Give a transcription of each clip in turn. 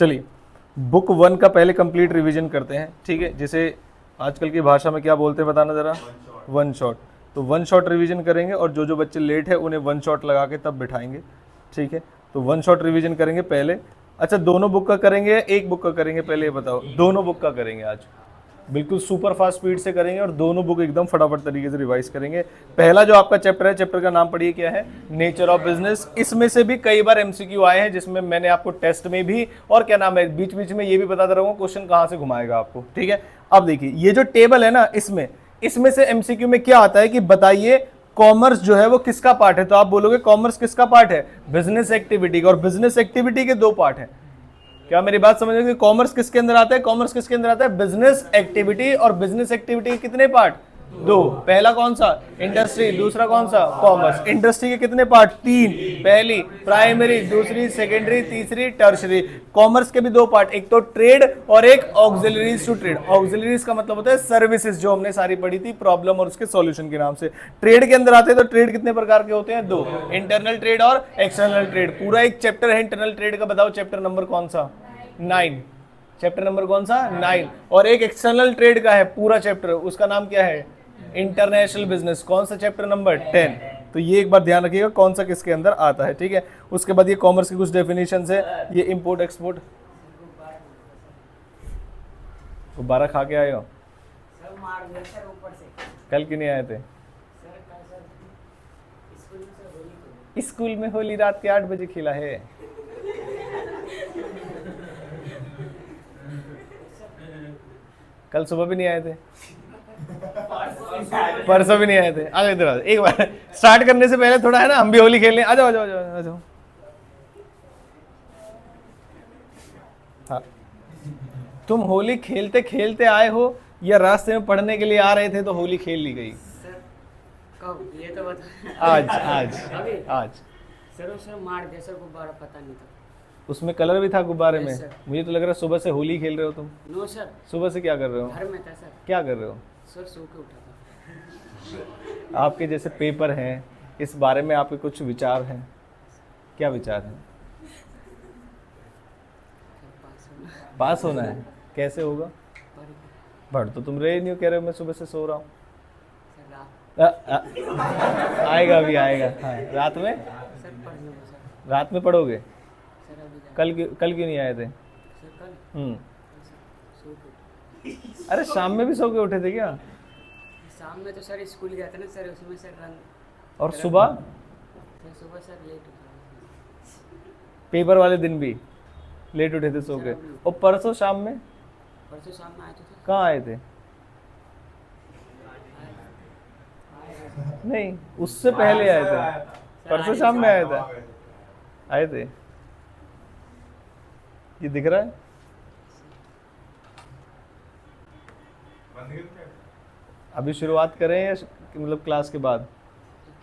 चलिए बुक 1 का पहले कंप्लीट रिवीजन करते हैं, ठीक है, जिसे आजकल की भाषा में क्या बोलते हैं बताना ज़रा, वन शॉट। तो वन शॉट रिवीजन करेंगे और जो जो बच्चे लेट है उन्हें वन शॉट लगा के तब बिठाएंगे, ठीक है। तो वन शॉट रिवीजन करेंगे पहले। अच्छा, दोनों बुक का करेंगे या एक बुक का करेंगे, पहले ये बताओ। दोनों बुक का करेंगे आज, बिल्कुल सुपर फास्ट स्पीड से करेंगे और दोनों बुक एकदम फटाफट तरीके से रिवाइज करेंगे। पहला जो आपका चैप्टर है, चैप्टर का नाम पढ़िए, क्या है, नेचर ऑफ बिजनेस। इसमें से भी कई बार एमसीक्यू आए हैं, जिसमें मैंने आपको टेस्ट में भी और क्या नाम है बीच बीच में ये भी बताता रहूंगा क्वेश्चन कहाँ से घुमाएगा आपको, ठीक है। अब देखिए ये जो टेबल है ना, इसमें से एमसीक्यू में क्या आता है कि बताइए कॉमर्स जो है वो किसका पार्ट है। तो आप बोलोगे कॉमर्स किसका पार्ट है, बिजनेस एक्टिविटी का। और बिजनेस एक्टिविटी के दो पार्ट हैं। क्या मेरी बात समझ रहे हैं कि कॉमर्स किसके अंदर आता है, कॉमर्स किसके अंदर आता है, बिजनेस एक्टिविटी। और बिजनेस एक्टिविटी के कितने पार्ट, दो। पहला कौन सा, इंडस्ट्री, दूसरा कौन सा, कॉमर्स। इंडस्ट्री के कितने पार्ट, तीन। पहली प्राइमरी, दूसरी सेकेंडरी, तीसरी टर्शरी। कॉमर्स के भी दो पार्ट, एक तो ट्रेड और एक ऑक्सिलरीज टू ट्रेड। ऑक्सिलरीज का मतलब होता है सर्विसेज, जो हमने सारी पढ़ी थी प्रॉब्लम और उसके सॉल्यूशन के नाम से। ट्रेड के अंदर आते हैं तो ट्रेड कितने प्रकार के होते हैं, दो, इंटरनल ट्रेड और एक्सटर्नल ट्रेड। पूरा एक चैप्टर है इंटरनल ट्रेड का, बताओ चैप्टर नंबर कौन सा, 9। चैप्टर नंबर कौन सा, 9। और एक एक्सटर्नल ट्रेड का है पूरा चैप्टर, उसका नाम क्या है, इंटरनेशनल बिजनेस। कौन सा, चैप्टर नंबर 10। तो ये एक बार ध्यान रखिएगा कौन सा किसके अंदर आता है, ठीक है। उसके बाद ये कॉमर्स की कुछ डेफिनेशन है, ये इंपोर्ट एक्सपोर्ट। गुब्बारा खा के आए हो, कल क्यों नहीं आए थे, स्कूल में होली रात के 8 बजे खेला है। कल सुबह भी नहीं आए थे, परसों भी नहीं आए थे। आ जाओ इधर, एक बार स्टार्ट करने से पहले थोड़ा है ना, हम भी होली खेल लें। आ जाओ आ जाओ आ जाओ। हाँ, तुम होली खेलते खेलते आए हो या रास्ते में पढ़ने के लिए आ रहे थे तो होली खेल ली गई? कब, ये तो बता। आज आज आज सर मार दे सर, गुब्बारा पता नहीं था। उसमें कलर भी था गुब्बारे में। सर। मुझे तो लग रहा है सुबह से होली खेल रहे हो तुम। नो सर, सुबह से क्या कर रहे हो, घर में था सर। क्या कर रहे हो? सर सो के उठा था। आपके जैसे पेपर हैं, इस बारे में आपके कुछ विचार हैं, क्या विचार हैं? पास होना है, कैसे होगा? पढ़ तो तुम रहे नहीं हो, कह रहे हो मैं सुबह से सो रहा हूँ। आएगा अभी आएगा। हाँ, रात में, सर पढ़ लो सर। रात में पढ़ोगे? सर अभी कल क्यों नहीं आए थे? सर कल सो के अरे शाम में भी सो के उठे थे क्या? शाम में तो सर स्कूल गया था ना सर, उसमें सर रंग। और सुबह? सुबह सर लेट उठा। पेपर वाले दिन भी लेट उठे थे सो के। और परसों शाम में? परसों शाम में आए थे सर। कहाँ आए थे? नहीं, उससे पहले आए थे। परसों शाम में आए थे। ये दिख रहा है? अभी शुरुआत करें या मतलब क्लास के बाद?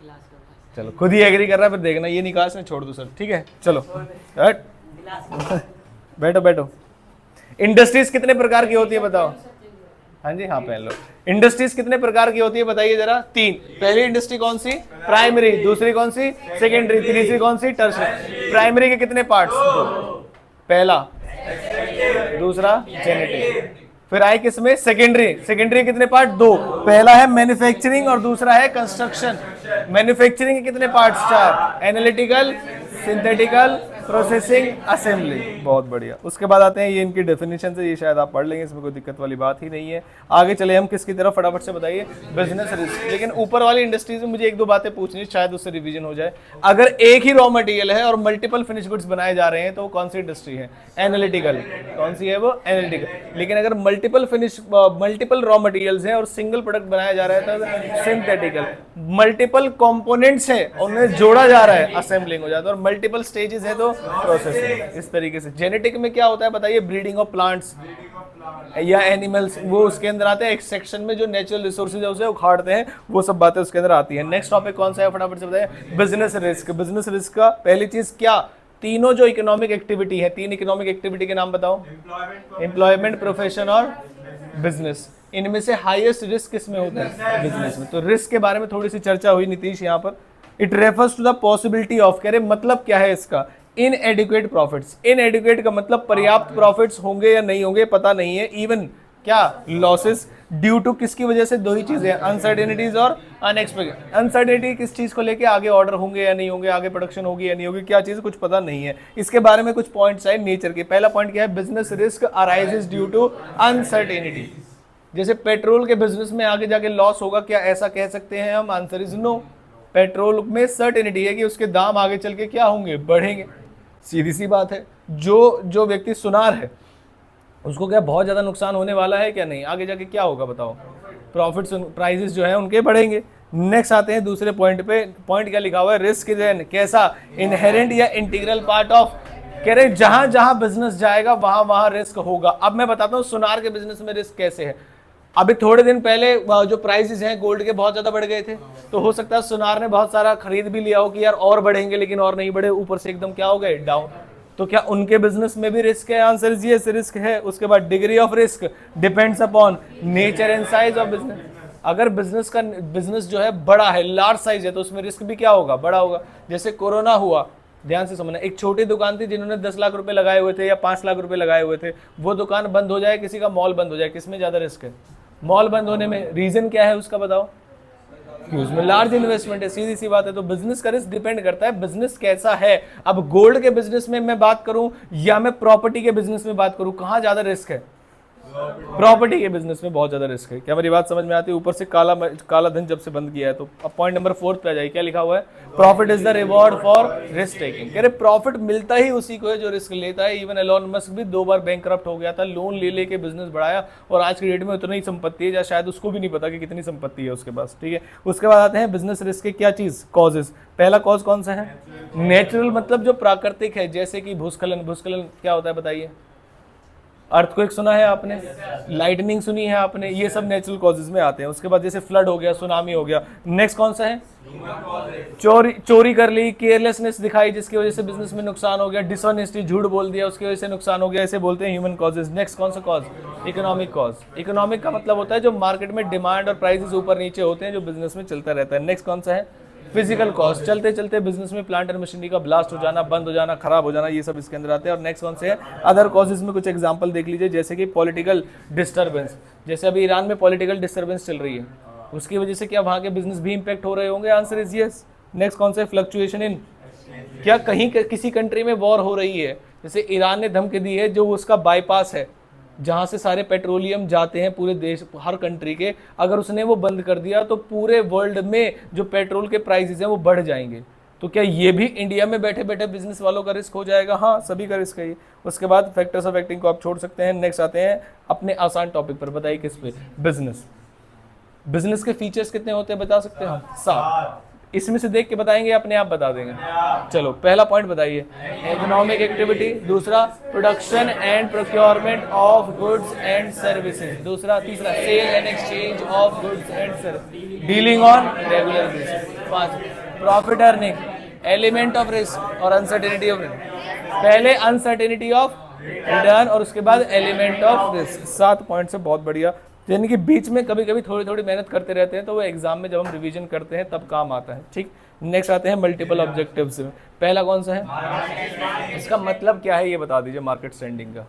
क्लास के बाद। चलो, खुद ही एग्री कर रहा है, फिर देखना ये निकास में छोड़ दो सर, ठीक है। चलो हट, बैठो बैठो। इंडस्ट्रीज कितने प्रकार की होती है बताओ? हाँ जी, हाँ पहन लो। इंडस्ट्रीज कितने प्रकार की होती है बताइए जरा? 3। पहली इंडस्ट्री कौन सी? प्राइमरी। दूसरी कौन सी? सेकेंडरी। तीसरी कौन सी? टर्शरी। प्राइमरी के कितने पार्ट्स? 2। पहला, दूसरा जेनेटिक। फिर आए किसमें? सेकेंडरी। सेकेंडरी कितने पार्ट? 2। पहला है मैन्युफैक्चरिंग और दूसरा है कंस्ट्रक्शन। मैन्युफैक्चरिंग के कितने parts? 4। Analytical, synthetical, processing, assembly. बहुत बढ़िया। उसके बाद आते हैं ये इनकी डेफिनेशन है, ये शायद आप पढ़ लेंगे, इसमें कोई दिक्कत वाली बात ही नहीं है। आगे चले हम किसकी तरफ, फटाफट से बताइए, बिजनेस रिस्क। लेकिन ऊपर वाली इंडस्ट्रीज में मुझे 1-2 बातें पूछनी, शायद उससे रिवीजन हो जाए। अगर एक ही रॉ मटेरियल है और मल्टीपल फिनिश गुड्स बनाए जा रहे हैं तो कौन सी इंडस्ट्री है? एनालिटिकल। कौन सी है वो? एनालिटिकल। लेकिन अगर मल्टीपल रॉ मटेरियल्स हैं और सिंगल प्रोडक्ट बनाया जा रहा है तो सिंथेटिकल। मल्टीपल कंपोनेंट्स है और उन्हें जोड़ा जा रहा है, असेंबलिंग हो जाता है। और मल्टीपल स्टेजेस है तो प्रोसेसिंग। इस तरीके से जेनेटिक में क्या होता है बताइए? ब्रीडिंग ऑफ प्लांट्स या एनिमल्स, वो उसके अंदर आते हैं। एक्सट्रैक्शन में जो नेचुरल रिसोर्सेज है उसे उखाड़ते हैं, वो सब बातें उसके अंदर आती है। नेक्स्ट टॉपिक कौन सा है फटाफट से बताइए? Business risk. बिजनेस रिस्क का पहली चीज क्या? तीनों जो इकोनॉमिक एक्टिविटी है, 3 इकोनॉमिक एक्टिविटी के नाम बताओ। एम्प्लॉयमेंट, प्रोफेशन और बिजनेस। इनमें से हाईएस्ट रिस्क किसमें होता है? बिजनेस में। तो रिस्क के बारे में थोड़ी सी चर्चा हुई नीतीश यहाँ पर। It refers to the possibility of, कह रहे मतलब क्या है इसका? इनएडिक्वेट प्रॉफिट्स, इनएडिक्वेट का मतलब पर्याप्त प्रॉफिट्स होंगे या नहीं होंगे पता नहीं है, इवन क्या लॉसेस ड्यू टू किसकी वजह से, दो ही चीजें, अनसर्टेनिटीज और अनएक्सपेक्टेड। अनसर्टेनिटी किस चीज को लेके, आगे ऑर्डर होंगे या नहीं होंगे, आगे प्रोडक्शन होगी या नहीं होगी, क्या चीज कुछ पता नहीं है। इसके बारे में कुछ पॉइंट्स है नेचर के। पहला पॉइंट क्या है, business risk arises due to uncertainty. जैसे पेट्रोल के बिजनेस में आगे जाके लॉस होगा, क्या ऐसा कह सकते हैं हम? Answer is no. पेट्रोल में सर्टेनिटी है कि उसके दाम आगे चल के क्या होंगे, बढ़ेंगे, सीधी सी बात है। जो व्यक्ति सुनार है उसको क्या बहुत ज़्यादा नुकसान होने वाला है क्या? नहीं। आगे जाके क्या होगा बताओ, प्रॉफिट्स प्राइजेस जो है उनके बढ़ेंगे। नेक्स्ट आते हैं दूसरे पॉइंट पे। पॉइंट क्या लिखा हुआ है, रिस्क इज एन कैसा, इनहेरेंट या इंटीग्रल पार्ट ऑफ। कह रहे जहां जहां बिजनेस जाएगा वहां वहां रिस्क होगा। अब मैं बताता हूँ सुनार के बिजनेस में रिस्क कैसे है। अभी थोड़े दिन पहले जो प्राइसेस हैं गोल्ड के बहुत ज्यादा बढ़ गए थे, तो हो सकता है सुनार ने बहुत सारा खरीद भी लिया हो कि यार और बढ़ेंगे, लेकिन और नहीं बढ़े, ऊपर से एकदम क्या हो गए, डाउन। तो क्या उनके बिजनेस में भी रिस्क है? आंसर इज यस, रिस्क है। उसके बाद degree of risk depends upon nature and size of business. अगर बिजनेस जो है बड़ा है, लार्ज साइज है, तो उसमें रिस्क भी क्या होगा, बड़ा होगा। जैसे कोरोना हुआ, ध्यान से समझना, एक छोटी दुकान थी जिन्होंने 10 लाख रुपए लगाए हुए थे या 5 लाख रुपए लगाए हुए थे, वो दुकान बंद हो जाए, किसी का मॉल बंद हो जाए, किसमें ज्यादा रिस्क है? मॉल बंद होने में। रीजन क्या है उसका बताओ, कि उसमें लार्ज इन्वेस्टमेंट है, सीधी सी बात है। तो बिजनेस का रिस्क डिपेंड करता है बिजनेस कैसा है। अब गोल्ड के बिजनेस में मैं बात करूं या मैं प्रॉपर्टी के बिजनेस में बात करूं, कहां ज्यादा रिस्क है? प्रॉपर्टी के बिजनेस में बहुत ज्यादा रिस्क है। क्या मेरी बात समझ में आती है? ऊपर से काला धन जब से बंद किया है। तो अब पॉइंट नंबर 4 पे आ जाइए, क्या लिखा हुआ है, profit is the reward for risk taking. कह रहे प्रॉफिट मिलता ही उसी को है जो रिस्क लेता है। इवन एलोन मस्क भी 2 बार बैंकरप्ट हो गया था, लोन ले लेके बिजनेस बढ़ाया, और आज की डेट में उतनी ही संपत्ति है या शायद उसको भी नहीं पता कि कितनी संपत्ति है उसके पास, ठीक है। उसके बाद आते हैं बिजनेस रिस्क के क्या चीज, कॉजेस। पहला कॉज कौन सा है, नेचुरल, मतलब जो प्राकृतिक है, जैसे कि भूस्खलन। भूस्खलन क्या होता है बताइए? अर्थक्वेक सुना है आपने, लाइटनिंग सुनी है आपने, ये सब नेचुरल कॉजेज में आते हैं। उसके बाद जैसे फ्लड हो गया, सुनामी हो गया। नेक्स्ट कौन सा है, चोरी कर ली, केयरलेसनेस दिखाई जिसकी वजह से बिजनेस में नुकसान हो गया, डिसऑनेस्टी, झूठ बोल दिया उसकी वजह से नुकसान हो गया, ऐसे बोलते हैं ह्यूमन कॉजेज। नेक्स्ट कौन सा कॉज, इकोनॉमिक कॉज। इकोनॉमिक का मतलब होता है जो मार्केट में डिमांड और प्राइसेस ऊपर नीचे होते हैं, जो बिजनेस में चलता रहता है। नेक्स्ट कौन सा है, फिजिकल कॉस्ट, चलते चलते बिजनेस में प्लांट एंड मशीनरी का ब्लास्ट हो जाना, बंद हो जाना, खराब हो जाना, ये सब इसके अंदर आते हैं। और नेक्स्ट कौन से है, अदर कॉजेज में कुछ एग्जांपल देख लीजिए, जैसे कि पॉलिटिकल डिस्टर्बेंस। जैसे अभी ईरान में पॉलिटिकल डिस्टर्बेंस चल रही है, उसकी वजह से क्या वहां के बिजनेस भी इंपैक्ट हो रहे होंगे? Answer is yes. नेक्स्ट कौन सा है, फ्लक्चुएशन इन, क्या कहीं किसी कंट्री में वॉर हो रही है, जैसे ईरान ने धमकी दी है, जो उसका बाईपास है जहां से सारे पेट्रोलियम जाते हैं पूरे देश, हर कंट्री के, अगर उसने वो बंद कर दिया तो पूरे वर्ल्ड में जो पेट्रोल के प्राइसेस हैं वो बढ़ जाएंगे। तो क्या ये भी इंडिया में बैठे बैठे बिजनेस वालों का रिस्क हो जाएगा? हाँ, सभी का रिस्क है ये। उसके बाद फैक्टर्स ऑफ एक्टिंग को आप छोड़ सकते हैं। नेक्स्ट आते हैं अपने आसान टॉपिक पर, बताइए किस पे, बिजनेस। बिजनेस के फीचर्स कितने होते हैं बता सकते हैं हम? 7। इसमें से देख के बताएंगे, अपने आप बता देंगे? चलो पहला पॉइंट बताइए, इकोनॉमिक एक्टिविटी। दूसरा, production and procurement of goods and services. दूसरा, तीसरा, sale and exchange of goods and services, dealing on regular basis. 5, profit earning, element of risk और अनसर्टेनिटी ऑफ रिटर्न। पहले अनसर्टेनिटी ऑफ रिटर्न और उसके बाद element of risk. 7 point से बहुत बढ़िया, यानी कि बीच में कभी कभी थोड़ी थोड़ी मेहनत करते रहते हैं, तो वो एग्जाम में जब हम रिवीजन करते हैं तब काम आता है, ठीक। नेक्स्ट आते हैं मल्टीपल ऑब्जेक्टिव्स में। पहला कौन सा है, इसका मतलब क्या है ये बता दीजिए। मार्केट स्टैंडिंग का,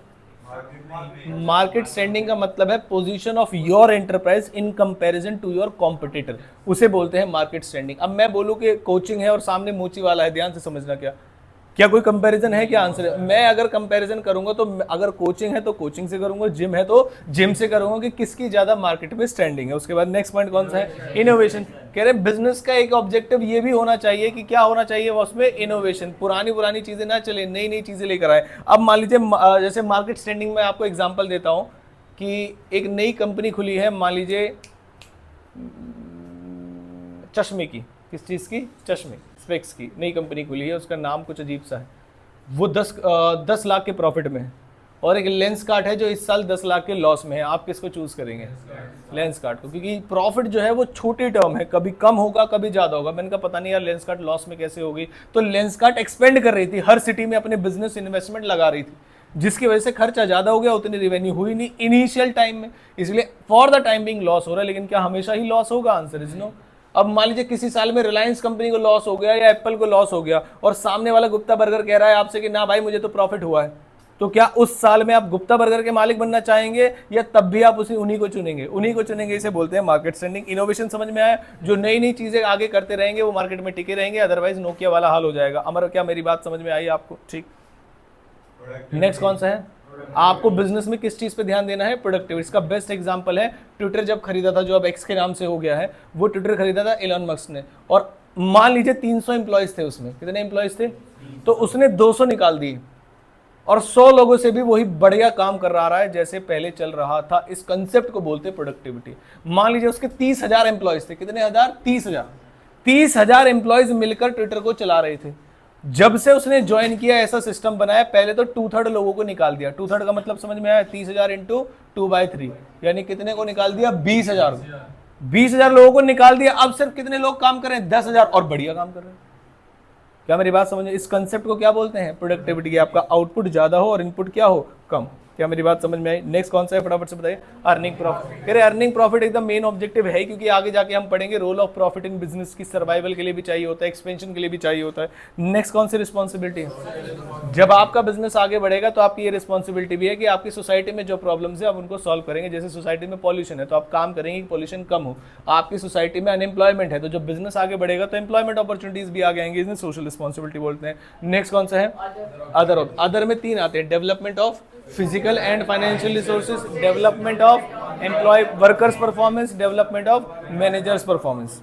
मार्केट स्टैंडिंग का मतलब है position of your enterprise in comparison to your competitor, उसे बोलते हैं मार्केट स्टैंडिंग। अब मैं बोलूं कि कोचिंग है और सामने मोची वाला है, ध्यान से समझना, क्या कोई कंपैरिजन है? क्या आंसर है? मैं अगर कंपैरिजन करूंगा तो अगर कोचिंग है तो कोचिंग से करूंगा, जिम है तो जिम से करूंगा, कि किसकी ज्यादा मार्केट में स्टैंडिंग है। उसके बाद नेक्स्ट पॉइंट कौन सा है, इनोवेशन। कह रहे बिजनेस का एक ऑब्जेक्टिव ये भी होना चाहिए कि क्या होना चाहिए वो, उसमें इनोवेशन, पुरानी चीजें ना चले, नई नई चीजें लेकर आए। अब मान लीजिए जैसे मार्केट स्टैंडिंग में आपको एग्जाम्पल देता हूं कि एक नई कंपनी खुली है, मान लीजिए चश्मे की, किस चीज की, चश्मे, स्पेक्स की नई कंपनी खुली है, उसका नाम कुछ अजीब सा है, वो 10 लाख के प्रॉफिट में है, और एक लेंस कार्ट है जो इस साल 10 लाख के लॉस में है। आप किसको चूज करेंगे? लेंस कार्ट को, क्योंकि प्रॉफिट जो है वो छोटी टर्म है, कभी कम होगा कभी ज्यादा होगा। मैंने कहा पता नहीं यार लेंस कार्ट लॉस में कैसे होगी, तो लेंस कार्ट एक्सपेंड कर रही थी, हर सिटी में अपने बिजनेस इन्वेस्टमेंट लगा रही थी, जिसकी वजह से खर्चा ज्यादा हो गया, उतनी रेवेन्यू हुई नहीं इनिशियल टाइम में, इसलिए for the time being loss हो रहा है। लेकिन क्या हमेशा ही लॉस होगा? Answer is no. अब मान लीजिए किसी साल में रिलायंस कंपनी को लॉस हो गया या एप्पल को लॉस हो गया और सामने वाला गुप्ता बर्गर कह रहा है आपसे कि ना भाई मुझे तो प्रॉफिट हुआ है, तो क्या उस साल में आप गुप्ता बर्गर के मालिक बनना चाहेंगे या तब भी आप उन्हीं को चुनेंगे? उन्हीं को चुनेंगे। इसे बोलते हैं मार्केट स्टैंडिंग। इनोवेशन समझ में आया? जो नई नई चीजें आगे करते रहेंगे वो मार्केट में टिके रहेंगे, अदरवाइज नोकिया वाला हाल हो जाएगा। अमर, क्या मेरी बात समझ में आई आपको? ठीक। नेक्स्ट कौन सा है? आपको बिजनेस में किस चीज पे ध्यान देना है? प्रोडक्टिविटी। इसका बेस्ट एग्जांपल है ट्विटर जब खरीदा था, जो अब एक्स के नाम से हो गया है, वो ट्विटर खरीदा था एलन मस्क ने, और मान लीजिए 300 एम्प्लॉयज थे उसमें। कितने एम्प्लॉयज थे? तो उसने 200 निकाल दिए और 100 लोगों से भी वही बढ़िया काम कर रहा है जैसे पहले चल रहा था। इस कंसेप्ट को बोलते हैं प्रोडक्टिविटी। मान लीजिए उसके 30,000 एम्प्लॉयज थे। कितने हजार? 30,000। 30,000 एम्प्लॉयज मिलकर ट्विटर को चला रहे थे। जब से उसने ज्वाइन किया, ऐसा सिस्टम बनाया, पहले तो 2/3 लोगों को निकाल दिया। 2/3 का मतलब समझ में आया? 30,000 इंटू 2/3 यानी कितने को निकाल दिया? 20,000। 20,000 लोगों को निकाल दिया। अब सिर्फ कितने लोग काम कर रहे हैं? 10,000, और बढ़िया काम कर रहे हैं। क्या मेरी बात समझ? इस कंसेप्ट को क्या बोलते हैं? प्रोडक्टिविटी। आपका आउटपुट ज्यादा हो और इनपुट क्या हो? कम। क्या मेरी बात समझ में आई? नेक्स्ट कौन सा है फटाफट से बताइए? Earning profit. कह रहे अर्निंग प्रॉफिट एकदम मेन ऑब्जेक्टिव है, क्योंकि आगे जाके हम पढ़ेंगे role of profit in business की। सर्वाइवल के लिए भी चाहिए होता है, एक्सपेंशन के लिए भी चाहिए होता है। नेक्स्ट कौन सी रिस्पॉन्सिबिलिटी है? जब आपका बिजनेस आगे बढ़ेगा तो आपकी ये रिस्पॉन्सिबिलिटी भी है कि आपकी सोसाइटी में जो प्रॉब्लम्स है आप उनको सॉल्व करेंगे। जैसे सोसाइटी में पॉल्यूशन है तो आप काम करेंगे कि पॉल्यूशन कम हो। आपकी सोसाइटी में अनएम्प्लॉयमेंट है तो जब बिजनेस आगे बढ़ेगा तो एम्प्लॉयमेंट अपॉर्चुनिटीज भी आगे आएंगे। इसमें सोशल रिस्पॉन्सिबिलिटी बोलते हैं। नेक्स्ट कौन सा है? अदर। अदर में 3 आते हैं: development of physical and financial resources, development of employ workers performance, development of managers performance.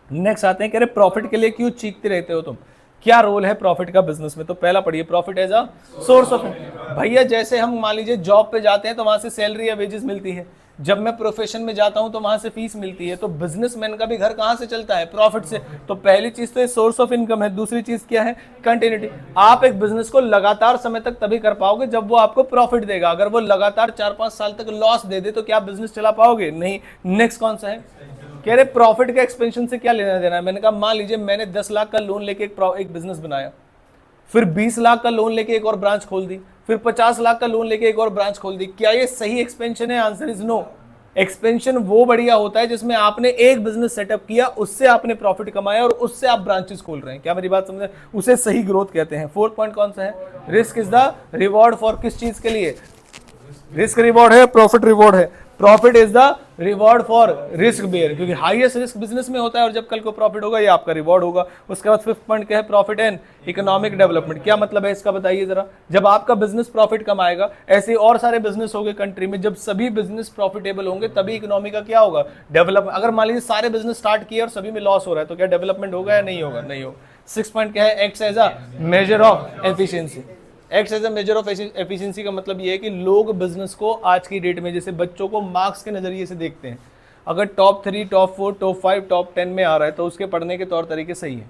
Next आते हैं, कह रहे प्रॉफिट के लिए क्यों चीखते रहते हो तुम? क्या रोल है प्रॉफिट का बिजनेस में? तो पहला पढ़िए, profit as a source of. भैया जैसे हम मान लीजिए जॉब पे जाते हैं तो वहां से सैलरी या वेजेस मिलती है। जब मैं प्रोफेशन में जाता हूं तो वहां से फीस मिलती है। तो बिजनेसमैन का भी घर कहां से चलता है? प्रॉफिट से। तो पहली चीज तो ये सोर्स ऑफ इनकम है। दूसरी चीज क्या है? कंटिन्यूटी। आप एक बिजनेस को लगातार समय तक तभी कर पाओगे जब वो आपको प्रॉफिट देगा। अगर वो लगातार 4-5 साल तक लॉस दे दे तो क्या बिजनेस चला पाओगे? नहीं। नेक्स्ट कौन सा है? कह रहे प्रॉफिट का एक्सपेंशन से क्या लेना देना है? मैंने कहा मान लीजिए मैंने 10 लाख का लोन लेके एक बिजनेस बनाया, फिर 20 लाख का लोन लेके एक और ब्रांच खोल दी, फिर 50 लाख का लोन लेके एक और ब्रांच खोल दी। क्या ये सही एक्सपेंशन है? Answer is no. एक्सपेंशन वो बढ़िया होता है जिसमें आपने एक बिजनेस सेटअप किया, उससे आपने प्रॉफिट कमाया और उससे आप ब्रांचेस खोल रहे हैं। क्या मेरी बात समझ? उसे सही ग्रोथ कहते हैं। 4th पॉइंट कौन सा है? Risk is the reward for किस चीज के लिए? रिस्क रिवॉर्ड है, प्रॉफिट रिवॉर्ड है। Profit is the reward for risk bear, क्योंकि हाईएस्ट रिस्क बिजनेस में होता है और जब कल को प्रॉफिट होगा ये आपका रिवॉर्ड होगा। उसके बाद 5th पॉइंट क्या है? Profit and economic development. क्या मतलब है इसका बताइए जरा? जब आपका बिजनेस प्रॉफिट कमाएगा, ऐसे और सारे बिजनेस होंगे कंट्री में, जब सभी बिजनेस प्रॉफिटेबल होंगे तभी इकोनॉमी का क्या होगा? डेवलपमेंट। अगर मान लीजिए सारे बिजनेस स्टार्ट किए और सभी में लॉस हो रहा है तो क्या डेवलपमेंट होगा या नहीं होगा? नहीं होगा। 6th पॉइंट क्या है? Acts as a measure of efficiency. Acts as a measure of efficiency का मतलब ये है कि लोग बिजनेस को आज की डेट में जैसे बच्चों को मार्क्स के नजरिए से देखते हैं। अगर टॉप 3, टॉप 4, टॉप 5, टॉप 10 में आ रहा है तो उसके पढ़ने के तौर तरीके सही है।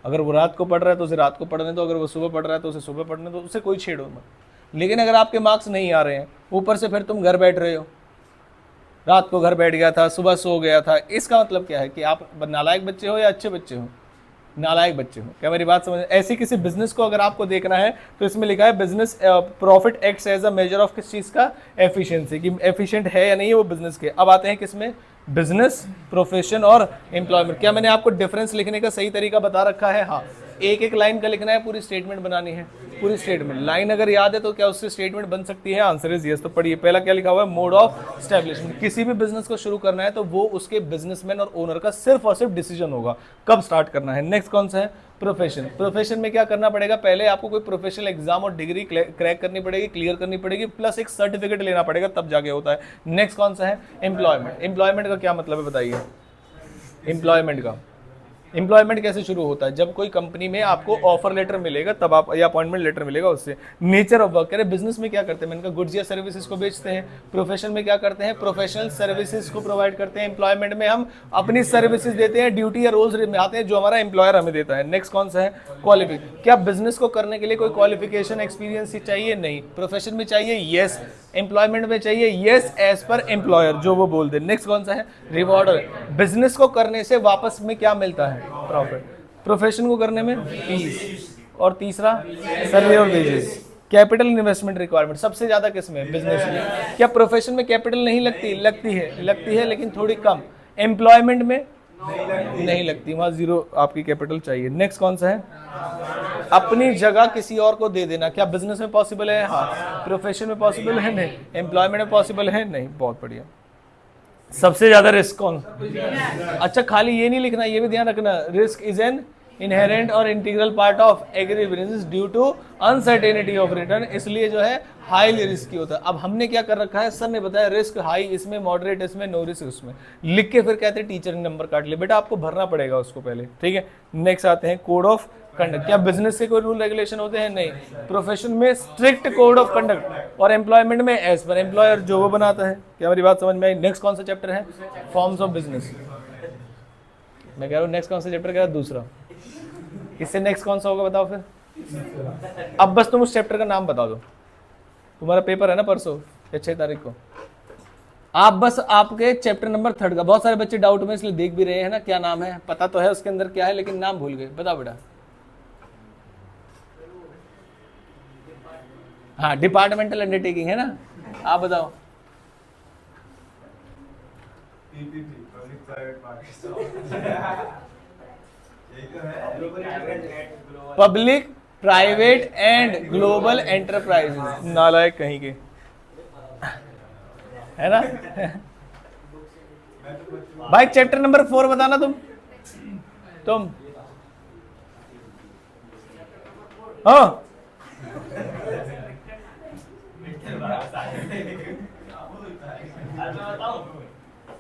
अगर वो रात को पढ़ रहा है तो उसे रात को पढ़ने दो, अगर वो सुबह पढ़ रहा है तो उसे सुबह पढ़ने दो, उससे कोई छेड़ो मत। लेकिन अगर आपके मार्क्स नहीं आ रहे हैं, ऊपर से फिर तुम घर बैठ रहे हो, रात को घर बैठ गया था, सुबह सो गया था, इसका मतलब क्या है? कि आप नालायक बच्चे हो या अच्छे बच्चे हो? नालायक बच्चे हो। क्या मेरी बात समझ? ऐसी किसी बिजनेस को अगर आपको देखना है तो इसमें लिखा है business profit acts as a measure of किस चीज का? एफिशिएंसी, कि एफिशिएंट है या नहीं है वो बिजनेस के। अब आते हैं किसमें? बिजनेस, प्रोफेशन और एम्प्लॉयमेंट। क्या मैंने आपको डिफरेंस लिखने का सही तरीका बता रखा है? हाँ। एक एक लाइन का लिखना है, पूरी स्टेटमेंट बनानी है, पूरी स्टेटमेंट। लाइन अगर याद है तो क्या उससे स्टेटमेंट बन सकती है? Answer is yes. तो पढ़िए, पहला क्या लिखा हुआ है? Mode of establishment. किसी भी बिजनेस को शुरू करना है तो वो उसके बिजनेसमैन और ओनर का सिर्फ और सिर्फ डिसीजन होगा कब स्टार्ट करना है। नेक्स्ट कौन सा है? प्रोफेशन। प्रोफेशन में क्या करना पड़ेगा? पहले आपको कोई प्रोफेशनल एग्जाम और डिग्री क्रैक करनी पड़ेगी, क्लियर करनी पड़ेगी, प्लस एक सर्टिफिकेट लेना पड़ेगा, तब जाके होता है। नेक्स्ट कौन सा है? एम्प्लॉयमेंट। एम्प्लॉयमेंट का क्या मतलब है बताइए? एम्प्लॉयमेंट का एम्प्लॉयमेंट कैसे शुरू होता है? जब कोई कंपनी में आपको ऑफर लेटर मिलेगा तब आप, या अपॉइंटमेंट लेटर मिलेगा उससे। नेचर ऑफ वर्क, कह रहे बिजनेस में क्या करते हैं? मैंने कहा गुड्स या सर्विसेज को बेचते हैं। प्रोफेशन में क्या करते हैं? प्रोफेशनल सर्विसेज को प्रोवाइड करते हैं। एम्प्लॉयमेंट में हम अपनी सर्विसेज देते हैं, ड्यूटी या रोल्स आते हैं जो हमारा एम्प्लॉयर हमें देता है। नेक्स्ट कौन सा है? क्वालिफिकेशन। क्या बिजनेस को करने के लिए कोई क्वालिफिकेशन, एक्सपीरियंस चाहिए? नहीं। प्रोफेशन में चाहिए? यस। एम्प्लॉयमेंट में चाहिए? यस, एज पर एम्प्लॉयर जो वो बोल दे। नेक्स्ट कौन सा है? रिवॉर्ड। बिजनेस को करने से वापस में क्या मिलता है? प्रॉफिट। प्रोफेशन को करने में फीस, और तीसरा सैलरी और वेजेस। कैपिटल इन्वेस्टमेंट रिक्वायरमेंट सबसे ज्यादा किसमें? बिजनेस में। क्या प्रोफेशन में कैपिटल नहीं लगती? लगती है, लेकिन थोड़ी कम। एम्प्लॉयमेंट में नहीं लगती, वहां जीरो आपकी कैपिटल चाहिए। नेक्स्ट कौन सा है? अपनी जगह किसी और को दे देना। क्या बिजनेस में पॉसिबल है? हाँ। प्रोफेशन में पॉसिबल है? नहीं। एम्प्लॉयमेंट में पॉसिबल है? नहीं। बहुत बढ़िया। सबसे ज्यादा रिस्क कौन? अच्छा, खाली ये नहीं लिखना, ये भी ध्यान रखना, रिस्क इज एन इनहेरेंट और integral part of agri business due to uncertainty of return, इसलिए जो है हाईली रिस्की होता है। अब हमने क्या कर रखा है, सर ने बताया रिस्क हाई इसमें, मॉडरेट इसमें, नो रिस्क उसमें, लिख के फिर कहते हैं टीचर ने नंबर काट लिया। बेटा आपको भरना पड़ेगा उसको पहले, ठीक है। नेक्स्ट आते हैं कोड ऑफ कंडक्ट। क्या बिजनेस के कोई रूल रेगुलेशन होते हैं? नहीं। प्रोफेशन में स्ट्रिक्ट कोड ऑफ कंडक्ट और एम्प्लॉयमेंट में एज पर एम्प्लॉयर जो वो बनाता है। क्या मेरी बात समझ में आई? नेक्स्ट कौन सा चैप्टर है? Forms of business. मैं कह रहा हूँ नेक्स्ट कौन सा चैप्टर कह रहा है? दूसरा। इससे नेक्स्ट कौन सा होगा बताओ फिर? अब बस तुम उस चैप्टर का नाम बता दो। तुम्हारा पेपर है ना परसों या 6 तारीख को, आप बस आपके चैप्टर नंबर 3 का, बहुत सारे बच्चे डाउट में इसलिए देख भी रहे हैं ना, क्या नाम है पता तो है उसके अंदर क्या है, लेकिन नाम भूल गए। बताओ बेटा। हाँ, डिपार्टमेंटल अंडरटेकिंग है ना, आप बताओ। Public private and global enterprise. नालायक कहीं के, है ना। भाई चैप्टर नंबर 4 बताना तुम हाँ।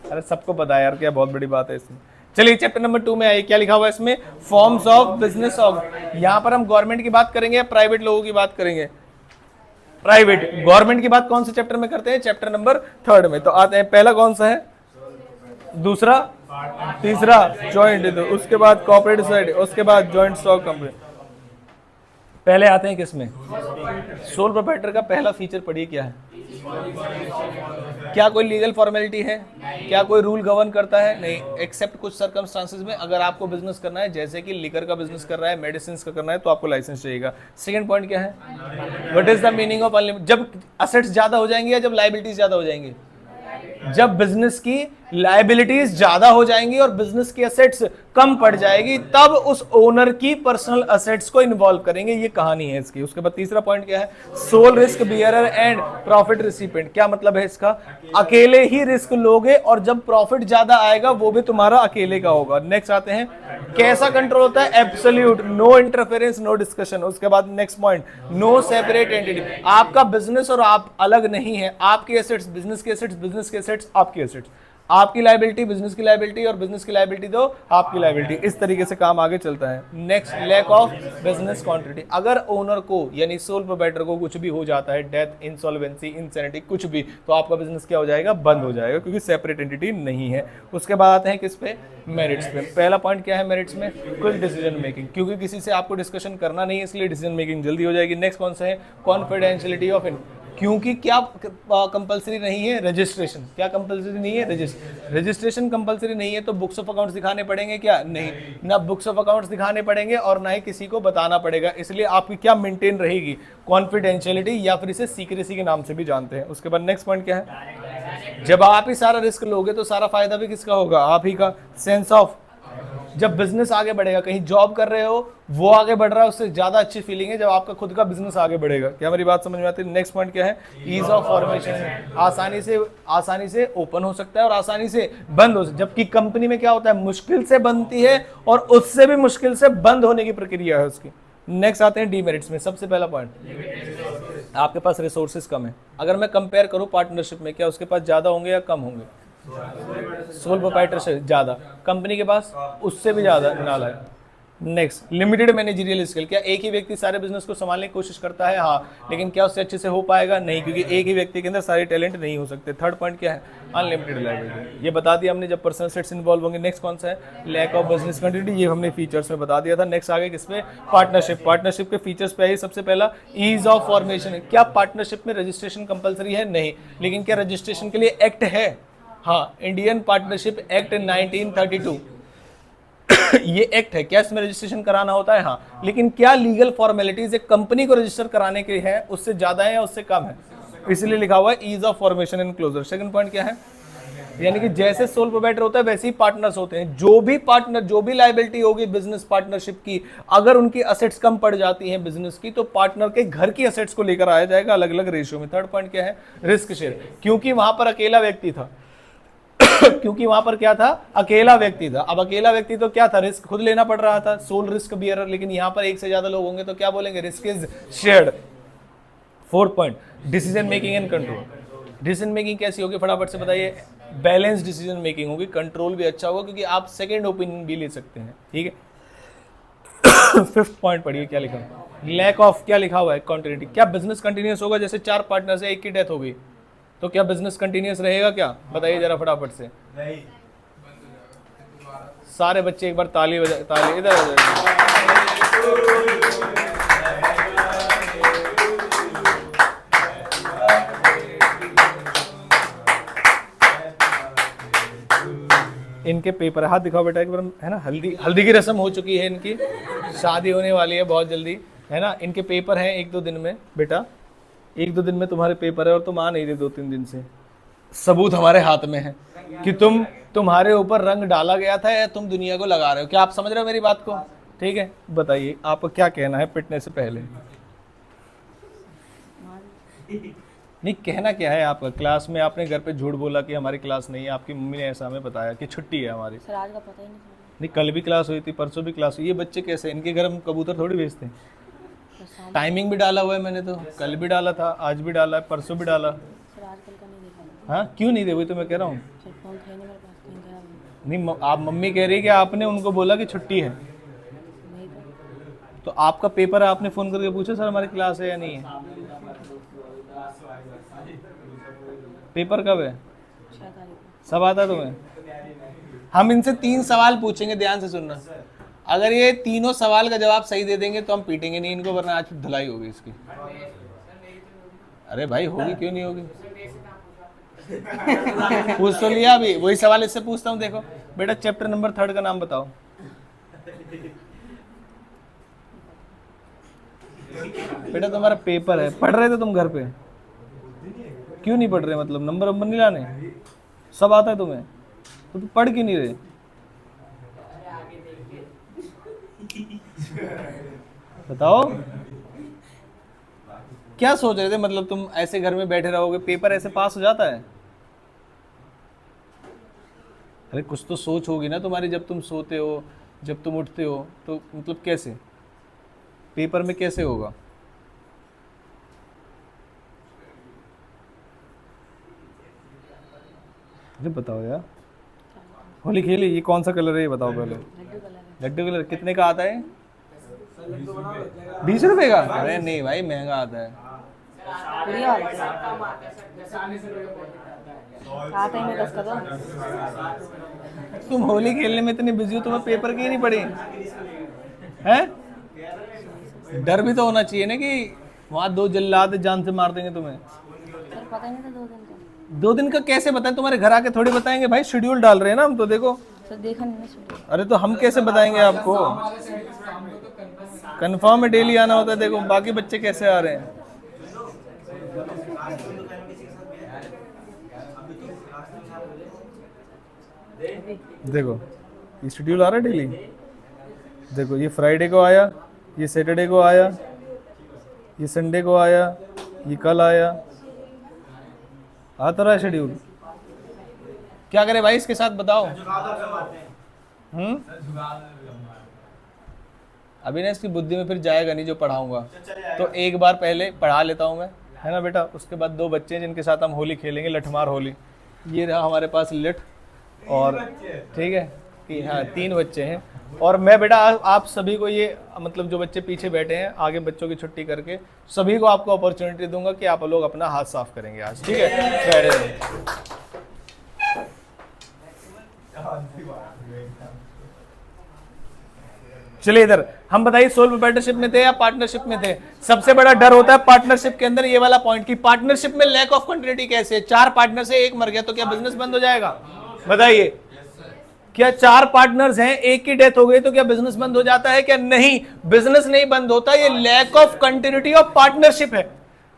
अरे सबको पता है यार, क्या बहुत बड़ी बात है इसमें। चलिए चैप्टर नंबर 2 में आइए, क्या लिखा हुआ है इसमें? Forms of business of. यहां पर हम गवर्नमेंट की बात करेंगे या प्राइवेट लोगों की बात करेंगे? प्राइवेट। गवर्नमेंट की बात कौन से चैप्टर में करते हैं? चैप्टर नंबर 3 में। तो आते हैं, पहला कौन सा है? दूसरा, तीसरा ज्वाइंट, उसके बाद कॉर्पोरेट साइड, उसके बाद ज्वाइंट स्टॉक कंपनी। पहले आते हैं किसमें? सोल प्रोप्राइटर का पहला फीचर पढ़िए क्या है? क्या कोई लीगल फॉर्मेलिटी है? क्या कोई रूल गवर्न करता है? नहीं, एक्सेप्ट कुछ सर्कमस्टांसेस में। अगर आपको बिजनेस करना है, जैसे कि लिकर का बिजनेस कर रहा है, मेडिसिन का करना है, तो आपको लाइसेंस चाहिएगा। सेकंड पॉइंट क्या है? What is the meaning of unlimited? जब असेट्स ज्यादा हो जाएंगे या जब लायबिलिटीज ज्यादा हो जाएंगी? जब बिजनेस की लायबिलिटीज ज्यादा हो जाएंगी और बिजनेस की एसेट्स कम पड़ जाएगी, तब उस ओनर की पर्सनल एसेट्स को इन्वॉल्व करेंगे। ये कहानी है इसकी। उसके बाद तीसरा पॉइंट क्या है? Sole risk bearer and profit recipient. क्या मतलब है इसका? अकेले ही रिस्क लोगे और जब प्रॉफिट ज्यादा आएगा वो भी तुम्हारा अकेले का होगा। नेक्स्ट आते हैं, कैसा कंट्रोल होता है? Absolute, no interference, no discussion. उसके बाद next point, no separate entity. आपका बिजनेस और आप अलग नहीं है। आपकी एसेट्स बिजनेस के एसेट्स, बिजनेस के एसेट्स आपकी एसेट्स, आपकी लायबिलिटी बिजनेस की लायबिलिटी और बिजनेस की लायबिलिटी दो आपकी लायबिलिटी। इस तरीके से काम आगे चलता है। Next, lack of business continuity. अगर ओनर को यानी सोल प्रोप्राइटर को कुछ भी हो जाता है, डेथ, इंसॉल्वेंसी, इंसैनिटी, कुछ भी, तो आपका बिजनेस क्या हो जाएगा? बंद हो जाएगा, क्योंकि सेपरेट एंटिटी नहीं है। उसके बाद आते हैं किस पे? मेरिट्स पे। पहला पॉइंट क्या है मेरिट्स में? क्विक डिसीजन मेकिंग, क्योंकि किसी से आपको डिस्कशन करना नहीं है, इसलिए डिसीजन मेकिंग जल्दी हो जाएगी। नेक्स्ट कौन सा है? कॉन्फिडेंशियलिटी ऑफ, क्योंकि क्या कंपलसरी नहीं है? रजिस्ट्रेशन। क्या कंपलसरी नहीं है? रजिस्ट्रेशन कंपलसरी नहीं है, तो बुक्स ऑफ अकाउंट्स दिखाने पड़ेंगे क्या? नहीं, ना बुक्स ऑफ अकाउंट्स दिखाने पड़ेंगे और ना ही किसी को बताना पड़ेगा। इसलिए आपकी क्या मेंटेन रहेगी? कॉन्फिडेंशियलिटी, या फिर इसे सीक्रेसी के नाम से भी जानते हैं। उसके बाद नेक्स्ट पॉइंट क्या है? जब आप ही सारा रिस्क लोगे तो सारा फायदा भी किसका होगा? आप ही का। सेंस ऑफ, जब बिजनेस आगे बढ़ेगा, कहीं जॉब कर रहे हो वो आगे बढ़ रहा है, उससे ज्यादा अच्छी फीलिंग है जब आपका खुद का बिजनेस आगे बढ़ेगा। क्या मेरी बात समझ में आती है? नेक्स्ट पॉइंट क्या है? ईज ऑफ फॉर्मेशन, आसानी से ओपन हो सकता है और आसानी से बंद हो सकता है। जबकि कंपनी में क्या होता है? मुश्किल से बनती है और उससे भी मुश्किल से बंद होने की प्रक्रिया है उसकी। नेक्स्ट आते हैं डीमेरिट्स में। सबसे पहला पॉइंट, आपके पास रिसोर्सेज कम है। अगर मैं कंपेयर करूं पार्टनरशिप में, क्या उसके पास ज्यादा होंगे या कम होंगे? सोल प्रोप्राइटर से ज्यादा, कंपनी के पास उससे भी ज्यादा। नाला। Next, limited managerial skill. क्या एक ही व्यक्ति सारे बिजनेस को संभालने की कोशिश करता है? हाँ, लेकिन क्या उससे अच्छे से हो पाएगा? नहीं, क्योंकि एक ही व्यक्ति के अंदर सारे टैलेंट नहीं हो सकते। थर्ड पॉइंट क्या है? Unlimited liability. ये बता दिया हमने, जब पर्सनल सेट्स इन्वॉल्व होंगे। नेक्स्ट कौन सा है? Lack of business continuity. ये हमने फीचर्स में बता दिया था। नेक्स्ट आगे किस पे? पार्टनरशिप। पार्टनरशिप के फीचर्स पे है सबसे पहला ईज ऑफ फॉर्मेशन। क्या पार्टनरशिप में रजिस्ट्रेशन कंपलसरी है? नहीं, लेकिन क्या रजिस्ट्रेशन के लिए एक्ट है? हाँ, इंडियन पार्टनरशिप एक्ट 1932 ये एक्ट है। क्या इसमें रजिस्ट्रेशन कराना होता है? हाँ, लेकिन क्या लीगल फॉर्मेलिटीज एक कंपनी को रजिस्टर कराने के है उससे ज्यादा है या उससे कम है? इसलिए लिखा हुआ है ease of formation and closure. Second point क्या है? यानी कि जैसे सोल प्रोप्राइटर होता है वैसे ही पार्टनर्स होते हैं। जो भी पार्टनर, जो भी लायबिलिटी होगी बिजनेस पार्टनरशिप की, अगर उनकी असेट्स कम पड़ जाती हैं बिजनेस की, तो पार्टनर के घर की असेट्स को लेकर आया जाएगा अलग अलग रेशियो में। थर्ड पॉइंट क्या है? Risk share. क्योंकि वहां पर अकेला व्यक्ति था क्योंकि वहां पर क्या था? अकेला व्यक्ति था। अब अकेला व्यक्ति तो क्या था? रिस्क खुद लेना पड़ रहा था, सोल रिस्क बियरर। लेकिन यहां पर एक से ज्यादा लोग होंगे तो क्या बोलेंगे? Risk is shared. Fourth point, decision making and control. Decision making कैसी होगी फटाफट से बताइए? बैलेंस डिसीजन मेकिंग होगी, कंट्रोल भी अच्छा होगा, क्योंकि आप सेकंड ओपिनियन भी ले सकते हैं। ठीक है। फिफ्थ पॉइंट पढ़िए, क्या लिखा है? लैक ऑफ, क्या लिखा हुआ है? कॉन्टिन्यूटी। क्या बिजनेस कंटिन्यूस होगा? जैसे 4 पार्टनर से एक की डेथ हो गई तो क्या बिजनेस कंटिन्यूस रहेगा? क्या बताइए जरा फटाफट से। नहीं। सारे बच्चे एक बार ताली बजा, ताली इधर आ जाइए। इनके पेपर, हाथ दिखाओ बेटा एक बार, है ना? हल्दी की रस्म हो चुकी है इनकी, शादी होने वाली है बहुत जल्दी, है ना? इनके पेपर हैं 1-2 दिन में बेटा, 1-2 दिन में तुम्हारे पेपर है और तुम आ नहीं रहे 2-3 दिन से। सबूत हमारे हाथ में है कि तुम्हारे ऊपर रंग डाला गया था या तुम दुनिया को लगा रहे हो। क्या आप समझ रहे हो मेरी बात को? ठीक है, बताइए आपको क्या कहना है पिटने से पहले? नहीं, कहना क्या है आपका? क्लास में आपने घर पे झूठ बोला कि हमारी क्लास नहीं है, आपकी मम्मी ने ऐसा हमें बताया कि छुट्टी है हमारी। सर आज का पता ही नहीं। नहीं, कल भी क्लास हुई थी, परसों भी क्लास हुई। ये बच्चे कैसे? इनके घर हम कबूतर थोड़ी भेजते हैं। टाइमिंग भी डाला हुआ है मैंने, तो कल भी डाला था, आज भी डाला है, परसों भी डाला। सर आज कल का नहीं देखा। हाँ, क्यों नहीं दे? वही तो मैं कह रहा हूँ। सर फोन थे नहीं मेरे पास, कहीं गया हूँ। नहीं, आप मम्मी कह रही है कि आपने उनको बोला कि छुट्टी है, नहीं तो आपका पेपर है, आपने फ़ोन करके पूछा सर हमारी क्लास है या नहीं है? पेपर कब है? 6 तारीख को। सब आता है तुम्हें? हम इनसे 3 सवाल पूछेंगे, ध्यान से सुनना। अगर ये तीनों सवाल का जवाब सही दे देंगे तो हम पीटेंगे नहीं इनको, वरना आज धुलाई होगी इसकी। अरे भाई होगी, क्यों नहीं होगी? पूछ तो लिया अभी, वही सवाल इससे पूछता हूँ। देखो बेटा, चैप्टर नंबर 3 का नाम बताओ। बेटा तुम्हारा पेपर है, पढ़ रहे थे तुम घर पे? क्यों नहीं पढ़ रहे? मतलब नंबर वंबर नहीं लाने? सब आता है तुम्हें तो तुम पढ़ क्यों नहीं रहे? बताओ क्या सोच रहे थे? मतलब तुम ऐसे घर में बैठे रहोगे, पेपर ऐसे पास हो जाता है? अरे कुछ तो सोच होगी ना तुम्हारी, जब तुम सोते हो, जब तुम उठते हो, तो मतलब कैसे पेपर में कैसे होगा? अरे बताओ यार, होली खेली? ये कौन सा कलर है ये बताओ पहले। लड्डू कलर कितने का आता है? 20 रुपए का? अरे नहीं भाई, महंगा आता है। तुम होली खेलने में इतनी बिजी हो, तुम्हें पेपर की नहीं पड़ी है? डर भी तो होना चाहिए ना कि वहां 2 जल्लाद जान से मार देंगे तुम्हें। सर पता नहीं था 2 दिन का। 2 दिन का कैसे बताएं? तुम्हारे घर आके थोड़ी बताएंगे भाई, शेड्यूल डाल रहे हैं ना हम तो। देखो सर देखा नहीं शेड्यूल। अरे तो हम कैसे बताएंगे आपको? कंफर्म में डेली आना होता है। देखो बाकी बच्चे कैसे आ रहे हैं। देखो ये शेड्यूल आ रहा है डेली। देखो ये फ्राइडे को आया, ये सैटरडे को आया, ये संडे को आया, ये कल आया, आता रहा शेड्यूल। क्या करें भाई इसके साथ बताओ? अभी ना इसकी बुद्धि में फिर जाएगा नहीं जो पढ़ाऊंगा, तो एक बार पहले पढ़ा लेता हूँ मैं, है ना बेटा? उसके बाद 2 बच्चे हैं जिनके साथ हम होली खेलेंगे, लठमार होली। ये रहा हमारे पास लठ, और ठीक है कि हाँ 3 बच्चे हैं। और मैं बेटा आप सभी को ये, मतलब जो बच्चे पीछे बैठे हैं, आगे बच्चों की छुट्टी करके सभी को आपको अपॉर्चुनिटी दूंगा कि आप लोग अपना हाथ साफ करेंगे आज, ठीक है? चलिए इधर हम बताइए, सोल प्रोप्राइटरशिप में थे या पार्टनरशिप में थे? सबसे बड़ा डर होता है पार्टनरशिप के अंदर ये वाला पॉइंट कि पार्टनरशिप में लैक ऑफ कंटिन्यूटी कैसे? 4 पार्टनर से 1 मर गया तो क्या बिजनेस बंद हो जाएगा? बताइए, क्या 4 पार्टनर्स हैं, 1 की डेथ हो गई तो क्या बिजनेस बंद हो जाता है? क्या नहीं, बिजनेस नहीं बंद होता। ये lack of continuity of partnership है।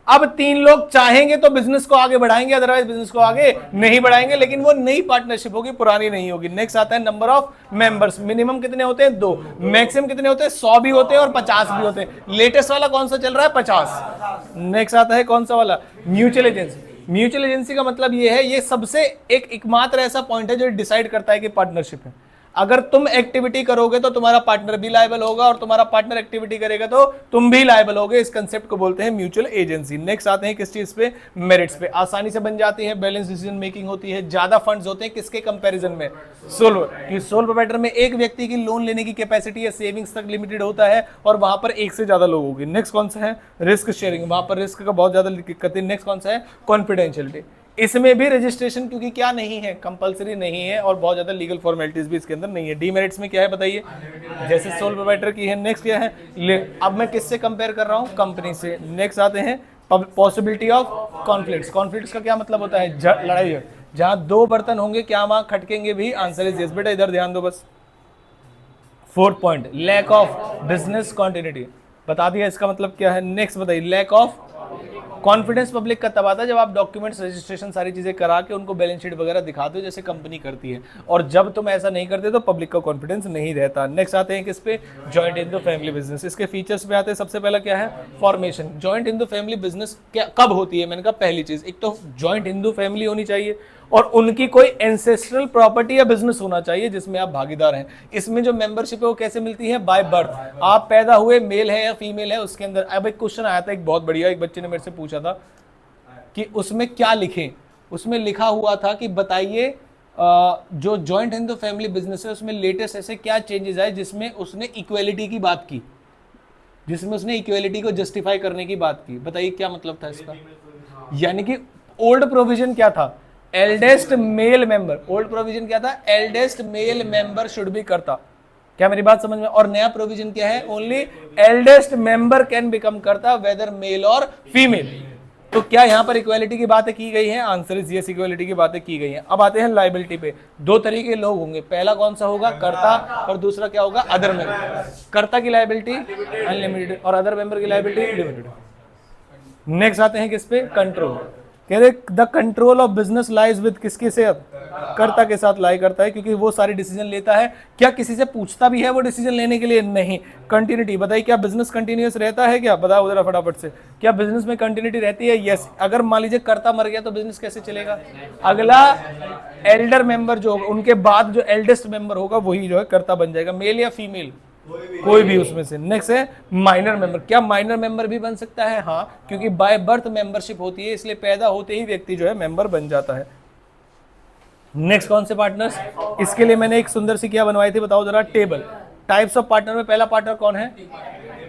अब 3 लोग चाहेंगे तो बिजनेस को आगे बढ़ाएंगे, अदरवाइज बिजनेस को आगे नहीं बढ़ाएंगे, लेकिन वो नई पार्टनरशिप होगी, पुरानी नहीं होगी। नेक्स्ट आता है नंबर ऑफ मेंबर्स। मिनिमम कितने होते हैं? 2। मैक्सिमम कितने होते हैं? 100 भी होते हैं और 50 भी होते हैं। लेटेस्ट वाला कौन सा चल रहा है? 50। नेक्स्ट आता है कौन सा वाला? Mutual agency. म्यूचुअल एजेंसी का मतलब ये है, ये सबसे एकमात्र ऐसा पॉइंट है जो डिसाइड करता है कि पार्टनरशिप है। अगर तुम एक्टिविटी करोगे तो तुम्हारा पार्टनर भी लायबल होगा, और तुम्हारा पार्टनर एक्टिविटी करेगा तो तुम भी लायबल होगे। इस कंसेप्ट को बोलते हैं म्यूचुअल एजेंसी। नेक्स्ट आते हैं किस चीज पे? मेरिट्स पे। आसानी से बन जाती है, बैलेंस डिसीजन मेकिंग होती है, ज्यादा फंड्स होते हैं किसके कंपैरिजन में? सोल प्रोवाइडर में एक व्यक्ति की लोन लेने की कैपेसिटी या सेविंग्स तक लिमिटेड होता है, और वहां पर एक से ज्यादा लोग होंगे। नेक्स्ट कौन सा है? Risk sharing. वहां पर रिस्क का बहुत ज्यादा दिक्कत है। नेक्स्ट कौन सा है? कॉन्फिडेंशियलिटी। इसमें भी रजिस्ट्रेशन क्योंकि क्या नहीं है? कंपलसरी नहीं है, और बहुत ज्यादा लीगल फॉर्मेलिटीज भी इसके अंदर नहीं है। डीमेरिट्स में क्या है बताइए? जैसे सोल प्रोवाइडर की है। नेक्स्ट क्या है? अब मैं किससे कंपेयर कर रहा हूं? कंपनी से। नेक्स्ट आते हैं पॉसिबिलिटी ऑफ कॉन्फ्लिक्ट्स। कॉन्फ्लिक्ट्स का क्या मतलब होता है? लड़ाई। जहां 2 बर्तन होंगे क्या वहां खटकेंगे भी? Answer is yes. बेटा इधर ध्यान दो बस। 4th point, lack of business continuity. बता दिया इसका मतलब क्या है। नेक्स्ट बताइए, लैक ऑफ कॉन्फिडेंस पब्लिक का तब आता है जब आप डॉक्यूमेंट्स, रजिस्ट्रेशन, सारी चीजें करा के उनको बैलेंस शीट वगैरह दिखाते हो जैसे कंपनी करती है, और जब तुम ऐसा नहीं करते तो पब्लिक का कॉन्फिडेंस नहीं रहता। नेक्स्ट आते हैं किस पे? Joint in the family business. इसके फीचर्स पे आते हैं। सबसे पहला क्या है? Formation. Joint in the family business क्या कब होती है? मैंने कहा पहली चीज, एक तो जॉइंट हिंदू फैमिली होनी चाहिए, और उनकी कोई एंसेस्ट्रल प्रॉपर्टी या बिजनेस होना चाहिए जिसमें आप भागीदार हैं। इसमें जो मेंबरशिप है वो कैसे मिलती है? By birth. आप पैदा हुए, मेल है या फीमेल है उसके अंदर। अब एक क्वेश्चन आया था एक बहुत बढ़िया, एक बच्चे ने मेरे से पूछा था कि उसमें क्या लिखें। उसमें लिखा हुआ था कि बताइए जो जॉइंट हिंदू फैमिली बिजनेस है उसमें लेटेस्ट ऐसे क्या चेंजेस आए जिसमें उसने इक्वेलिटी की बात की, जिसमें उसने इक्वेलिटी को जस्टिफाई करने की बात की। बताइए क्या मतलब था इसका? यानी कि ओल्ड प्रोविजन क्या था? Eldest male member. Old provision क्या था? Eldest male member should be करता। क्या मेरी बात समझ में? और नया प्रोविजन क्या है? Only eldest member can become करता, वेदर मेल और फीमेल। तो क्या यहां पर इक्वालिटी की बातें की गई हैं? आंसर इज यस, इक्वालिटी की बातें की गई हैं। अब आते हैं लायबिलिटी पे। 2 तरीके के लोग होंगे। पहला कौन सा होगा? कर्ता, और दूसरा क्या होगा? Other member. कर्ता की लायबिलिटी अनलिमिटेड और अदर मेंबर की लायबिलिटी लिमिटेड। नेक्स्ट आते हैं किस पे? कंट्रोल। कह रहे the control of business lies with किसके से? अब कर्ता के साथ लाई करता है, क्योंकि वो सारे डिसीजन लेता है। क्या किसी से पूछता भी है वो डिसीजन लेने के लिए? नहीं। कंटिन्यूटी बताइए, क्या बिजनेस कंटिन्यूअस रहता है? क्या बताओ जरा फटाफट से, क्या बिजनेस में कंटिन्यूटी रहती है? यस। अगर मान लीजिए कर्ता मर गया तो बिजनेस कैसे चलेगा? अगला एल्डर मेंबर जो होगा, उनके बाद जो एल्डेस्ट मेंबर होगा वही जो है कर्ता बन जाएगा। मेल या फीमेल? कोई भी उसमें से। नेक्स्ट है माइनर मेंबर। क्या माइनर मेंबर भी बन सकता है? हाँ, क्योंकि बाय बर्थ मेंबरशिप होती है, इसलिए पैदा होते ही व्यक्ति जो है मेंबर बन जाता है। नेक्स्ट कौन से पार्टनर्स? इसके लिए मैंने एक सुंदर सी क्या बनवाई थी, बताओ जरा। टेबल। टाइप्स ऑफ पार्टनर में पहला पार्टनर कौन है?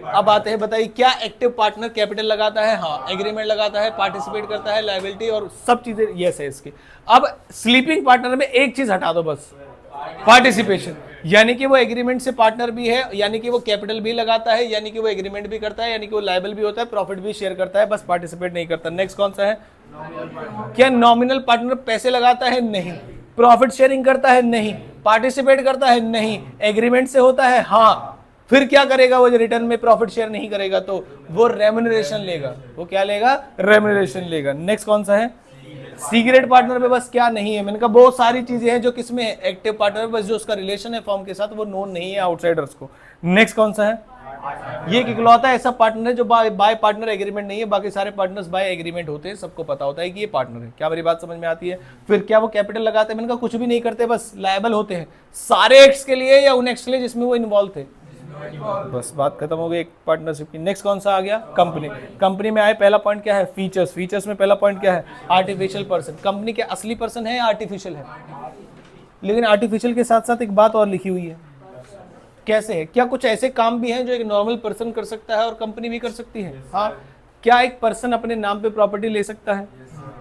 अब आते हैं, बताइए क्या एक्टिव पार्टनर कैपिटल लगाता है? हाँ। एग्रीमेंट लगाता है, पार्टिसिपेट करता है, लायबिलिटी और सब चीजें यस है इसकी। अब स्लीपिंग पार्टनर में एक चीज हटा दो बस, पार्टिसिपेशन। यानी कि वो एग्रीमेंट से पार्टनर भी है, यानी कि वो कैपिटल भी लगाता है, यानी कि वो एग्रीमेंट भी करता है, यानी कि वो लायबल भी होता है, प्रॉफिट भी शेयर करता है, बस पार्टिसिपेट नहीं करता। नेक्स्ट कौन सा है? क्या नॉमिनल पार्टनर पैसे लगाता है? नहीं। प्रॉफिट शेयरिंग करता है? नहीं। पार्टिसिपेट करता है? नहीं। एग्रीमेंट से होता है? हाँ। फिर क्या करेगा वो? जो रिटर्न में प्रॉफिट शेयर नहीं करेगा तो वो रेम्युनरेशन लेगा। वो क्या लेगा? रेम्युनरेशन लेगा। नेक्स्ट कौन सा है? सीक्रेट पार्टनर में बस क्या नहीं है? मैंने कहा बहुत सारी चीजें हैं जो किसमें है? एक्टिव पार्टनर में, बस जो उसका रिलेशन है फॉर्म के साथ वो नोन नहीं है आउटसाइडर्स को। नेक्स्ट कौन सा है? ये इकलौता ऐसा पार्टनर है जो बाय पार्टनर एग्रीमेंट नहीं है, बाकी सारे पार्टनर्स बाय एग्रीमेंट होते हैं, सबको पता होता है कि ये पार्टनर है। क्या मेरी बात समझ में आती है? फिर क्या वो कैपिटल लगाते हैं? मैंने कहा कुछ भी नहीं करते, बस लायबल होते हैं सारे एक्ट्स के लिए या उन एक्ट्स के लिए जिसमें वो इन्वॉल्व थे। बस बात खत्म हो गई एक पार्टनरशिप की। नेक्स्ट कौन सा आ गया? कंपनी। कंपनी में आए पहला पॉइंट क्या है? फीचर्स। फीचर्स में पहला पॉइंट क्या है? Artificial person. कंपनी के असली पर्सन है या आर्टिफिशियल है? लेकिन आर्टिफिशियल के साथ साथ एक बात और लिखी हुई है। कैसे है? क्या कुछ ऐसे काम भी हैं जो एक नॉर्मल पर्सन कर सकता है और कंपनी भी कर सकती है? हाँ। क्या एक पर्सन अपने नाम पे प्रॉपर्टी ले सकता है?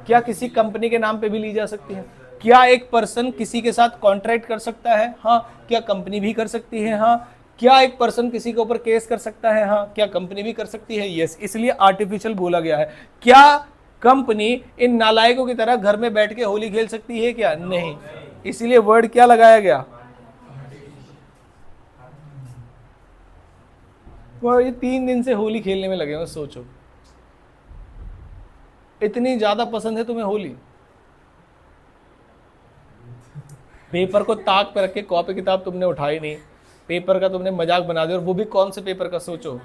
क्या किसी कंपनी के नाम पे भी ली जा सकती है? क्या एक पर्सन किसी के साथ कॉन्ट्रैक्ट कर सकता है? हाँ। क्या कंपनी भी कर सकती है? हाँ। क्या एक पर्सन किसी के ऊपर केस कर सकता है? हाँ। क्या कंपनी भी कर सकती है? यस। इसलिए आर्टिफिशियल बोला गया है। क्या कंपनी इन नालायकों की तरह घर में बैठ के होली खेल सकती है? क्या नहीं। इसलिए वर्ड क्या लगाया गया? वो ये 3 दिन से होली खेलने में लगे हो, सोचो। इतनी ज्यादा पसंद है तुम्हें होली, पेपर को ताक पे रख के कॉपी किताब तुमने उठाई नहीं, पेपर का तुमने मजाक बना दिया, और वो भी कौन से पेपर का सोचो।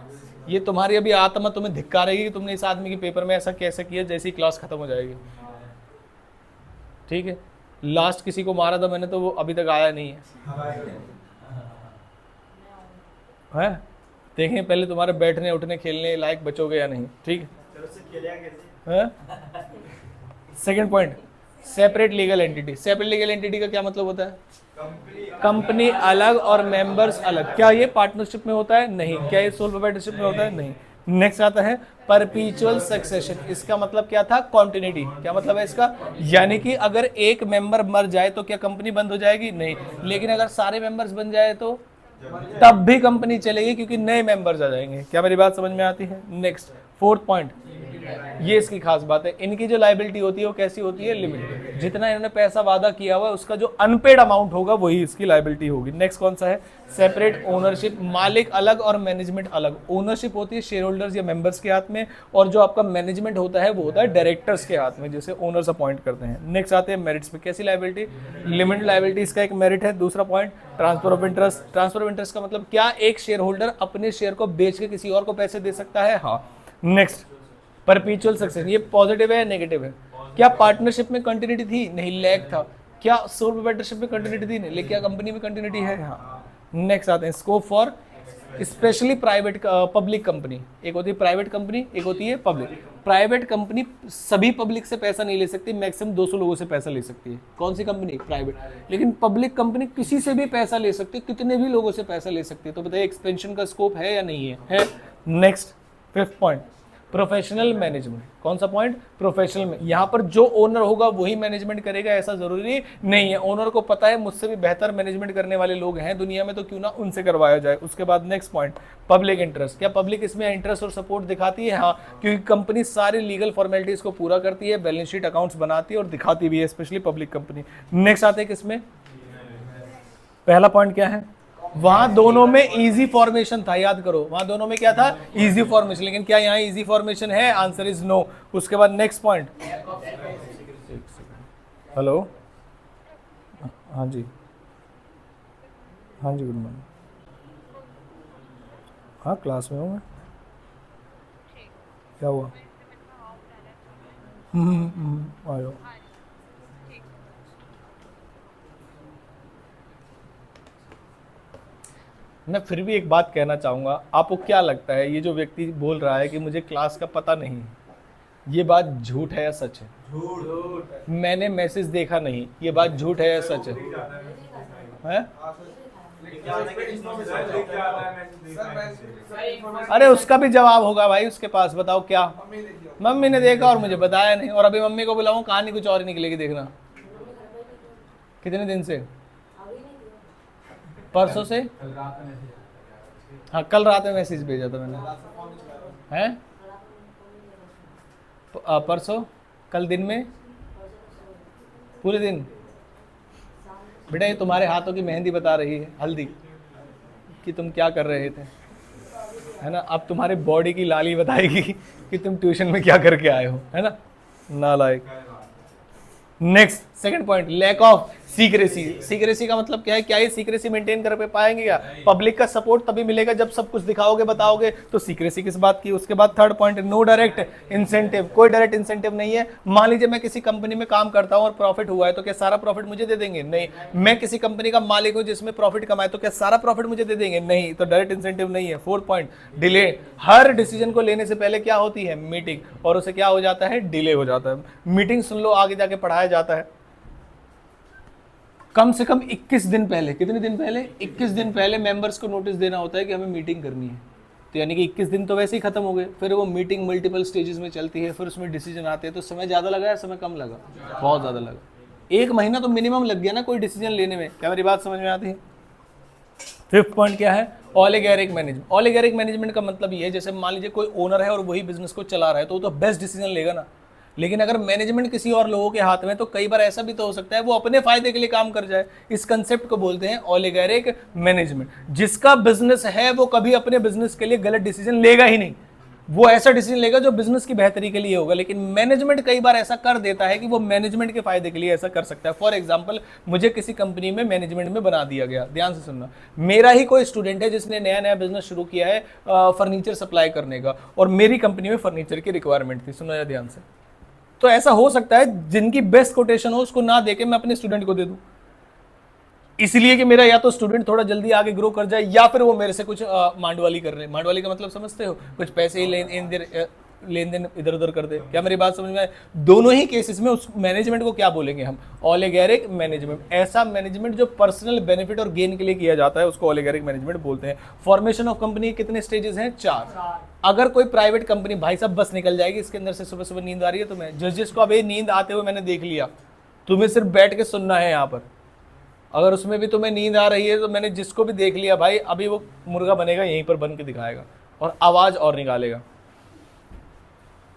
ये तुम्हारी अभी आत्मा तुम्हें धिक्कारेगी कि तुमने इस आदमी के पेपर में ऐसा कैसे किया, जैसे ही क्लास खत्म हो जाएगी। ठीक है, लास्ट किसी को मारा था मैंने तो वो अभी तक आया नहीं है। देखें पहले तुम्हारे बैठने उठने खेलने लायक बचोगे या नहीं। ठीक है। Second point, separate legal entity. Separate legal entity का क्या मतलब होता है? कंपनी अलग और मेंबर्स अलग। क्या ये पार्टनरशिप में होता है? नहीं। क्या ये सोल प्रोप्राइटरशिप में होता है? नहीं। नेक्स्ट आता है परपीचुअल सक्सेशन। इसका मतलब क्या था? कॉन्टिन्यूटी। क्या मतलब है इसका? यानी कि अगर एक मेंबर मर जाए तो क्या कंपनी बंद हो जाएगी? नहीं। लेकिन अगर सारे मेंबर्स बन जाए तो तब भी कंपनी चलेगी, क्योंकि नए मेंबर्स आ जाएंगे। क्या मेरी बात समझ में आती है? नेक्स्ट फोर्थ पॉइंट, ये इसकी खास बात है, इनकी जो लायबिलिटी होती है वो कैसी होती है? लिमिटेड। जितना इन्होंने पैसा वादा किया हुआ है उसका जो अनपेड अमाउंट होगा वही इसकी लायबिलिटी होगी। नेक्स्ट कौन सा है? Separate ownership. मालिक अलग और मैनेजमेंट अलग। ओनरशिप होती है शेयर होल्डर्स या मेंबर्स के हाथ में, और जो आपका मैनेजमेंट होता है वो होता है डायरेक्टर्स के हाथ में, जैसे ओनर्स अपॉइंट करते हैं। नेक्स्ट आते हैं मेरिट्स पे। कैसी लायबिलिटी? लिमिटेड लायबिलिटी इसका एक मेरिट है। दूसरा point, transfer of interest. Transfer of interest का मतलब क्या? एक शेयर होल्डर अपने शेयर को बेच के किसी और को पैसे दे सकता है। हाँ। Next परपीचुअल success. ये पॉजिटिव है या नेगेटिव है? क्या पार्टनरशिप में कंटिन्यूटी थी? नहीं, लैग था। क्या सोल प्रोप्राइटरशिप में कंटिन्यूटी थी? नहीं। लेकिन क्या कंपनी में कंटिन्यूटी है? हाँ। नेक्स्ट आते हैं scope for specially private public company. एक होती है प्राइवेट कंपनी, एक होती है पब्लिक। प्राइवेट कंपनी सभी पब्लिक से पैसा नहीं ले सकती, मैक्सिमम 200 लोगों से पैसा ले सकती है। कौन सी कंपनी? प्राइवेट। लेकिन पब्लिक कंपनी किसी से भी पैसा ले सकती है, कितने भी लोगों से पैसा ले सकती है। तो बताइए एक्सपेंशन का स्कोप है या नहीं है? Next fifth point, professional management. कौन सा पॉइंट? प्रोफेशनल में। यहाँ पर जो ओनर होगा वही मैनेजमेंट करेगा ऐसा जरूरी नहीं है। ओनर को पता है मुझसे भी बेहतर मैनेजमेंट करने वाले लोग हैं दुनिया में, तो क्यों ना उनसे करवाया जाए। उसके बाद नेक्स्ट पॉइंट, पब्लिक इंटरेस्ट। क्या पब्लिक इसमें इंटरेस्ट और सपोर्ट दिखाती है? हाँ, क्योंकि कंपनी सारी लीगल फॉर्मेलिटीज को पूरा करती है, बैलेंस शीट अकाउंट्स बनाती है और दिखाती भी है, स्पेशली पब्लिक कंपनी। नेक्स्ट आते हैं किसमें? पहला पॉइंट क्या है? वहां दोनों में इजी फॉर्मेशन था, याद करो, वहां दोनों में क्या था? Easy formation. लेकिन क्या यहाँ इजी फॉर्मेशन है? Answer is no. उसके बाद नेक्स्ट पॉइंट, हेलो, हाँ जी, हाँ जी, गुड मॉर्निंग। हाँ क्लास में हूँ मैं। क्या हुआ? आयो। मैं फिर भी एक बात कहना चाहूँगा, आपको क्या लगता है ये जो व्यक्ति बोल रहा है कि मुझे क्लास का पता नहीं, ये बात झूठ है या सच है? झूठ। मैंने मैसेज देखा नहीं, ये बात झूठ है या सच है? हैं? अरे उसका भी जवाब होगा भाई उसके पास, बताओ क्या? मम्मी ने देखा और मुझे बताया नहीं, और अभी मम्मी को बुलाऊं कहानी कुछ और ही निकलेगी, देखना। कितने दिन से? परसों से? हाँ कल रात में मैसेज भेजा था मैंने। हैं? परसों? कल दिन में? पूरे दिन? बेटा ये तुम्हारे हाथों की मेहंदी बता रही है, हल्दी, कि तुम क्या कर रहे थे, है ना। अब तुम्हारे बॉडी की लाली बताएगी कि तुम ट्यूशन में क्या करके आए हो, है ना, नालायक। Next second point, lack of secrecy. Secrecy का मतलब क्या है? क्या ये सीक्रेसी मेंटेन कर पाएंगे? क्या पब्लिक का सपोर्ट तभी मिलेगा जब सब कुछ दिखाओगे बताओगे, तो सीक्रेसी किस बात की। उसके बाद third point, no direct incentive. कोई डायरेक्ट इंसेंटिव नहीं है। मान लीजिए मैं किसी कंपनी में काम करता हूं और प्रॉफिट हुआ है, तो क्या सारा प्रॉफिट मुझे दे देंगे? नहीं। मैं किसी कंपनी का मालिक हूं जिसमें प्रॉफिट कमाए, तो क्या सारा प्रॉफिट मुझे दे देंगे? नहीं। तो डायरेक्ट इंसेंटिव नहीं है। Fourth point, delay. हर डिसीजन को लेने से पहले क्या होती है? मीटिंग, और उसे क्या हो जाता है? डिले हो जाता है। मीटिंग सुन लो, आगे जाके पढ़ाया जाता है। कम से कम 21 दिन पहले, कितने दिन पहले? 21 दिन पहले मेंबर्स को नोटिस देना होता है कि हमें मीटिंग करनी है। तो यानी कि 21 दिन तो वैसे ही खत्म हो गए, फिर वो मीटिंग मल्टीपल स्टेजेस में चलती है, फिर उसमें डिसीजन आते हैं। तो समय ज़्यादा लगा या समय कम लगा? बहुत ज़्यादा लगा। 1 महीना तो मिनिमम लग गया ना कोई डिसीजन लेने में। क्या मेरी बात समझ में आती है? फिफ्थ पॉइंट क्या है? ओलिगारिक मैनेजमेंट। ओलिगारिक मैनेजमेंट का मतलब ये है, जैसे मान लीजिए कोई ओनर है और वही बिजनेस को चला रहा है, तो वो तो बेस्ट डिसीजन लेगा ना। लेकिन अगर मैनेजमेंट किसी और लोगों के हाथ में, तो कई बार ऐसा भी तो हो सकता है वो अपने फायदे के लिए काम कर जाए। इस कंसेप्ट को बोलते हैं ओलिगारिक मैनेजमेंट। जिसका बिजनेस है वो कभी अपने बिजनेस के लिए गलत डिसीजन लेगा ही नहीं। वो ऐसा डिसीजन लेगा जो बिजनेस की बेहतरी के लिए होगा। लेकिन मैनेजमेंट कई बार ऐसा कर देता है कि वो मैनेजमेंट के फायदे के लिए ऐसा कर सकता है। फॉर एग्जांपल, मुझे किसी कंपनी में मैनेजमेंट में बना दिया गया, ध्यान से सुनना, मेरा ही कोई स्टूडेंट है जिसने नया नया बिजनेस शुरू किया है फर्नीचर सप्लाई करने का, और मेरी कंपनी में फर्नीचर की रिक्वायरमेंट थी, सुनो ध्यान से। तो ऐसा हो सकता है जिनकी बेस्ट कोटेशन हो उसको ना देके मैं अपने स्टूडेंट को दे दूं, इसलिए कि मेरा या तो स्टूडेंट थोड़ा जल्दी आगे ग्रो कर जाए, या फिर वो मेरे से कुछ मांडवाली कर रहे हैं। मांडवाली का मतलब समझते हो, कुछ पैसे ही लेन देन इधर उधर कर दे। क्या मेरी बात समझ में आए? दोनों ही केसेस में उस मैनेजमेंट को क्या बोलेंगे हम? ओलिगारिक मैनेजमेंट। ऐसा मैनेजमेंट जो पर्सनल बेनिफिट और गेन के लिए किया जाता है उसको ओलिगारिक मैनेजमेंट बोलते हैं। फॉर्मेशन ऑफ कंपनी कितने स्टेजेस हैं? 4। अगर कोई प्राइवेट कंपनी, भाई साहब बस निकल जाएगी इसके अंदर से, सुबह सुबह नींद आ रही है तुम्हें, जिस को अभी नींद आते हुए मैंने देख लिया, तुम्हें सिर्फ बैठ के सुनना है यहाँ पर। अगर उसमें भी तुम्हें नींद आ रही है तो मैंने जिसको भी देख लिया भाई, अभी वो मुर्गा बनेगा, यहीं पर बन के दिखाएगा और आवाज और निकालेगा,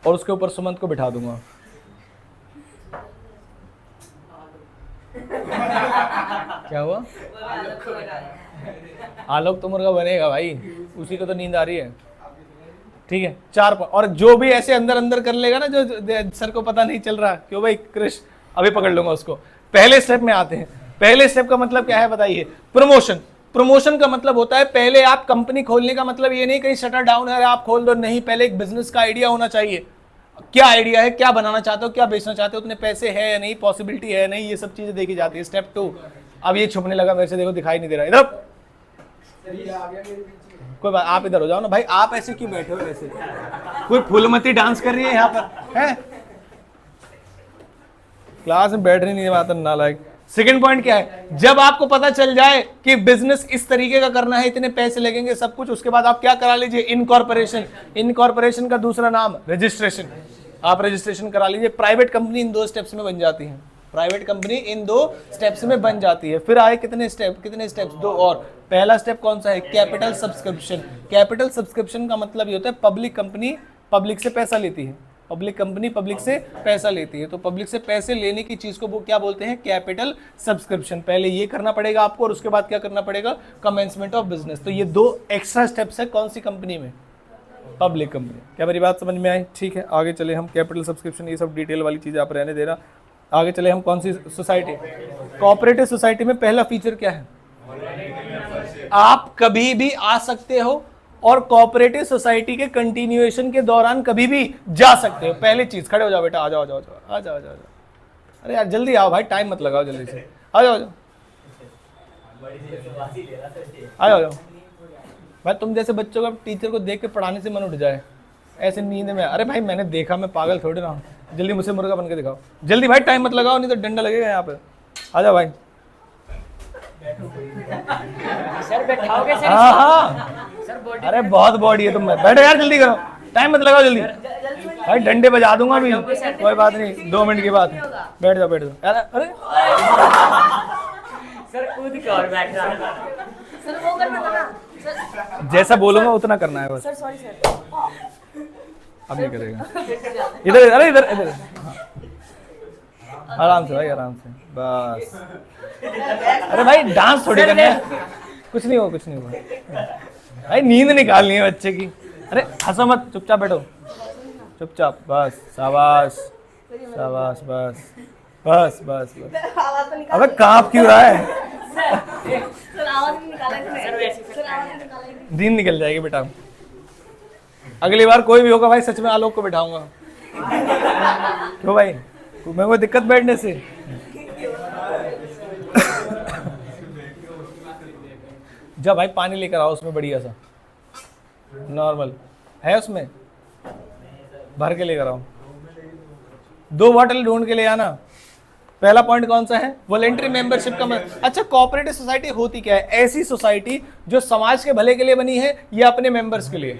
और उसके ऊपर सुमंत को बिठा दूंगा। क्या हुआ? आलोक तो मुर्गा बनेगा भाई, उसी को तो नींद आ रही है। ठीक है, 4 और जो भी ऐसे अंदर अंदर कर लेगा ना, जो सर को पता नहीं चल रहा, क्यों भाई कृष, अभी पकड़ लूंगा उसको। पहले स्टेप में आते हैं। पहले स्टेप का मतलब क्या है बताइए? प्रमोशन। प्रमोशन का मतलब होता है, पहले आप कंपनी खोलने का मतलब ये नहीं कहीं शटर डाउन है आप खोल दो, नहीं, पहले एक बिजनेस का आइडिया होना चाहिए। क्या आइडिया है, क्या बनाना चाहते हो, क्या बेचना चाहते हो, उतने पैसे है या नहीं, पॉसिबिलिटी है नहीं, ये सब चीजें देखी जाती है। स्टेप 2, अब ये छुपने लगा मेरे से, देखो दिखाई नहीं दे रहा, इधर कोई बात, आप इधर हो जाओ ना भाई, आप ऐसे क्यों बैठे हो? ऐसे कोई फूलमती डांस कर रही है यहाँ पर, है क्लास में बैठ रही नहीं बात नालायक। सेकंड पॉइंट क्या है? जब आपको पता चल जाए कि बिजनेस इस तरीके का करना है, इतने पैसे लगेंगे, सब कुछ, उसके बाद आप क्या करा लीजिए? इनकॉर्पोरेशन। इनकॉर्पोरेशन का दूसरा नाम रजिस्ट्रेशन। आप रजिस्ट्रेशन करा लीजिए। प्राइवेट कंपनी इन 2 स्टेप्स में बन जाती है। प्राइवेट कंपनी इन 2 स्टेप्स में बन जाती है। फिर आए कितने स्टेप्स? 2 और। पहला स्टेप कौन सा है? Capital subscription. कैपिटल सब्सक्रिप्शन का मतलब ये होता है पब्लिक कंपनी पब्लिक से पैसा लेती है। पब्लिक कंपनी पब्लिक से पैसा लेती है, तो पब्लिक से पैसे लेने की चीज को वो क्या बोलते हैं? Capital subscription. पहले ये करना पड़ेगा आपको, और उसके बाद क्या करना पड़ेगा? Commencement of business. तो ये 2 एक्स्ट्रा स्टेप्स है कौन सी कंपनी में? Public company. क्या मेरी बात समझ में आई? ठीक है, आगे चले हम। कैपिटल सब्सक्रिप्शन ये सब डिटेल वाली चीजें आप रहने देना। आगे चले हम कौन सी सोसाइटी? कोऑपरेटिव सोसाइटी में पहला फीचर क्या है? आप कभी भी आ सकते हो और कोऑपरेटिव सोसाइटी के कंटिन्यूएशन के दौरान कभी भी जा सकते हो। पहली चीज, खड़े हो जाओ बेटा, आ जाओ आ जाओ आ जाओ आ जाओ। अरे यार जल्दी आओ भाई, टाइम मत लगाओ, जल्दी से आ जाओ आ जाओ भाई। तुम जैसे बच्चों का टीचर को देख के पढ़ाने से मन उठ जाए, ऐसे नींद में। अरे भाई मैंने देखा, मैं पागल थोड़ी ना हूँ। जल्दी मुझसे मुर्गा बन के दिखाओ जल्दी भाई, टाइम मत लगाओ नहीं तो डंडा लगेगा यहाँ पे। आ जाओ भाई। सर बैठाओगे सर? हाँ हाँ, सर बॉडी, अरे बहुत बॉडी है तुम में, बैठो यार, जल्दी करो, टाइम मत लगाओ, जल्दी भाई, डंडे बजा दूंगा अभी, कोई बात नहीं, 2 मिनट की बात है। बैठ जाओ बैठ जाओ। अरे सर कूद के और बैठ रहा है सर, वो करना था ना सर। जैसा बोलूंगा उतना करना है बस। Sir sorry sir. अब नहीं करेगा। इधर, अरे इधर इधर, आराम से भाई, आराम से बस। अरे भाई डांस थोड़ी करना है, कुछ नहीं हुआ कुछ नहीं हुआ भाई, नींद निकालनी है बच्चे की। अरे हंसो मत, चुपचाप बैठो, चुपचाप, बस शाबाश शाबाश, बस बस बस बस। आवाज तो निकाल। अबे कांप क्यों रहा है? सर आवाज नहीं निकाला इसने। सर वैसे सर आवाज नहीं निकाला इसने। नींद निकल जाएगी बेटा। अगली बार कोई भी होगा भाई, सच में आलोक को बिठाऊंगा। क्यों भाई, मैं कोई दिक्कत बैठने से? जब भाई पानी लेकर आओ उसमें बढ़िया सा, नॉर्मल है उसमें, भर के लेकर आओ। 2 बॉटल ढूंढ के ले आना। पहला पॉइंट कौन सा है? वॉलेंटरी मेंबरशिप का अच्छा, कोऑपरेटिव सोसाइटी होती क्या है? ऐसी सोसाइटी जो समाज के भले के लिए बनी है या अपने मेंबर्स के लिए?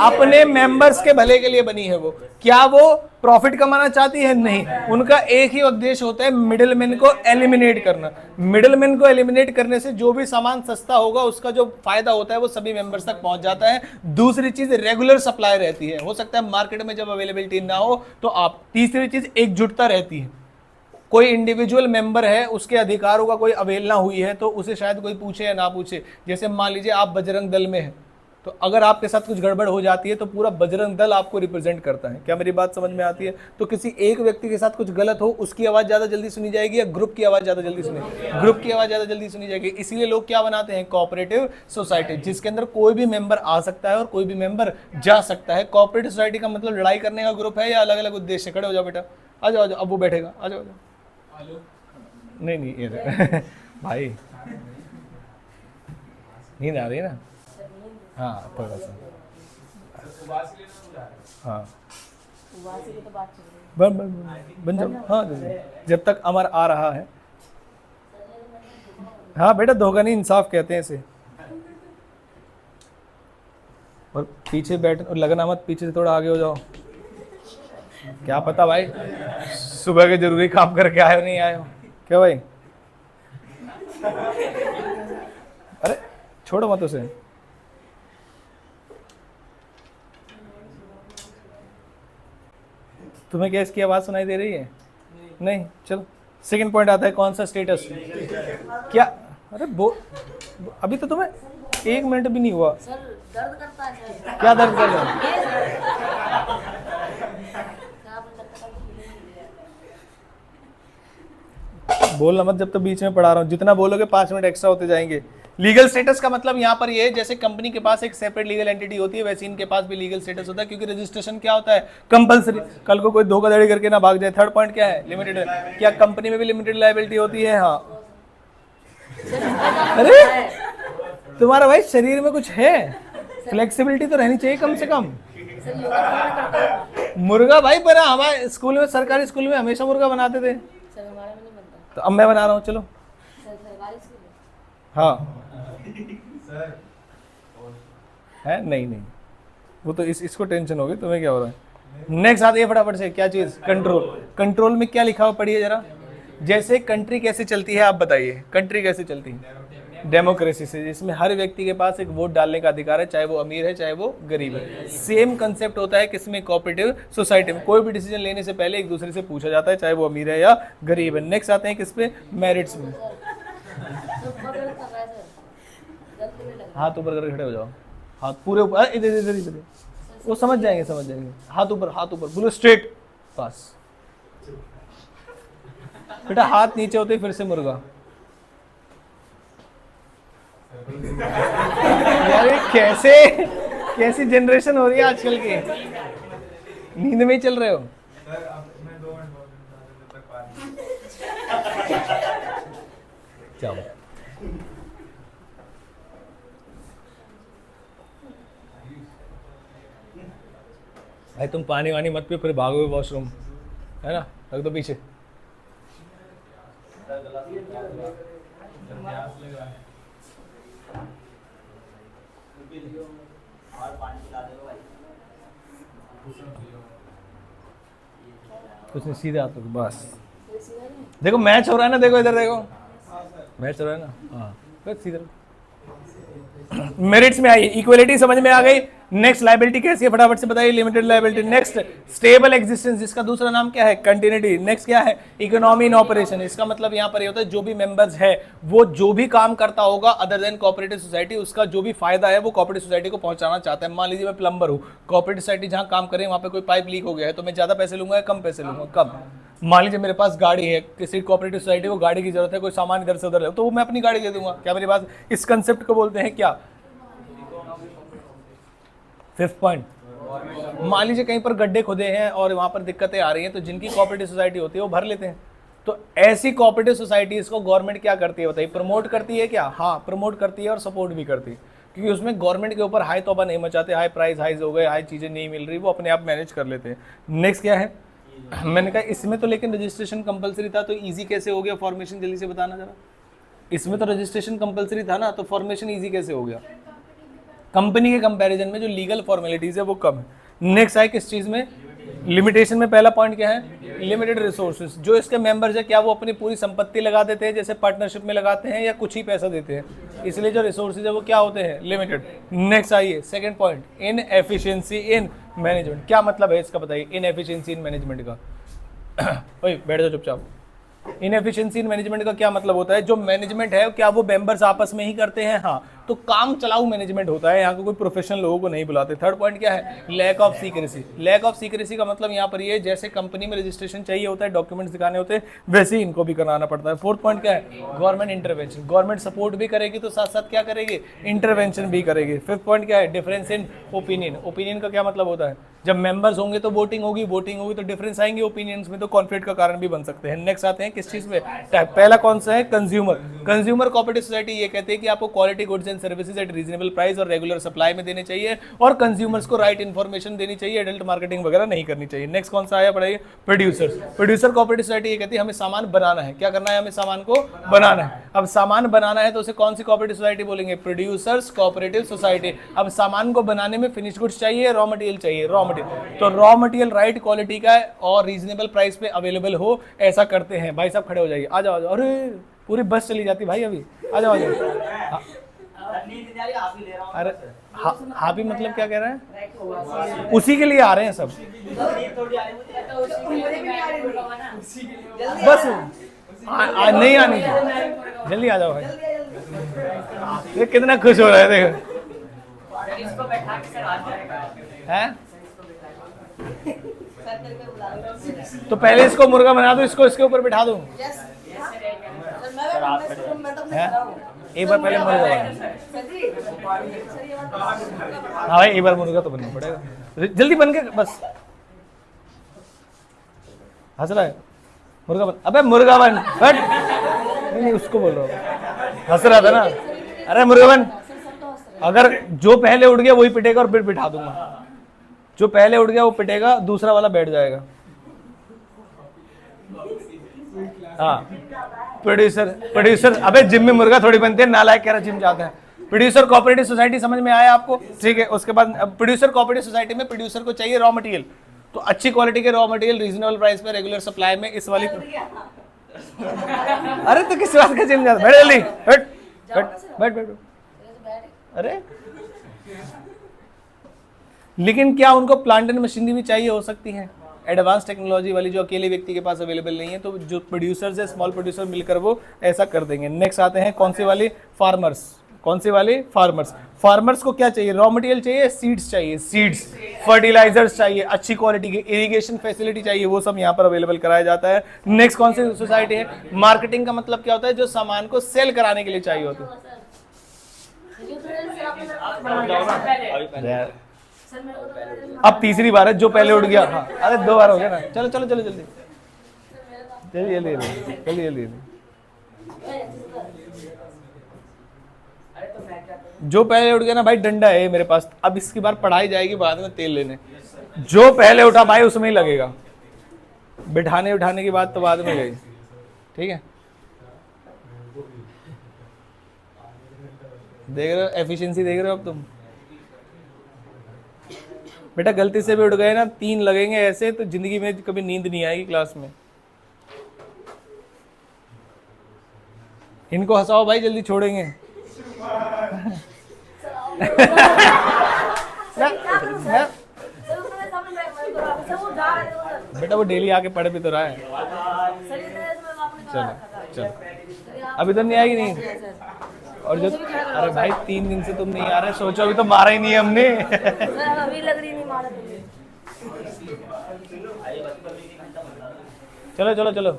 अपने मेंबर्स के भले के लिए बनी है। वो क्या वो प्रॉफिट कमाना चाहती है? नहीं, उनका एक ही उद्देश्य होता है, मिडिलमैन को एलिमिनेट करना। मिडिलमैन को एलिमिनेट करने से जो भी सामान सस्ता होगा उसका जो फायदा होता है वो सभी मेंबर्स तक पहुंच जाता है। दूसरी चीज रेगुलर सप्लाई रहती है, हो सकता है मार्केट में जब अवेलेबिलिटी ना हो तो आप। तीसरी चीज एकजुटता रहती है, कोई इंडिविजुअल मेंबर है उसके अधिकारों का कोई अवहेलना हुई है तो उसे शायद कोई पूछे या ना पूछे। जैसे मान लीजिए आप बजरंग दल में हैं तो अगर आपके साथ कुछ गड़बड़ हो जाती है तो पूरा बजरंग दल आपको रिप्रेजेंट करता है। क्या मेरी बात समझ में आती है? तो किसी एक व्यक्ति के साथ कुछ गलत हो, उसकी आवाज़ ज़्यादा जल्दी सुनी जाएगी या ग्रुप की आवाज़ ज़्यादा जल्दी सुनी? ग्रुप की आवाज़ ज़्यादा जल्दी सुनी जाएगी। इसीलिए लोग क्या बनाते हैं? कोऑपरेटिव सोसाइटी, जिसके अंदर कोई भी मेंबर आ सकता है और कोई भी मेंबर जा सकता है। कोऑपरेटिव सोसाइटी का मतलब लड़ाई करने का ग्रुप है या अलग अलग उद्देश्य? खड़े हो जाओ बेटा, आ जाओ, अब वो बैठेगा, आ जाओ, आ जाओ। नहीं ये भाई नींद आ रही है ना? हाँ थोड़ा सा, हाँ बन जाओ, हाँ जब तक अमर आ रहा है। हाँ बेटा, धोखा नहीं, इंसाफ कहते हैं इसे। और पीछे बैठ, और लगना मत, पीछे से थोड़ा आगे हो जाओ। क्या पता भाई सुबह के जरूरी काम करके आए हो नहीं आए हो, क्या भाई? अरे छोड़ो मत उसे। तुम्हें क्या इसकी आवाज़ सुनाई दे रही है? नहीं, चलो सेकंड पॉइंट आता है, कौन सा स्टेटस? क्या? अरे अभी तो तुम्हें 1 मिनट भी नहीं हुआ। सर दर्द करता है सर। क्या दर्द कर रहे हो? बोलना मत जब तक बीच में पढ़ा रहा हूँ, जितना बोलोगे 5 मिनट एक्स्ट्रा होते जाएंगे। लीगल स्टेटस का मतलब यहाँ पर ये है, जैसे कंपनी के पास एक सेपरेट लीगल एंटिटी होती है, वैसे इनके पास भी लीगल स्टेटस होता है, क्योंकि रजिस्ट्रेशन क्या होता है? कंपलसरी। कल को कोई धोखाधड़ी करके ना भाग जाए। थर्ड पॉइंट क्या है? लिमिटेड। क्या कंपनी में भी लिमिटेड लायबिलिटी होती है? हाँ। अरे तुम्हारा भाई शरीर में कुछ है, फ्लेक्सिबिलिटी तो रहनी चाहिए कम से कम। मुर्गा भाई बना, हमारे स्कूल में, सरकारी स्कूल में हमेशा मुर्गा बनाते थे। सर हमारे में नहीं बनता। तो अब मैं बना रहा हूँ, चलो। सर सरकारी स्कूल हाँ है? नहीं वो तो इसको टेंशन होगी, तुम्हें क्या हो रहा है? नेक्स्ट आती है फटाफट से, क्या चीज? कंट्रोल। कंट्रोल में क्या लिखा हुआ पढ़िए जरा। जैसे कंट्री कैसे चलती है आप बताइए, कंट्री कैसे चलती है? डेमोक्रेसी से, जिसमें हर व्यक्ति के पास एक वोट डालने का अधिकार है, चाहे वो अमीर है चाहे वो गरीब है। सेम कंसेप्ट होता है किसमें? कोऑपरेटिव सोसाइटी में। कोई भी डिसीजन लेने से पहले एक दूसरे से पूछा जाता है, चाहे वो अमीर है या गरीब है। नेक्स्ट आते हैं किस पे? मेरिट्स में। हाथ ऊपर करके खड़े हो जाओ, हाथ पूरे ऊपर, इधर इधर इधर, वो समझ जाएंगे। हाथ ऊपर बोलो, स्ट्रेट, बस बेटा। हाथ नीचे होते फिर से मुर्गा। यार कैसी जनरेशन हो रही है आजकल की, नींद में ही चल रहे हो। चलो भाई, तुम पानी वानी मत पियो, फिर भागोगे वॉशरूम, है ना? रख दो पीछे। कुछ नहीं, सीधे हाथों को बस। देखो मैच हो रहा है ना, देखो इधर देखो, मैच हो रहा है ना। हाँ बस सीधे। मेरिट्स में आई, इक्वलिटी समझ में आ गई। नेक्स्ट लायबिलिटी कैसी है फटाफट से बताइए? Limited liability. Next stable existence, जिसका दूसरा नाम क्या है? कंटिन्यूटी। नेक्स्ट क्या है? Economy in operation. इसका मतलब यहाँ पर ये होता है जो भी मेंबर्स है वो जो भी काम करता होगा अदर देन कोऑपरेटिव सोसाइटी, उसका जो भी फायदा है वो कोऑपरेटिव सोसाइटी को पहुंचाना चाहता है। मान लीजिए मैं प्लम्बर हूँ, कोऑपरेटिव सोसाइटी जहाँ काम करे वहाँ पे कोई पाइप लीक हो गया है, तो मैं ज्यादा पैसे लूंगा या कम पैसे लूंगा? कम। मान लीजिए मेरे पास गाड़ी है, किसी कोऑपरेटिव सोसाइटी को गाड़ी की जरूरत है, कोई सामान इधर से उधर है, तो वो मैं अपनी गाड़ी दे दूंगा। क्या मेरी बात? इस कंसेप्ट को बोलते हैं क्या? 5th point. मान लीजिए कहीं पर गड्ढे खुदे हैं और वहां पर दिक्कतें आ रही हैं, तो जिनकी कोऑपरेटिव सोसाइटी होती है वो भर लेते हैं। तो ऐसी कोऑपरेटिव सोसाइटीज को गवर्नमेंट क्या करती है बताइए? प्रमोट करती है क्या? हाँ प्रमोट करती है और सपोर्ट भी करती है, क्योंकि उसमें गवर्नमेंट के ऊपर हाई तौबा नहीं मचाते, हाई प्राइस हाइज हो गए, हाई चीजें नहीं मिल रही, वो अपने आप मैनेज कर लेते हैं। नेक्स्ट क्या है? मैंने कहा इसमें तो लेकिन रजिस्ट्रेशन कंपलसरी था, तो इजी कैसे हो गया फॉर्मेशन? जल्दी से बताना जरा। इसमें तो रजिस्ट्रेशन कंपलसरी था ना, तो फॉर्मेशन इजी कैसे हो गया? कंपनी के कंपैरिजन में जो लीगल फॉर्मेलिटीज है वो कम है। नेक्स्ट है किस चीज में? लिमिटेशन में पहला पॉइंट क्या है? Limited resources. जो इसके मेंबर्स है क्या वो अपनी पूरी संपत्ति लगा देते हैं जैसे पार्टनरशिप में लगाते हैं, या कुछ ही पैसा देते हैं? इसलिए जो रिसोर्सेज है वो क्या होते हैं? लिमिटेड। नेक्स्ट आइए second point, in efficiency in management. क्या मतलब है इसका बताइए? इन एफिशिएंसी इन मैनेजमेंट का। ओए बैठ जाओ चुपचाप। इनएफिशिएंसी इन मैनेजमेंट का क्या मतलब होता है? जो मैनेजमेंट है क्या वो मेंबर्स आपस में ही करते हैं? हाँ, तो काम चलाऊ मैनेजमेंट होता है, यहाँ को कोई प्रोफेशनल लोगों को नहीं बुलाते। थर्ड पॉइंट क्या है? Lack of secrecy. Lack of secrecy का मतलब यहाँ पर ये, जैसे कंपनी में रजिस्ट्रेशन चाहिए होता है, डॉक्यूमेंट्स दिखाने होते हैं, वैसे ही इनको भी कराना पड़ता है। फोर्थ पॉइंट क्या है? Government intervention. गवर्नमेंट सपोर्ट भी करेगी तो साथ साथ क्या करेगी? इंटरवेंशन भी करेगी। फिफ्थ पॉइंट क्या है? Difference in opinion. ओपिनियन का क्या मतलब होता है? जब मेंबर्स होंगे तो वोटिंग होगी, वोटिंग होगी तो डिफरेंस आएंगे ओपिनियंस में, तो कॉन्फ्लिक्ट का कारण भी बन सकते हैं। नेक्स्ट आते हैं किस चीज में? टाइप। पहला कौन सा है? कंज्यूमर। कंज्यूमर कोऑपरेटिव सोसाइटी ये कहते हैं कि आपको quality goods and services at reasonable price और रेगुलर सप्लाई में देने चाहिए, और कंज्यूमर्स को राइट इन्फॉर्मेशन देनी चाहिए, एडल्ट मार्केटिंग वगैरह नहीं करनी चाहिए। नेक्स्ट कौन सा आया पढ़ाइए? प्रोड्यूसर्स। प्रोड्यूसर कोऑपरेटिव सोसाइटी ये कहती है हमें सामान बनाना है। क्या करना है? हमें सामान को बनाना है। अब सामान बनाना है तो उसे कौन सी कोऑपरेटिव सोसाइटी बोलेंगे? Producers cooperative society. अब सामान को बनाने में फिनिश गुड्स चाहिए, रॉ मटेरियल चाहिए। रॉ मटेरियल, तो रॉ मटेरियल राइट क्वालिटी का और रीजनेबल प्राइस पे अवेलेबल हो, ऐसा करते हैं। भाई साहब खड़े हो जाइए, आ जाओ आ जाओ। अरे पूरी बस चली जाती भाई, अभी आ जाओ आ जाओ। अरे हापी मतलब क्या कह रहा है? उसी के लिए आ रहे हैं सब, बस नहीं आनी, जल्दी आ जाओ भाई। ये कितना खुश हो रहा है देखो, हैं? तो पहले इसको मुर्गा बना दो, इसको इसके ऊपर बिठा दो। एक बार पहले मुर्गा बना। हाँ भाई, एक बार मुर्गा तो बनना पड़ेगा, जल्दी बन के बस। हंस रहा है? मुर्गा बन। अबे मुर्गा बन, बट नहीं उसको बोल रहा हूँ, हंस रहा था ना। अरे मुर्गा बन। अगर जो पहले उठ गया वही पिटेगा और फिर बिठा दूंगा। जो पहले उठ गया वो पिटेगा, दूसरा वाला बैठ जाएगा। हाँ, प्रोड्यूसर। अबे जिम में मुर्गा थोड़ी बनते हैं, नालायक कह रहा जिम जाता है। प्रोड्यूसर कोऑपरेटिव सोसाइटी समझ में आया आपको? ठीक है। उसके बाद प्रोड्यूसर कोऑपरेटिव सोसाइटी में प्रोड्यूसर को चाहिए रॉ मटेरियल, तो अच्छी क्वालिटी के रॉ मटेरियल रीजनेबल प्राइस पे रेगुलर सप्लाई में। इस वाली अरे तो किस बात का जिम जाता? बैठ जल्दी, बैठ बैठ। अरे लेकिन क्या उनको प्लांट एंड मशीनरी भी चाहिए हो सकती है, एडवांस टेक्नोलॉजी वाली, जो अकेले व्यक्ति के पास अवेलेबल नहीं है, तो जो प्रोड्यूसर्स है, स्मॉल प्रोड्यूसर मिलकर वो ऐसा कर देंगे। नेक्स्ट आते हैं कौन सी वाली? फार्मर्स। कौन सी वाली? फार्मर्स। फार्मर्स को क्या चाहिए? रॉ मटेरियल चाहिए, सीड्स चाहिए, सीड्स, फर्टिलाइजर्स चाहिए, अच्छी क्वालिटी के, इरिगेशन फैसिलिटी चाहिए, वो सब यहाँ पर अवेलेबल कराया जाता है। नेक्स्ट कौन सी सोसाइटी है? मार्केटिंग का मतलब क्या होता है? जो सामान को सेल कराने के लिए चाहिए होता है। अब तीसरी बार है, जो पहले उठ गया। हाँ, अरे 2 बार हो गया ना। चलो चलो चलो जल्दी जल्दी। जो पहले उठ गया ना भाई, डंडा है मेरे पास, अब इसकी बार पढ़ाई जाएगी बाद में तेल लेने। जो पहले उठा भाई उसमें ही लगेगा, बिठाने उठाने की बात तो बाद में गई। ठीक है, देख रहे हो एफिशिएंसी, देख रहे हो अब तुम? बेटा गलती से भी उठ गए ना, 3 लगेंगे ऐसे तो जिंदगी में कभी नींद नहीं आएगी क्लास में। इनको हंसाओ भाई, जल्दी छोड़ेंगे। बेटा वो डेली आके पढ़ भी तो रहा है। चलो चलो, अभी तो नहीं आएगी नींद। और जो अरे भाई 3 दिन से तुम नहीं आ रहे, सोचो अभी तो मारा ही नहीं है हमने। अभी लग रही नहीं मारा तुमने। चलो चलो चलो,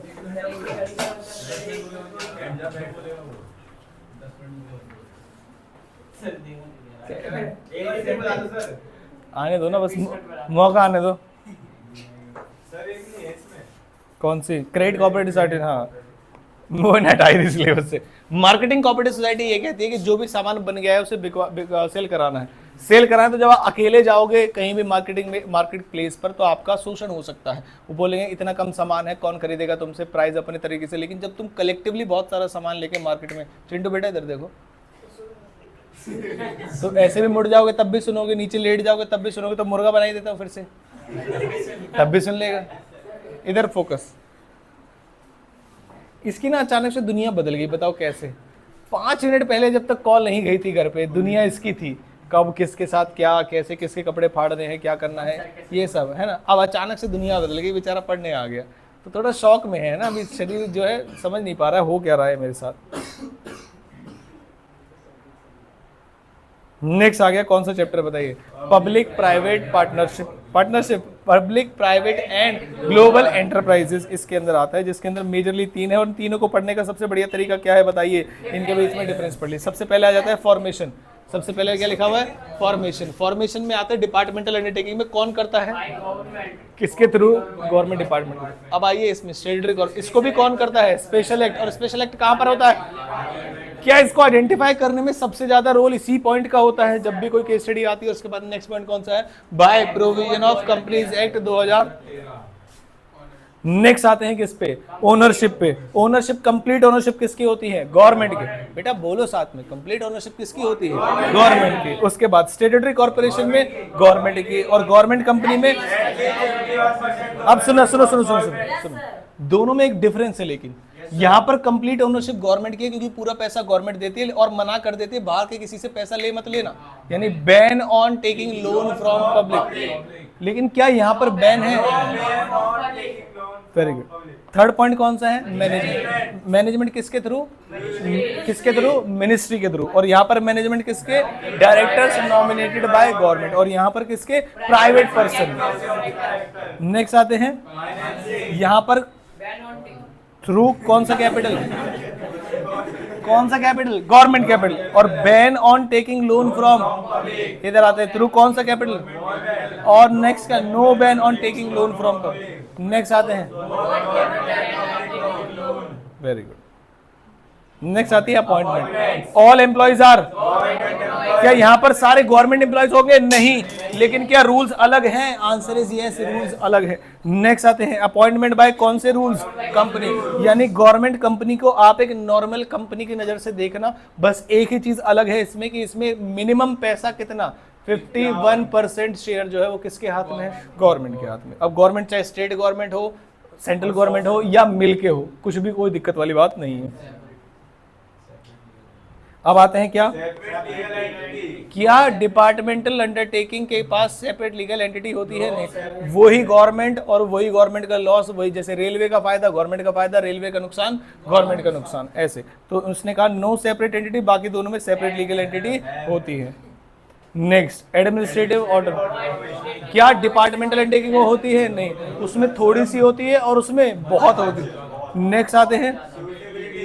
आने दो ना, बस मौका आने दो। कौन सी? Credit cooperative society. हाँ, वो हटाई थी सिलेबस से। मार्केटिंग कोऑपरेटिव सोसाइटी ये कहती है कि जो भी सामान बन गया है उसे सेल कराना है। सेल कराना, तो जब आप अकेले जाओगे कहीं भी मार्केटिंग में, मार्केट प्लेस पर, तो आपका शोषण हो सकता है। वो बोलेंगे इतना कम सामान है, कौन खरीदेगा तुमसे, प्राइस अपने तरीके से। लेकिन जब तुम कलेक्टिवली बहुत सारा सामान लेके मार्केट में, चिंटू बेटा इधर देखो, तो ऐसे भी मुड़ जाओगे तब भी सुनोगे, नीचे लेट जाओगे तब भी सुनोगे, तो मुर्गा बना ही देता हूँ फिर से, तब भी सुन लेगा। इधर फोकस। इसकी ना अचानक से दुनिया बदल गई, बताओ कैसे? 5 मिनट पहले जब तक कॉल नहीं गई थी घर पे, दुनिया इसकी थी, कब किसके साथ क्या, कैसे, किसके कपड़े फाड़ने हैं, क्या करना है, ये सब है ना। अब अचानक से दुनिया बदल गई, बेचारा पढ़ने आ गया। तो थोड़ा शॉक में है ना, अभी शरीर जो है समझ नहीं पा रहा है हो क्या रहा है मेरे साथ। नेक्स्ट आ गया कौन सा चैप्टर बताइए? Public private partnership, public private and global enterprises इसके अंदर आता है, जिसके अंदर मेजरली 3 है और तीनों को पढ़ने का सबसे बढ़िया तरीका क्या है बताइए? इनके बीच में डिफरेंस पढ़ लीजिए। सबसे पहले आ जाता है फॉर्मेशन। सबसे पहले क्या लिखा हुआ है? फॉर्मेशन। फॉर्मेशन में आता है डिपार्टमेंटल अंडरटेकिंग में कौन करता है? किसके थ्रू? Government department. अब आइए इसमें स्टेटरी गवर्नमेंट, इसको भी कौन करता है? Special act. और स्पेशल एक्ट कहां पर होता है? क्या इसको आइडेंटिफाई करने में सबसे ज्यादा रोल इसी पॉइंट का होता है जब भी कोई केस स्टडी आती है। उसके बाद नेक्स्ट पॉइंट कौन सा है? By provision of companies act 2013। Next आते हैं किस पे? ओनरशिप पे। ओनरशिप, कंप्लीट ओनरशिप किसकी होती है? गवर्नमेंट की। बेटा बोलो साथ में, कंप्लीट ओनरशिप किसकी होती है? गवर्नमेंट की। उसके बाद स्टेट्यूटरी कॉर्पोरेशन में गवर्नमेंट की, और गवर्नमेंट कंपनी में अब सुनो, दोनों में एक डिफरेंस है, लेकिन यहाँ पर कंप्लीट ओनरशिप गवर्नमेंट की है क्योंकि पूरा पैसा गवर्नमेंट देती है और मना कर देती है बाहर के किसी से पैसा ले मत लेना, यानी ban on taking loan from public. लेकिन क्या यहाँ पर बैन है? Very good. थर्ड पॉइंट कौन सा है? मैनेजमेंट। मैनेजमेंट किसके थ्रू? किसके थ्रू? मिनिस्ट्री के थ्रू। और यहाँ पर मैनेजमेंट किसके? Directors nominated by government. और यहाँ पर किसके? Private person. नेक्स्ट आते हैं यहाँ पर थ्रू कौन सा कैपिटल? कौन सा कैपिटल? Government capital. और ban on taking loan from, इधर आते हैं थ्रू कौन सा कैपिटल? और नेक्स्ट का no ban on taking loan from. Next आते हैं, वेरी गुड। नेक्स्ट आती है अपॉइंटमेंट। ऑल एम्प्लॉइज आर, क्या यहाँ पर सारे गवर्नमेंट एम्प्लॉइज होंगे? नहीं। लेकिन क्या रूल्स अलग हैं? आंसर इज यस, रूल्स अलग है। नेक्स्ट आते हैं अपॉइंटमेंट बाय कौन से रूल्स? कंपनी। यानी गवर्नमेंट कंपनी को आप एक नॉर्मल कंपनी की नजर से देखना, बस एक ही चीज अलग है इसमें कि इसमें मिनिमम पैसा कितना? 51% शेयर जो है वो किसके हाथ में है? गवर्नमेंट के हाथ में। अब गवर्नमेंट चाहे स्टेट गवर्नमेंट हो, सेंट्रल गवर्नमेंट हो या मिलके हो, कुछ भी कोई दिक्कत वाली बात नहीं है। अब आते हैं क्या डिपार्टमेंटल अंडरटेकिंग के पास सेपरेट लीगल एंटिटी होती है? नहीं। वही गवर्नमेंट और वही गवर्नमेंट का लॉस, वही जैसे रेलवे का फायदा गवर्नमेंट का फायदा, रेलवे का नुकसान गवर्नमेंट का नुकसान, ऐसे। तो उसने कहा नो सेपरेट एंटिटी, बाकी दोनों में सेपरेट लीगल एंटिटी होती है। नेक्स्ट एडमिनिस्ट्रेटिव ऑर्डर, क्या डिपार्टमेंटल अंडरटेकिंग होती है? नहीं, उसमें थोड़ी सी होती है और उसमें बहुत होती है। नेक्स्ट आते हैं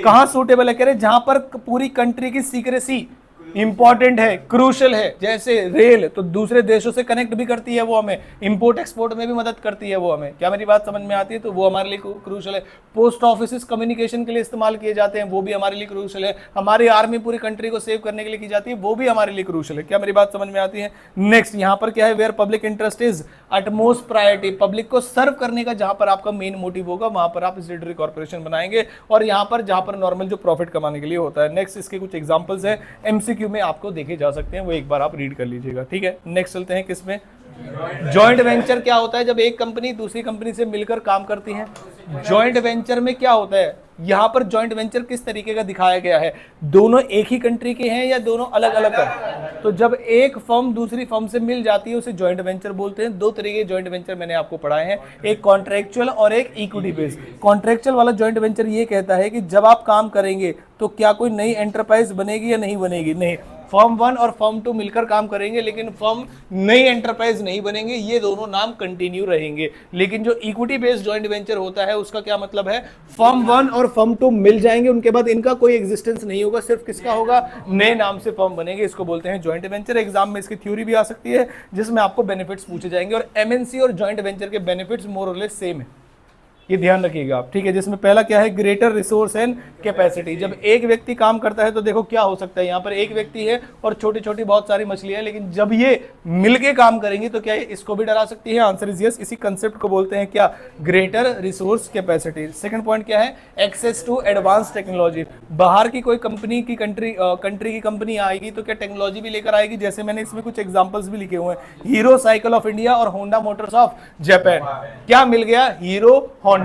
कहां सूटेबल है? कह रहे जहां पर पूरी कंट्री की सीक्रेसी इंपॉर्टेंट है, क्रूशल है, जैसे रेल तो दूसरे देशों से कनेक्ट भी करती है, वो हमें इंपोर्ट एक्सपोर्ट में भी मदद करती है, वो हमें, क्या मेरी बात समझ में आती है? तो वो हमारे लिए क्रूशल है। पोस्ट ऑफिस कम्युनिकेशन के लिए इस्तेमाल किए जाते हैं, वो भी हमारे लिए क्रूशल है। हमारी आर्मी पूरी कंट्री को सेव करने के लिए की जाती है, वो भी हमारे लिए क्रूशल है। क्या मेरी बात समझ में आती है? नेक्स्ट यहाँ पर क्या है? Where public interest is utmost priority, public को सर्व करने का जहां पर आपका मेन मोटिव होगा वहां पर आप स्टेट्यूटरी कॉर्पोरेशन बनाएंगे, और यहाँ पर जहां पर नॉर्मल जो प्रॉफिट कमाने के लिए होता है। नेक्स्ट इसके कुछ एग्जांपल्स है, एमसीक्यू में आपको देखे जा सकते हैं, वो एक बार आप रीड कर लीजिएगा, ठीक है। नेक्स्ट चलते हैं किसमें? जॉइंट वेंचर क्या होता है? जब एक कंपनी दूसरी कंपनी से मिलकर काम करती है। जॉइंट वेंचर में क्या होता है? यहां पर जॉइंट वेंचर किस तरीके का दिखाया गया है? दोनों एक ही कंट्री के हैं या दोनों अलग अलग हैं? तो जब एक फर्म दूसरी फर्म से मिल जाती है उसे जॉइंट वेंचर बोलते हैं। दो तरीके के जॉइंट वेंचर मैंने आपको पढ़ाए हैं, एक कॉन्ट्रेक्चुअल और एक इक्विटी बेस्ड। कॉन्ट्रेक्चुअल वाला जॉइंट वेंचर ये कहता है कि जब आप काम करेंगे तो क्या कोई नई एंटरप्राइज बनेगी या नहीं बनेगी? नहीं, फर्म 1 और फर्म 2 मिलकर काम करेंगे, लेकिन फर्म नई एंटरप्राइज नहीं बनेंगे, ये दोनों नाम कंटिन्यू रहेंगे। लेकिन जो इक्विटी बेस्ड जॉइंट वेंचर होता है उसका क्या मतलब है? फर्म 1 और फर्म 2 मिल जाएंगे, उनके बाद इनका कोई एग्जिस्टेंस नहीं होगा, सिर्फ किसका होगा? नए नाम से फर्म बनेंगे, इसको बोलते हैं जॉइंट वेंचर। एग्जाम में इसकी थ्योरी भी आ सकती है जिसमें आपको बेनिफिट्स पूछे जाएंगे, और एमएनसी और जॉइंट वेंचर के बेनिफिट्स मोर और लेस सेम है, ये ध्यान रखिएगा आप, ठीक है। जिसमें पहला क्या है? Greater resource and capacity. जब एक व्यक्ति काम करता है तो देखो क्या हो सकता है, यहाँ पर एक व्यक्ति है और छोटी छोटी बहुत सारी मछलियां हैं, लेकिन जब ये मिलके काम करेंगी तो क्या इसको भी डरा सकती है? Answer is yes. इसी कंसेप्ट को बोलते हैं क्या? Greater resource capacity. Second point क्या है? Access to advance technology. बाहर की कोई कंपनी की कंट्री की कंपनी आएगी तो क्या टेक्नोलॉजी भी लेकर आएगी? जैसे मैंने इसमें कुछ एग्जाम्पल्स भी लिखे हुए हैं, हीरो साइकिल ऑफ इंडिया और होंडा मोटर्स ऑफ जापान। क्या मिल गया? Hero Honda.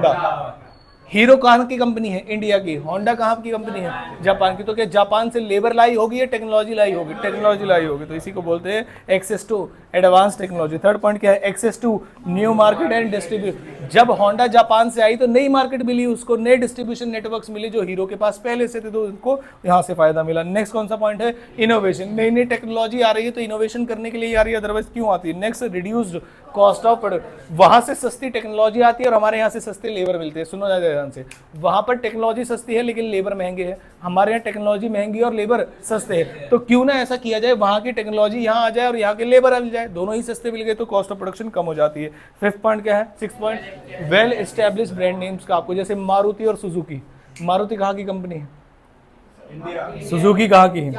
हीरो कहाँ की कंपनी है? इंडिया की। होंडा कहाँ की कंपनी है? जापान की। तो क्या जापान से लेबर लाई होगी या टेक्नोलॉजी लाई होगी? टेक्नोलॉजी लाई होगी। तो इसी को बोलते हैं access to advance technology. Third point क्या है? Access to new market and distribution. जब होंडा जापान से आई तो नई मार्केट मिली उसको, नए डिस्ट्रीब्यूशन नेटवर्क्स मिले जो हीरो के पास पहले से थे, तो उनको यहाँ से फायदा मिला। नेक्स्ट कौन सा पॉइंट है? इनोवेशन। नई नई टेक्नोलॉजी आ रही है तो इनोवेशन करने के लिए आ रही है, अदरवाइज क्यों आती है? Next reduced cost of product. वहां से सस्ती टेक्नोलॉजी आती है और हमारे यहाँ से सस्ते लेबर मिलते हैं। सुनो ध्यान से, वहां पर टेक्नोलॉजी सस्ती है लेकिन लेबर महंगे है, हमारे यहाँ टेक्नोलॉजी महंगी और लेबर सस्ते है। तो क्यों ना ऐसा किया जाए, वहां की टेक्नोलॉजी यहाँ आ जाए और यहाँ के लेबर आ जाए, दोनों ही सस्ते मिल गए तो कॉस्ट ऑफ प्रोडक्शन कम हो जाती है। फिफ्थ पॉइंट क्या है? Six point, well establish brand names का आपको, जैसे मारुति और सुजुकी। मारुति कहाँ की कंपनी है? सुजुकी कहाँ की है?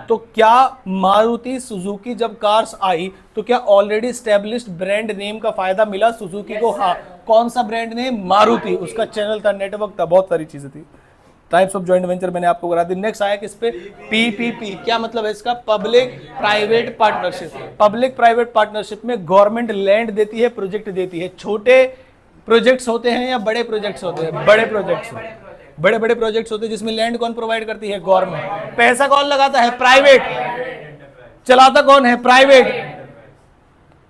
तो क्या मारुति सुजुकी जब कार्स आई तो क्या ऑलरेडी स्टैब्लिश्ड ब्रांड नेम का फायदा मिला सुजुकी को? हाँ। कौन सा ब्रांड नेम? मारुति। उसका चैनल था, नेटवर्क था, बहुत सारी चीजें थी। टाइप्स ऑफ जॉइंट वेंचर मैंने आपको करा दी। नेक्स्ट आया किस पे? पीपीपी। क्या मतलब है इसका? Public private partnership. Public private partnership में गवर्नमेंट लैंड देती है, प्रोजेक्ट देती है। छोटे प्रोजेक्ट्स होते हैं या बड़े प्रोजेक्ट्स होते हैं? बड़े प्रोजेक्ट्स। बड़े बड़े प्रोजेक्ट्स होते हैं जिसमें लैंड कौन प्रोवाइड करती है? गवर्नमेंट। पैसा कौन लगाता है? प्राइवेट। चलाता कौन है? प्राइवेट।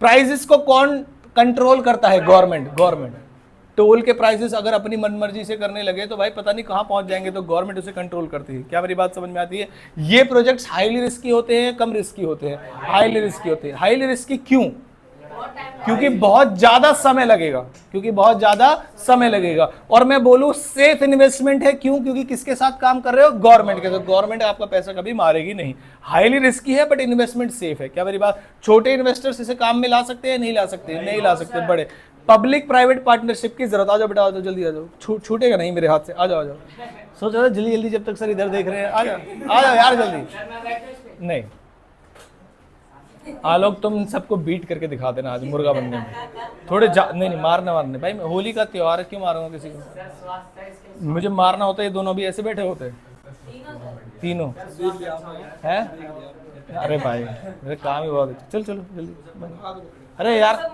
प्राइसेस को कौन कंट्रोल करता है? गवर्नमेंट। गवर्नमेंट। टोल के प्राइसेस अगर अपनी मनमर्जी से करने लगे तो भाई पता नहीं कहां पहुंच जाएंगे, तो गवर्नमेंट उसे कंट्रोल करती है। क्या मेरी बात समझ में आती है? ये प्रोजेक्ट्स हाईली रिस्की होते हैं, कम रिस्की होते हैं? हाईली रिस्की होते हैं। हाईली रिस्की क्यों? क्योंकि बहुत ज्यादा समय लगेगा, क्योंकि बहुत ज्यादा समय लगेगा। और मैं बोलूं सेफ इन्वेस्टमेंट है। क्यों? क्योंकि किसके साथ काम कर रहे हो? गवर्नमेंट के साथ। गवर्नमेंट आपका पैसा कभी मारेगी नहीं। हाईली रिस्की है बट इन्वेस्टमेंट सेफ है। क्या मेरी बात? छोटे इन्वेस्टर्स इसे काम में ला सकते हैं? नहीं ला सकते? नहीं ला सकते। बड़े पब्लिक प्राइवेट पार्टनरशिप की जरूरत। आ जाओ बेटा, आ जाओ, जल्दी आ जाओ। छूटेगा नहीं मेरे हाथ से। आ जाओ, आ जाओ। सोच रहा जल्दी जल्दी, जब तक सर इधर देख रहे हैं। आ जाओ, आ जाओ यार जल्दी। नहीं, आलोक तुम सबको बीट करके दिखा देना आज मुर्गा बनने में। थोड़े नहीं मारने भाई, होली का त्योहार है, क्यों मारूंगा किसी को? मुझे मारना होता है, ये दोनों भी ऐसे बैठे होते तीनों है। अरे भाई मेरे काम ही बहुत है। चल चलो जल्दी। अरे यार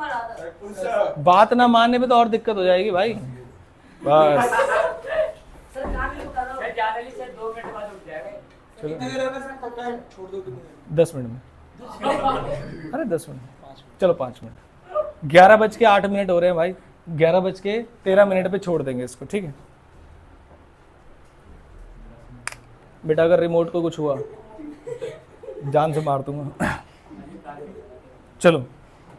बात ना मानने पे तो और दिक्कत हो जाएगी भाई। बस चलो 10 मिनट में। अरे 10 मिनट, चलो 5 मिनट। 11:08 हो रहे हैं भाई। 11:13 पे छोड़ देंगे इसको, ठीक है बेटा? अगर रिमोट को कुछ हुआ जान से मार दूंगा। चलो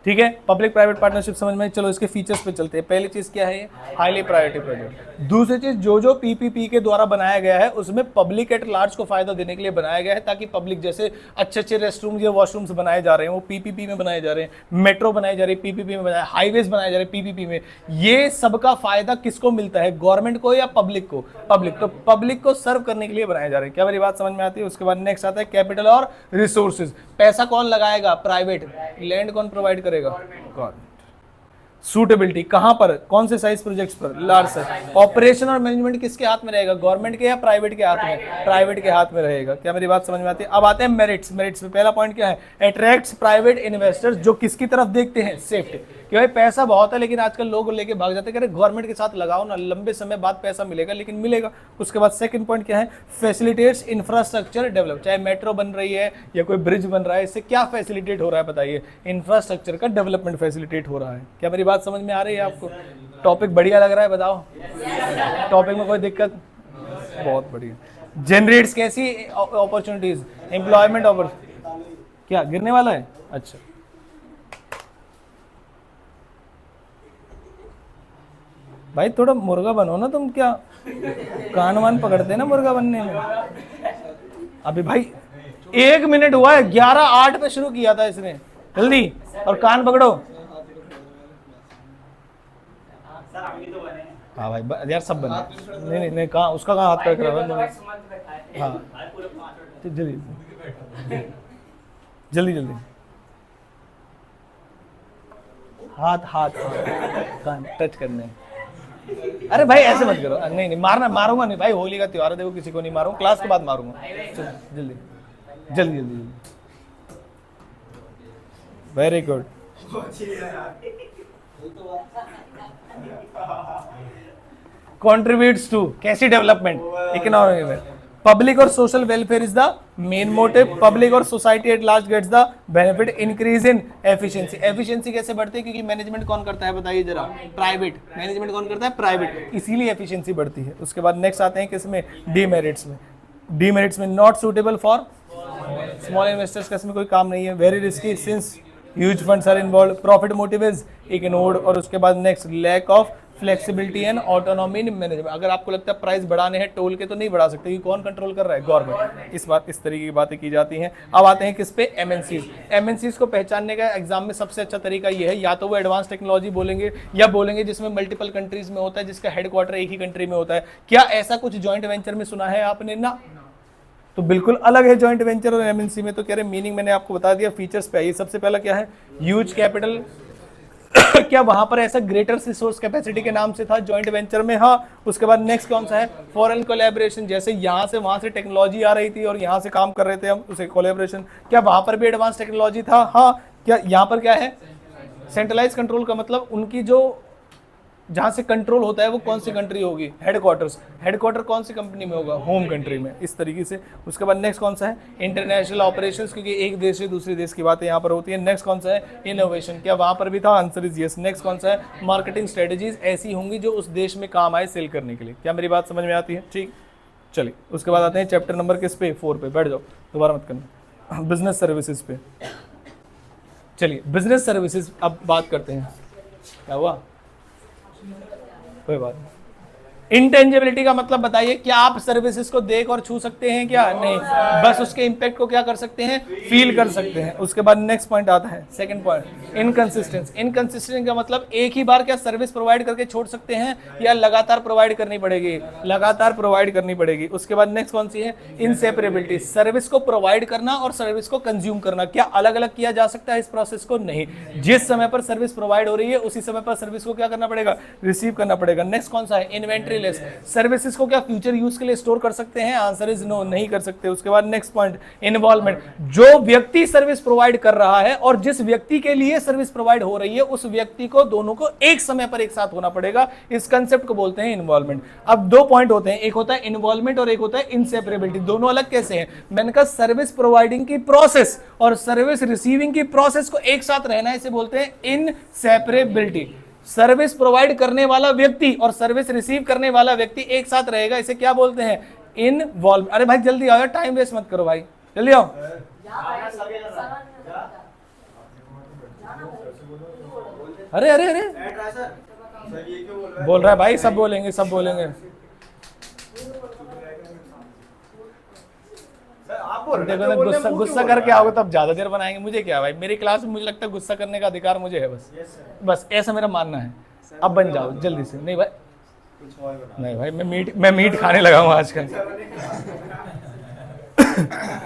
ठीक है, पब्लिक प्राइवेट पार्टनरशिप समझ में। चलो इसके फीचर्स पे चलते हैं। पहली चीज क्या है? Highly priority project. दूसरी चीज, जो पीपीपी के द्वारा बनाया गया है उसमें पब्लिक एट लार्ज को फायदा देने के लिए बनाया गया है, ताकि पब्लिक, जैसे अच्छे अच्छे रेस्टरूम या वॉशरूम्स बनाए जा रहे हैं वो पीपीपी में बनाए जा रहे हैं, मेट्रो बनाई जा रही है पीपीपी में, बनाए हाईवेज बनाए जा रहे हैं पीपीपी में। ये सबका फायदा किसको मिलता है? गवर्नमेंट को या पब्लिक को? पब्लिक। तो पब्लिक को सर्व करने के लिए बनाए जा रहे हैं। क्या मेरी बात समझ में आती है? उसके बाद नेक्स्ट आता है कैपिटल और रिसोर्सेज। पैसा कौन लगाएगा? प्राइवेट। लैंड कौन प्रोवाइड करेगा? गवर्नमेंट। सूटेबिलिटी कहां पर? कौन से साइज प्रोजेक्ट्स पर? Large size. ऑपरेशन और मैनेजमेंट किसके हाथ में रहेगा? गवर्नमेंट के या प्राइवेट के हाथ में? प्राइवेट के हाथ में रहेगा। क्या मेरी बात समझ में आती है? अब आते हैं मेरिट्स। मेरिट्स में पहला पॉइंट क्या है? अट्रैक्ट्स प्राइवेट इन्वेस्टर्स, जो किसकी तरफ देखते हैं? सेफ्टी। कि भाई पैसा बहुत है लेकिन आजकल लोग लेके भाग जाते हैं, गवर्नमेंट के साथ लगाओ ना, लंबे समय बाद पैसा मिलेगा, लेकिन मिलेगा। उसके बाद सेकंड पॉइंट क्या है? Facilitates infrastructure develop. चाहे मेट्रो बन रही है या कोई ब्रिज बन रहा है, इससे क्या फैसिलिटेट हो रहा है बताइए? इंफ्रास्ट्रक्चर का डेवलपमेंट फैसिलिटेट हो रहा है। क्या मेरी बात समझ में आ रही है आपको? टॉपिक बढ़िया लग रहा है? बताओ टॉपिक में कोई दिक्कत? बहुत बढ़िया। जनरेट्स कैसी अपॉर्चुनिटीज? Employment opportunity. क्या गिरने वाला है? अच्छा, भाई थोड़ा मुर्गा बनो ना तुम। क्या कान वान पकड़ते ना मुर्गा बनने में? अभी भाई 1 मिनट हुआ है, 11:08 पे शुरू किया था इसने। जल्दी, और कान पकड़ो। हाँ भाई यार सब बने। नहीं नहीं कहाँ, उसका कहाँ हाथ पकड़ रहा है? हाँ जल्दी जल्दी जल्दी। हाथ हाथ कान टच करने। अरे भाई ऐसे मत करो। नहीं नहीं मारना, मारूंगा नहीं भाई, होली का त्योहार है, देखो किसी को नहीं मारूंगा, क्लास के बाद मारूंगा। चलो जल्दी जल्दी जल्दी। Very good. contributes to कैसी डेवलपमेंट इकोनॉमी में. पब्लिक और social welfare is the main motive. Public और society at large gets the benefit. Increase in efficiency. Efficiency कैसे बढ़ती है? क्योंकि मैनेजमेंट कौन करता है बताइए जरा? प्राइवेट. मैनेजमेंट कौन करता है? प्राइवेट. इसीलिए एफिशिएंसी बढ़ती है. उसके बाद नेक्स्ट आते हैं किसमें? डीमेरिट्स में. डीमेरिट्स में not suitable for small investors का इसमें कोई काम नहीं है. Very risky since huge funds are involve. Profit motive is ignored. और उसके बाद next lack of flexibility and autonomy in management. अगर आपको लगता है प्राइस बढ़ाने हैं टोल के तो नहीं बढ़ा सकते क्योंकि कौन कंट्रोल कर रहा है? गवर्नमेंट. इस तरीके की बातें की जाती हैं. अब आते हैं किस पे? एमएनसीज. एमएनसीज को पहचानने का एग्जाम में सबसे अच्छा तरीका ये है, या तो वो एडवांस टेक्नोलॉजी बोलेंगे या बोलेंगे जिसमें मल्टीपल कंट्रीज में होता है, जिसका हेडक्वार्टर एक ही कंट्री में होता है. क्या ऐसा कुछ जॉइंट वेंचर में सुना है आपने? ना. तो बिल्कुल अलग है जॉइंट वेंचर और एमएनसी में. तो कह रहे मीनिंग मैंने आपको बता दिया. फीचर्स पे आइए. सबसे पहला क्या है? Huge capital. क्या वहां पर ऐसा ग्रेटर रिसोर्स कैपेसिटी के नाम से था जॉइंट वेंचर में? हाँ. उसके बाद नेक्स्ट कौन सा है? Foreign collaboration. जैसे यहाँ से वहां से टेक्नोलॉजी आ रही थी और यहाँ से काम कर रहे थे हम, उसे कोलैबोरेशन. क्या वहां पर भी एडवांस टेक्नोलॉजी था? हाँ. क्या यहाँ पर क्या है? सेंट्रलाइज कंट्रोल का मतलब उनकी जो जहां से कंट्रोल होता है वो कौन सी कंट्री होगी? हेडक्वार्टर्स. हेडक्वार्टर कौन सी कंपनी में होगा? होम कंट्री में. इस तरीके से. उसके बाद नेक्स्ट कौन सा है? इंटरनेशनल ऑपरेशंस, क्योंकि एक देश से दूसरे देश की बातें यहाँ पर होती है. नेक्स्ट कौन सा है? इनोवेशन. क्या वहां पर भी था? Answer is yes. नेक्स्ट कौन सा है? मार्केटिंग स्ट्रेटेजीज ऐसी होंगी जो उस देश में काम आए सेल करने के लिए. क्या मेरी बात समझ में आती है? ठीक. चलिए उसके बाद आते हैं चैप्टर नंबर किस पे? 4 पे. बैठ जाओ, दोबारा मत करना. बिजनेस सर्विसेज पे. चलिए बिजनेस सर्विसेज अब बात करते हैं. क्या हुआ? कोई बात नहीं. इंटेंजिबिलिटी का मतलब बताइए. क्या आप सर्विसेज को देख और छू सकते हैं? क्या नहीं. बस उसके इंपैक्ट को क्या कर सकते हैं? फील कर सकते हैं. उसके बाद नेक्स्ट पॉइंट आता है, सेकंड पॉइंट, इनकंसिस्टेंस. इनकंसिस्टेंस का मतलब एक ही बार क्या सर्विस प्रोवाइड करके छोड़ सकते हैं या लगातार प्रोवाइड करनी पड़ेगी? लगातार प्रोवाइड करनी पड़ेगी. उसके बाद नेक्स्ट कौन सी है? इनसेपरेबिलिटी. सर्विस को प्रोवाइड करना और सर्विस को कंज्यूम करना क्या अलग अलग किया जा सकता है इस प्रोसेस को? नहीं. जिस समय पर सर्विस प्रोवाइड हो रही है उसी समय पर सर्विस को क्या करना पड़ेगा? रिसीव करना पड़ेगा. नेक्स्ट कौन सा है? Inventory less. सर्विसेज को क्या फ्यूचर यूज के लिए स्टोर कर सकते हैं? आंसर इज नो, नहीं कर सकते. उसके बाद नेक्स्ट पॉइंट, इन्वॉल्वमेंट. जो व्यक्ति सर्विस प्रोवाइड कर रहा है और जिस व्यक्ति के लिए सर्विस प्रोवाइड हो रही है उस व्यक्ति को दोनों को एक समय पर एक साथ होना पड़ेगा. इस कंसेप्ट को बोलते हैं इन्वॉल्वमेंट. अब दो पॉइंट होते हैं, एक होता है इन्वॉल्वमेंट और एक होता है इनसेपरेबिलिटी. दोनों अलग कैसे हैं? मैंने कहा सर्विस प्रोवाइडिंग की प्रोसेस और सर्विस रिसीविंग की प्रोसेस को एक साथ रहना, इसे बोलते हैं इनसेपरेबिलिटी. सर्विस प्रोवाइड करने वाला व्यक्ति और सर्विस रिसीव करने वाला व्यक्ति एक साथ रहेगा, इसे क्या बोलते हैं? इनवॉल्व. अरे भाई जल्दी आओ, टाइम वेस्ट मत करो भाई, जल्दी आओ. अरे अरे अरे बोल रहा है भाई, सब बोलेंगे सब बोलेंगे. देखो ना, गुस्सा करके आओगे तब ज्यादा देर बनाएंगे. मुझे क्या भाई, मेरी क्लास में मुझे लगता है गुस्सा करने का अधिकार मुझे है. बस ऐसा मेरा मानना है. अब बन जाओ जल्दी से. नहीं भाई, नहीं भाई, मैं मीट खाने लगा हूँ आजकल.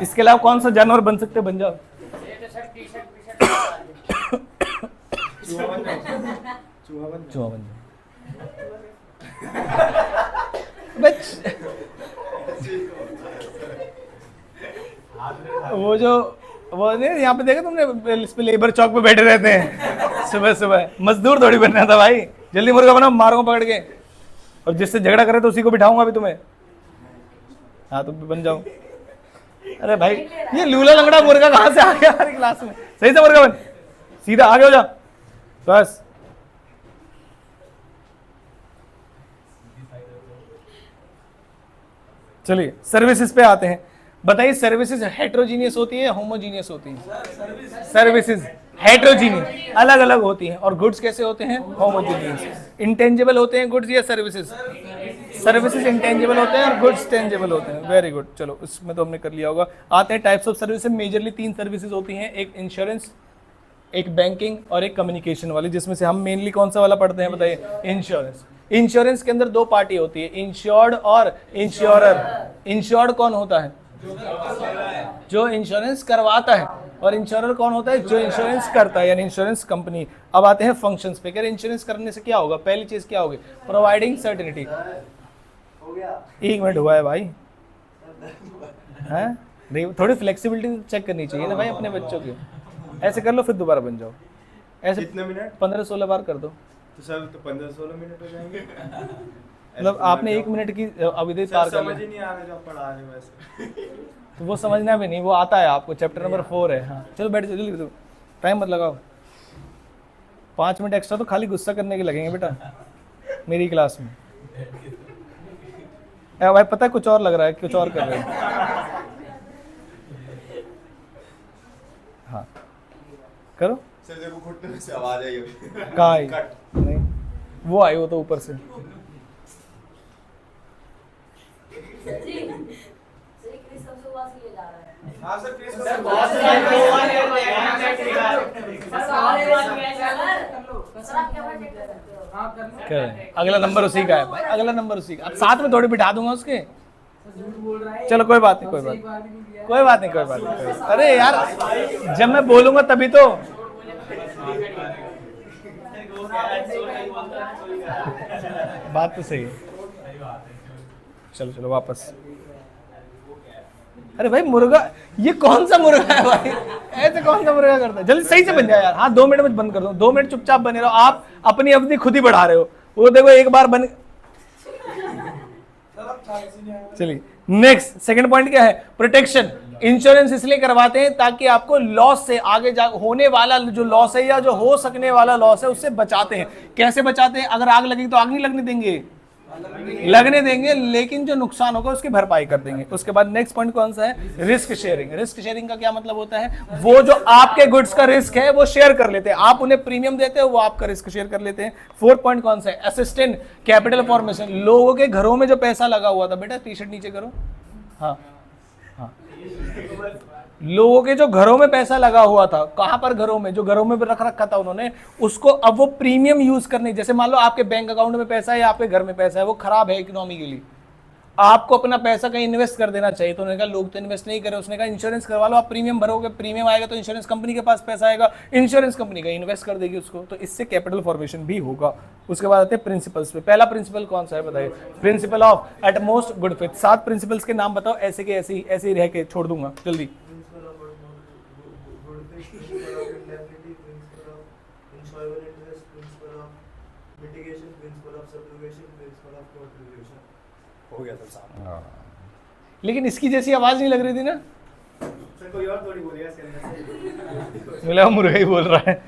इसके अलावा कौन सा जानवर बन सकते? बन जाओ. चूहा बन जाओ. वो नहीं, यहाँ पे देखा तुमने, इस पे लेबर चौक पे बैठे रहते हैं सुबह सुबह. मजदूर थोड़ी बनना था भाई. जल्दी मुर्गा बनाओ, मारो पकड़ के. और जिससे झगड़ा करे तो उसी को बिठाऊंगा अभी तुम्हें. हाँ तो बन जाओ. अरे भाई ये लूला लंगड़ा मुर्गा कहाँ से आ गया हमारी क्लास में? सही से मुर्गा बन, सीधा आगे हो जा बस. चलिए सर्विसेज पे आते हैं. बताइए सर्विसेज हेट्रोजीनियस होती है या होमोजीनियस होती है? सर्विसेज हेट्रोजीनियस, अलग अलग होती हैं. और गुड्स कैसे होते हैं? होमोजीनियस. इंटेंजिबल होते हैं गुड्स या सर्विसेज? सर्विसेज इंटेंजिबल होते हैं और गुड्स टेंजिबल होते हैं. Very good. चलो इसमें तो हमने कर लिया होगा. आते हैं types of services. Majorly 3 services होती हैं, एक इंश्योरेंस, एक बैंकिंग और एक कम्युनिकेशन वाली, जिसमें से हम मेनली कौन सा वाला पढ़ते हैं बताइए? इंश्योरेंस. इंश्योरेंस के अंदर 2 पार्टी होती है, इंश्योर्ड और इंश्योरर. इंश्योर्ड कौन होता है? जो इंश्योरेंस करवाता है. और इंश्योरर कौन होता है? जो इंश्योरेंस करता है, यानी इंश्योरेंस कंपनी. अब आते हैं फंक्शंस पे. क्या इंश्योरेंस करने से क्या होगा? पहली चीज क्या होगी? Providing certainty. 1 मिनट हुआ है भाई, हैं? नहीं, थोड़ी फ्लेक्सिबिलिटी चेक करनी चाहिए ना भाई अपने बच्चों की. ऐसे कर लो फिर दोबारा बन जाओ. ऐसे कितने मिनट? 15-16 बार कर दो. तो सर तो 15-16 मिनट हो जाएंगे. मतलब आपने 1 मिनट की अवधि पार कर समझ ली। ही नहीं आ रहा जब पढ़ा रहे हो वैसे। तो वो समझना भी नहीं, वो आता है आपको, चैप्टर नंबर 4 है। हाँ चलो बैठ जाओ जल्दी, टाइम मत लगाओ। 5 मिनट एक्स्ट्रा तो खाली गुस्सा करने के लगेंगे बेटा मेरी क्लास में। भाई पता है कुछ और लग रहा है, कुछ और कर रहे हो। हाँ करो। सर देखो घुटने में से आवाज आई अभी। कहाँ आई? नहीं वो आई, वो तो ऊपर से। सही क्रिस सबसे ऊपर से ये जा रहा है। हां सर प्लीज सर आप कैमरा चेक कर सकते हो। कर अगला नंबर उसी का है भाई, अगला नंबर उसी का। अब साथ में थोड़ी बिठा दूंगा उसके। चलो कोई बात नहीं, कोई बात नहीं, कोई बात नहीं, कोई बात नहीं। अरे यार जब मैं बोलूंगा तभी तो। बात तो सही है। चलो चलो वापस। अरे भाई मुर्गा, ये कौन सा मुर्गा है भाई? ऐसे कौन सा मुर्गा करता है? जल्दी सही से बन जाए यार। हाँ 2 मिनट में बंद कर दो, 2 मिनट चुपचाप बने रहो। आप अपनी अवधि खुद ही बढ़ा रहे हो। वो देखो एक बार बन। चलिए नेक्स्ट, सेकंड पॉइंट क्या है? प्रोटेक्शन। इंश्योरेंस इसलिए करवाते हैं ताकि आपको लॉस से, आगे जा होने वाला जो लॉस है या जो हो सकने वाला लॉस है उससे बचाते हैं। कैसे बचाते हैं? अगर आग लगी तो आग नहीं लगने देंगे, लगने देंगे, लेकिन जो नुकसान होगा उसकी भरपाई कर देंगे। उसके बाद नेक्स्ट पॉइंट कौन सा है? Risk sharing. रिस्क शेयरिंग का क्या मतलब होता है? वो जो आपके गुड्स का रिस्क है वो शेयर कर लेते हैं, आप उन्हें प्रीमियम देते हो, वो आपका रिस्क शेयर कर लेते हैं। फोर्थ पॉइंट कौन सा है? Assistant capital formation. लोगों के घरों में जो पैसा लगा हुआ था, बेटा टी शर्ट नीचे करो। हाँ हाँ, लोगों के जो घरों में पैसा लगा हुआ था, कहां पर? घरों में, जो घरों में रख रखा था उन्होंने, उसको अब वो प्रीमियम यूज करने। जैसे मान लो आपके बैंक अकाउंट में पैसा है या आपके घर में पैसा है, वो खराब है इकोनॉमी के लिए, आपको अपना पैसा कहीं इन्वेस्ट कर देना चाहिए। तो उन्होंने कहा लोग तो इन्वेस्ट नहीं करे, उसने कहा इंश्योरेंस करवा लो, आप प्रीमियम भरोगे, प्रीमियम आएगा तो इंश्योरेंस कंपनी के पास पैसा आएगा, इंश्योरेंस कंपनी का इन्वेस्ट कर देगी उसको, तो इससे कैपिटल फॉर्मेशन भी होगा। उसके बाद आते हैं प्रिंसिपल्स पे। पहला प्रिंसिपल कौन सा है बताइए? Principle of utmost good faith. 7 principles के नाम बताओ, ऐसे के ऐसे ही रह के छोड़ दूंगा जल्दी। हो गया सर साहब। लेकिन इसकी जैसी आवाज नहीं लग रही थी ना? सर कोई और थोड़ी बोलेगा इसके अंदर से। मिला मुर्गा ही बोल रहा है।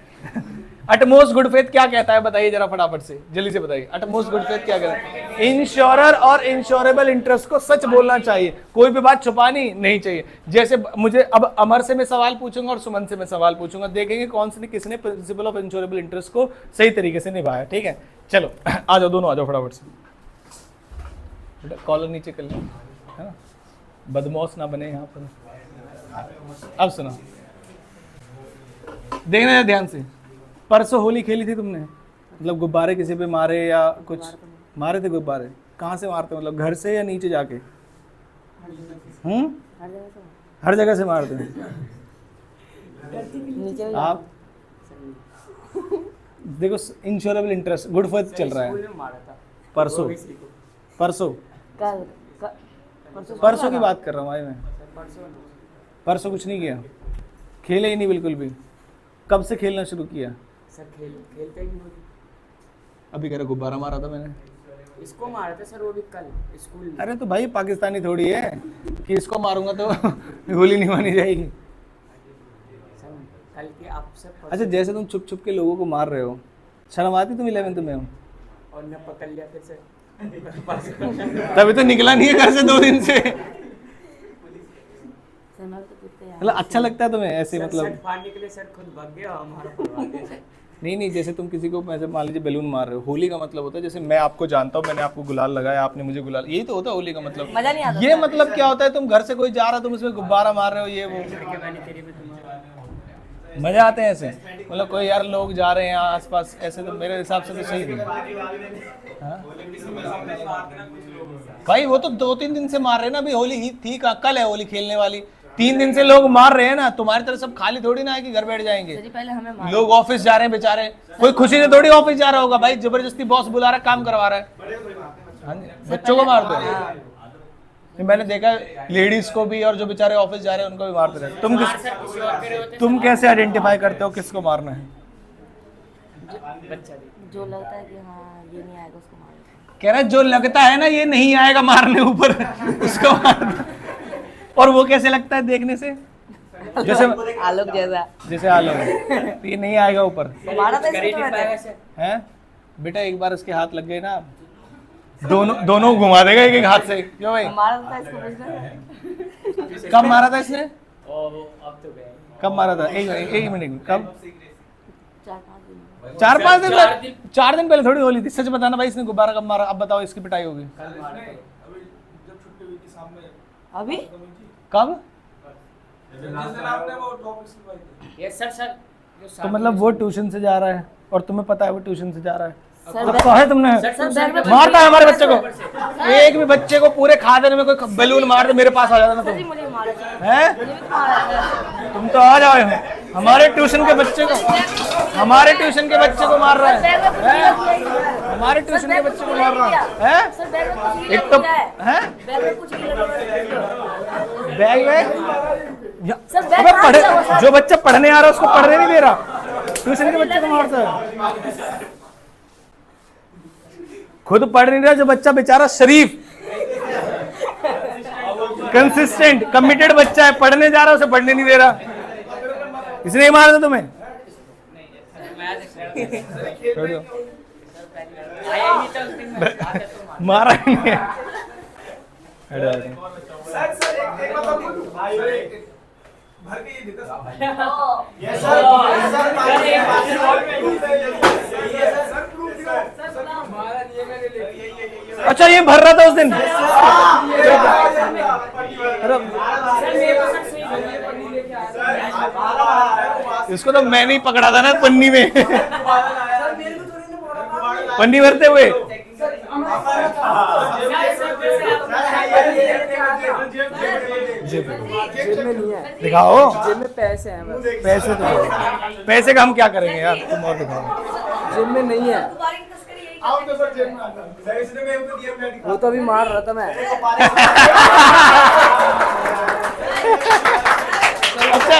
अटमोस्ट गुड फेथ क्या कहता है बताइए जरा फटाफट से, जल्दी से बताइए। अटमोस्ट गुड फेथ क्या कहता है? इंश्योरर और इंश्योरेबल इंटरेस्ट को सच बोलना चाहिए, कोई भी बात छुपानी नहीं चाहिए। जैसे मुझे अब अमर से मैं सवाल पूछूंगा और सुमन से मैं सवाल पूछूंगा, देखेंगे कौन से किसने प्रिंसिपल ऑफ इंश्योरेबल इंटरेस्ट को सही तरीके से निभाया। ठीक है चलो आ जाओ, दोनों आ जाओ फटाफट से। कॉलर नीचे कर लो, है ना, बदमाश ना बने यहाँ पर। अब सुनो, देखना ध्यान से। परसों होली खेली थी तुमने? मतलब गुब्बारे किसी पे मारे या कुछ मारे थे? गुब्बारे कहाँ से मारते, मतलब घर से या नीचे जाके? हर जगह से मारते हैं आप। देखो इंश्योरेबल इंटरेस्ट गुड फेथ चल रहा है। परसों परसों परसों की बात कर रहा हूँ भाई मैं। परसों कुछ नहीं किया, खेले ही नहीं बिल्कुल भी। कब से खेलना शुरू किया? सर खेलते ही नहीं। अभी कह रहा गुब्बारा मारा था मैंने। इसको मारा था सर वो भी कल स्कूल में। अरे तो भाई पाकिस्तानी थोड़ी है कि इसको मारूंगा तो गोली नहीं मानी जाएगी। सर कल के आप सब अच्छा जैसे तुम छुप छुप के लोगों को मार रहे हो, शर्म आती? तुम 11th में हो और न पकड़ लिया फिर सर। तभी तो निकला नहीं है घर से 2 दिन से। समझ तो पूछते हैं मतलब अच्छा लगता है तुम्हें ऐसे? मतलब सर फाड़ने के लिए सर खुद भाग गया और हमारा पकड़वा दिया सर। नहीं, जैसे तुम किसी को ऐसे मान लीजिए बैलून मार रहे हो, होली का मतलब होता है जैसे मैं आपको जानता हूँ, मैंने आपको गुलाल लगाया, आपने मुझे गुलाल, यही तो होता है होली का मतलब। मजा नहीं आता। ये मतलब क्या होता है? तुम घर से कोई जा रहा, तुम उसमें गुब्बारा मार रहे हो, ये वो मजा आते हैं ऐसे? मतलब कोई यार लोग जा रहे हैं आसपास ऐसे, तो मेरे हिसाब से तो सही नहीं। हाँ? भाई वो तो 2-3 दिन से मार रहे हैं ना, अभी होली ही थी, कल है होली खेलने वाली। 3 दिन से लोग मार रहे हैं ना, तुम्हारी तरह सब खाली थोड़ी ना है कि घर बैठ जाएंगे। पहले हमें लोग ऑफिस जा रहे हैं बेचारे, कोई खुशी से थोड़ी ऑफिस जा रहा होगा भाई, जबरदस्ती बॉस बुला रहा है, काम करवा रहा है। हाँ जी, बच्चों को मारते हैं। मैंने देखा लेडीज को भी, और जो बेचारे ऑफिस जा रहे हैं उनको भी मारते रहते। तुम कैसे आइडेंटिफाई करते हो किसको मारना है? बच्चा जो लगता है कि हाँ ये नहीं आएगा उसको मार देते हैं। कह रहा है जो लगता है ना ये नहीं आएगा मारने ऊपर उसको मार। और वो कैसे लगता है देखने से? जैसे आलोक जैसा जैसे आलोक तो ये नहीं आएगा ऊपर हमारा तो कर ही इसको नहीं तो पाएगा रहता है। सर। है। बेटा एक बार इसके हाथ लग गए ना दोनों घुमा देगा एक एक हाथ से। क्यों भाई? हमारा तो इसको पूछना है। कब मारा था इसने? अब तो गए। कब मारा था? एक मिनट कब? 4-5 दिन 4-5 दिन? 4 दिन पहले थोड़ी होली थी। सच बताना भाई, इसने गुब्बारा कब मारा? अब बताओ इसकी पिटाई होगी अभी कब? ये सर सर जो तो मतलब वो ट्यूशन से जा रहा है और तुम्हें पता है वो ट्यूशन से जा रहा है। सर अब कहा है तुमने सर बैग में मारता है हमारे बच्चे को। एक भी बच्चे को पूरे खा देने में कोई बैलून मार दे मेरे पास आ जाता ना सर जी तुम। मुझे मारा सर। हैं? मुझे भी तो मारा सर। तुम तो आ जाओ हमारे ट्यूशन के बच्चे को हमारे ट्यूशन के बच्चे को मार रहा है। हमारे ट्यूशन के बच्चे को मार रहा है। सर बैग में कुछ नहीं एक तो लगा है। हैं? बैग में कुछ नहीं लगा। बैग में सर बैग अबे कहाँ पढ़े से लगा सर? जो बच्चा पढ़ने आ रहा है उसको पढ़ने नहीं दे रहा, ट्यूशन के बच्चे को मारता है। खुद पढ़ नहीं रहा जो बच्चा बेचारा शरीफ कंसिस्टेंट कमिटेड बच्चा है, पढ़ने जा रहा है उसे पढ़ने नहीं दे रहा, इसलिए मारा था तुम्हें। छोड़ दो। आया ही नहीं था उस दिन में। आता तो मारा ही नहीं है। हटो, हटो। अच्छा ये भर रहा था उस दिन। इसको तो मैंने ही पकड़ा था ना पन्नी में पन्नी भरते हुए। दिखाओ जेब में पैसे हैं बस। पैसे तो पैसे का हम क्या करेंगे यार, तुम और दिखाओ। जेब में नहीं है। तुम्हारी तस्करी यही वो तो अभी मार रहा था मैं। अच्छा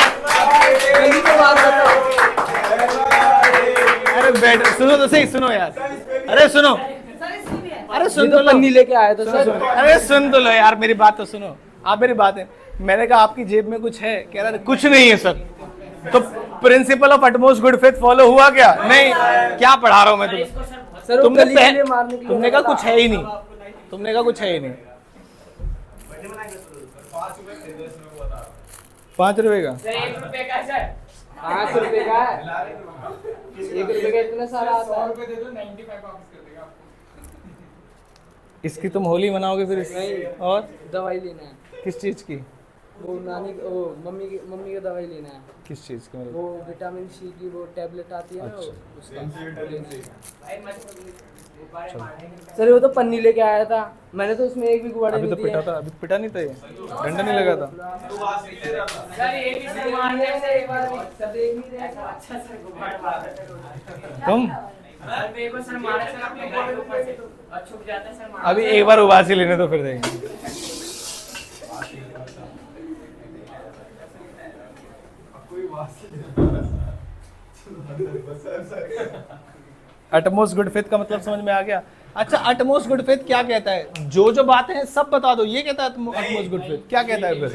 गली में मार रहा था। अरे बैठ सुनो तो सही, सुनो यार, अरे सुनो, अरे सुन तो लो, पन्नी लेके आया था सर। अरे सुन तो लो यार, मेरी बात तो सुनो, आप मेरी बात है। मैंने कहा आपकी जेब में कुछ है, कह रहा था कुछ नहीं है सर। तो principle of utmost good faith follow हुआ क्या? नहीं। क्या पढ़ा रहा हूँ मैं तुम्हें? सर वो गली के लिए मारने के लिए तुमने कहा कुछ है ही नहीं, तुमने कहा कुछ है ही नहीं। 5 रुपए का? सर 1 रुपए का सर। 5 रुपए का है। 1 रुपए का इतना सारा आता है। इसकी तुम होली मनाओगे फिर नहीं। और दवाई लेना है। किस चीज की? वो नानी वो मम्मी की दवाई लेना है। किस चीज की मतलब? वो विटामिन सी की वो टैबलेट आती है ना अच्छा। उसका। सर वो तो पन्नी लेके आया था, मैंने तो उसमें एक भी गुब्बारे अभी नहीं तो दिए। पिटा था, अभी पिटा नहीं था ये, डंडा नहीं लगा था। सर ये भी सर मारने से एक बार सब देख नहीं रहे। अच्छा सर गुब्बारा तुम सर एक बार सर मारा सर अपने गाड़ी के ऊपर से और छुप जाता है सर मारा। अभी एक बार उबासी लेने तो फिर देंगे। अटमोस्ट गुड फेथ का मतलब समझ में आ गया? अच्छा अटमोस्ट गुड फेथ क्या कहता है? जो बातें हैं सब बता दो, ये कहता है अटमोस्ट गुड फेथ क्या कहता है फिर?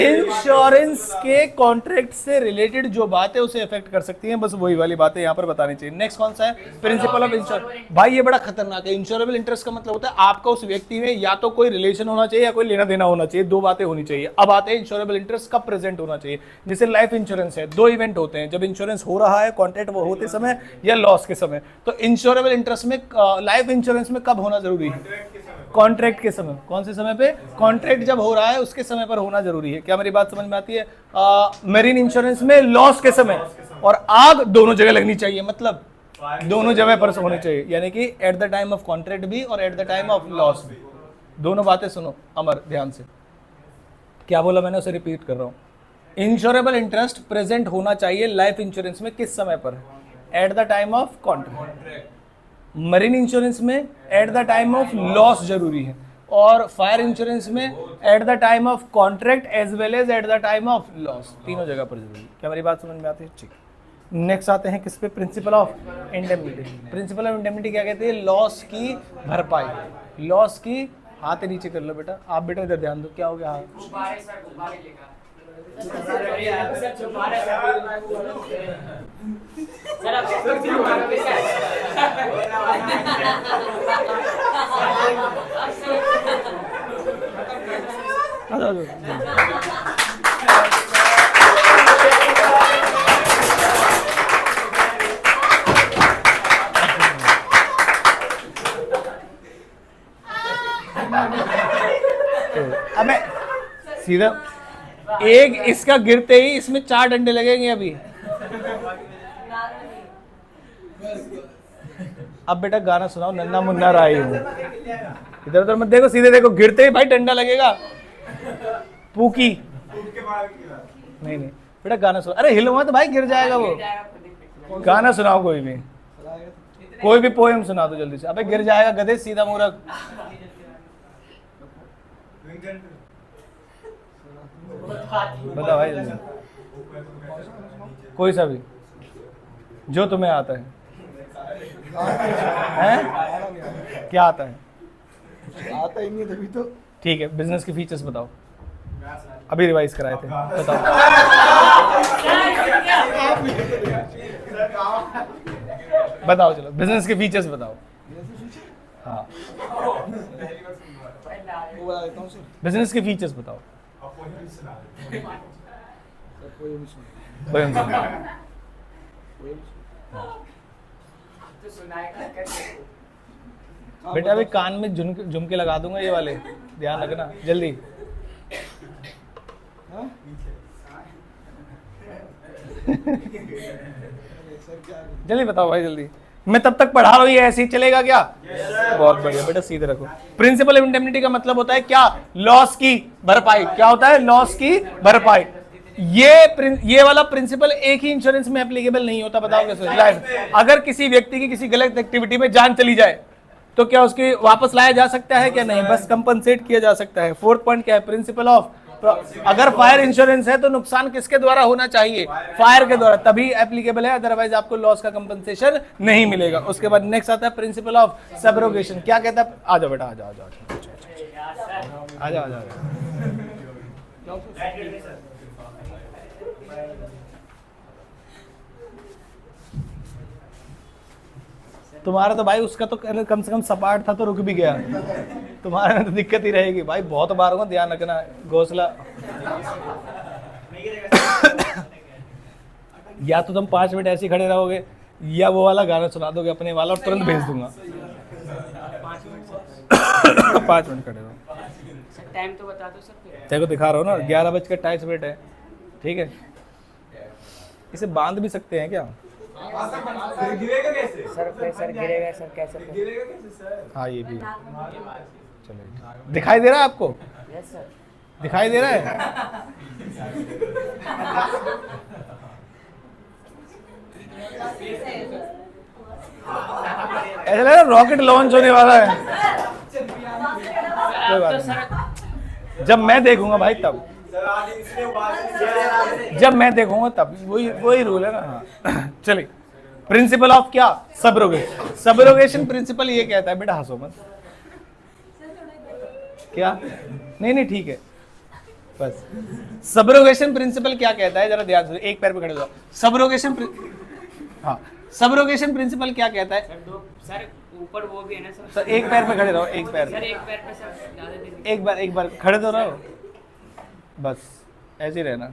इंश्योरेंस के कॉन्ट्रैक्ट से रिलेटेड जो बातें उसे अफेक्ट कर सकती हैं, बस वही वाली बातें यहाँ पर बतानी चाहिए। नेक्स्ट कौन सा है? Principle of insurance. भाई ये बड़ा खतरनाक है। इंश्योरेबल इंटरेस्ट का मतलब होता है आपका उस व्यक्ति में या तो कोई रिलेशन होना चाहिए या कोई लेना देना होना चाहिए, 2 बातें होनी चाहिए। अब आते हैं इंश्योरेबल इंटरेस्ट कब प्रेजेंट होना चाहिए। जैसे लाइफ इंश्योरेंस है, 2 इवेंट होते हैं, जब इंश्योरेंस हो रहा है कॉन्ट्रैक्ट वो होते समय या लॉस के समय। तो इंश्योरेबल इंटरेस्ट में लाइफ इंश्योरेंस में कब होना जरूरी है? कॉन्ट्रैक्ट के समय। कौन से समय पे? कॉन्ट्रैक्ट जब हो रहा है उसके समय पर होना जरूरी है। क्या मेरी बात समझ में आती है? मेरीन इंश्योरेंस में लॉस के समय और आग दोनों जगह लगनी चाहिए, मतलब दोनों जगह पर होनी चाहिए, यानी कि eight the time of contract भी और eight the time of loss भी। दोनों बातें सुनो अमर ध्यान से, क्या बोला मैंने उसे रिपीट कर रहा हूं। इंश्योरेबल इंटरेस्ट प्रेजेंट होना चाहिए लाइफ इंश्योरेंस में किस समय पर? At the time of contract. Marine insurance में at the time of loss जरूरी है, और फायर इंश्योरेंस में at the time of contract as well as at the time of loss, तीनों जगह पर जरूरी है। क्या मेरी बात समझ में आती है? ठीक। नेक्स्ट आते हैं किस पे, principle of indemnity. Principle of indemnity क्या कहते हैं, लॉस की भरपाई। लॉस की, हाथ नीचे कर लो बेटा, आप बेटा इधर ध्यान दो, क्या हो गया हाथ? गुब्बारे सर, गुब्बारे लेकर सर आप आ जाओ, आ जाओ। अबे सीधा एक इसका गिरते ही इसमें 4 डंडे लगेंगे अभी। अब बेटा गाना सुनाओ, नन्ना मुन्ना राई हूँ। इधर उधर मत देखो, सीधे देखो, गिरते ही भाई डंडा लगेगा। पूकी नहीं नहीं बेटा गाना सुनाओ। अरे हिलो मत भाई, गिर जाएगा वो। गाना सुनाओ कोई भी पोएम सुना दो जल्दी से। अबे गिर जाएगा गधे, सीधा मूर्ख। बताओ भाई जल्दी, कोई सा भी जो तुम्हें आता है। हैं? क्या आता है? आता ही नहीं तभी तो। ठीक है, बिजनेस के फीचर्स बताओ। अभी रिवाइज कराए थे, बताओ। बताओ चलो, बिजनेस के फीचर्स बताओ। हाँ, वो बता देता हूँ सर। बिजनेस के फीचर्स बताओ। पोएम सुनाओ। तो सुनाएगा कैसे? बेटा अभी कान में झुमके लगा दूंगा ये वाले, ध्यान रखना जल्दी। जल्दी बताओ भाई जल्दी, मैं तब तक पढ़ा रहा हूँ, ये ऐसे ही चलेगा क्या? बहुत बढ़िया बेटा, सीधे रखो। प्रिंसिपल ऑफ इंडेमनिटी का मतलब होता है क्या? लॉस की भरपाई। क्या होता है? लॉस की भरपाई। ये वाला प्रिंसिपल एक ही इंश्योरेंस में एप्लीकेबल नहीं होता। बताओ कैसे? लाइफ, अगर किसी व्यक्ति की किसी गलत एक्टिविटी में जान चली जाए तो क्या उसकी वापस लाया जा सकता है क्या? नहीं, बस कंपनसेट किया जा सकता है। फोर्थ पॉइंट क्या है? प्रिंसिपल ऑफ, अगर फायर इंश्योरेंस है तो नुकसान किसके द्वारा होना चाहिए? फायर के द्वारा, तभी एप्लीकेबल है, अदरवाइज आपको लॉस का कंपनसेशन नहीं मिलेगा। उसके बाद नेक्स्ट आता है प्रिंसिपल ऑफ सबरोगेशन। क्या कहता है? आ जाओ बेटा, आ जाओ, आ जाओ, आ जाओ, आ जाओ। तुम्हारा तो भाई उसका तो कम से कम सपाट था तो रुक भी गया, तुम्हारे में तो दिक्कत ही रहेगी भाई। बहुत बार होगा, ध्यान रखना, घोंसला। या तो तुम 5 मिनट ऐसे ही खड़े रहोगे, या वो वाला गाना सुना दोगे अपने वाला और तुरंत भेज दूंगा। 5 मिनट खड़े रहो। सर टाइम तो बता दो सर। तेरे को दिखा रहा हूँ ना, 11:28 है, ठीक है। इसे बांध भी सकते हैं क्या? गिरेगा कैसे? सर गिरेगा सर, कैसे? गिरेगा कैसे सर? हाँ ये भी, चलो दिखाई दे रहा है आपको? Yes sir. दिखाई दे रहा है? ऐसा लग रहा है रॉकेट लॉन्च होने वाला है। कोई बात नहीं, जब मैं देखूंगा भाई तब, सर आज इसने बात जब मैं देखूंगा तब, वही रूल है ना। हाँ चलिए, प्रिंसिपल ऑफ क्या? सबरोगेशन। सबरोगेशन प्रिंसिपल ये कहता है, बेटा हंसो मत, क्या? नहीं ठीक है, बस। सबरोगेशन प्रिंसिपल क्या कहता है, जरा ध्यान से, एक पैर पे खड़े हो जाओ। सबरोगेशन, हाँ, सबरोगेशन प्रिंसिपल क्या कहता है? सर दो, सर ऊपर वो भी है ना सर। सर एक पैर पे खड़े रहो, एक पैर सर पे, एक पैर पे सर ज्यादा देर। एक बार खड़े तो रहो, बस ऐसे ही रहना,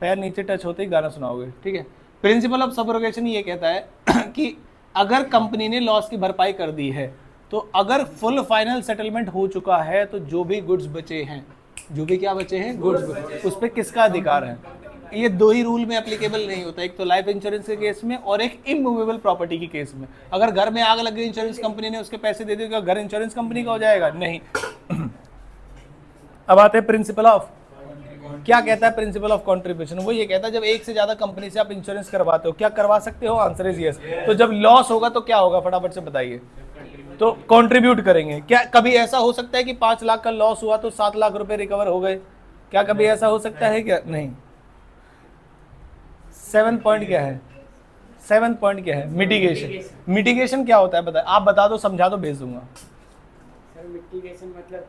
पैर नीचे टच होते ही गाना सुनाओगे, ठीक है। प्रिंसिपल ऑफ सबरोगेशन ये कहता है कि अगर कंपनी ने लॉस की भरपाई कर दी है, तो अगर फुल फाइनल सेटलमेंट हो चुका है, तो जो भी गुड्स बचे हैं, जो भी क्या बचे हैं, गुड्स, उस पर किसका अधिकार है? ये दो ही रूल में एप्लीकेबल नहीं होता, एक तो लाइफ इंश्योरेंस के केस में और एक इमूवेबल प्रॉपर्टी के केस में। अगर घर में आग लग गई, इंश्योरेंस कंपनी ने उसके पैसे दे दिए, घर इंश्योरेंस कंपनी का हो जाएगा? नहीं। अब आते हैं प्रिंसिपल ऑफ, क्या कहता है प्रिंसिपल ऑफ कंट्रीब्यूशन? वो ये कहता है जब एक से ज्यादा कंपनी से आप इंश्योरेंस करवाते हो, क्या करवा सकते हो? Answer is yes. तो जब लॉस होगा तो क्या होगा, फटाफट से बताइए। तो कंट्रीब्यूट करेंगे। क्या कभी ऐसा हो सकता है कि 5 लाख का लॉस हुआ तो 7 लाख रुपए रिकवर हो गए? क्या कभी ऐसा हो सकता है क्या? नहीं। 7 पॉइंट क्या है? 7 पॉइंट क्या है? मिटिगेशन। मिटिगेशन क्या होता है बता, आप बता दो, समझा दो, भेज दूंगा। सर मिटिगेशन मतलब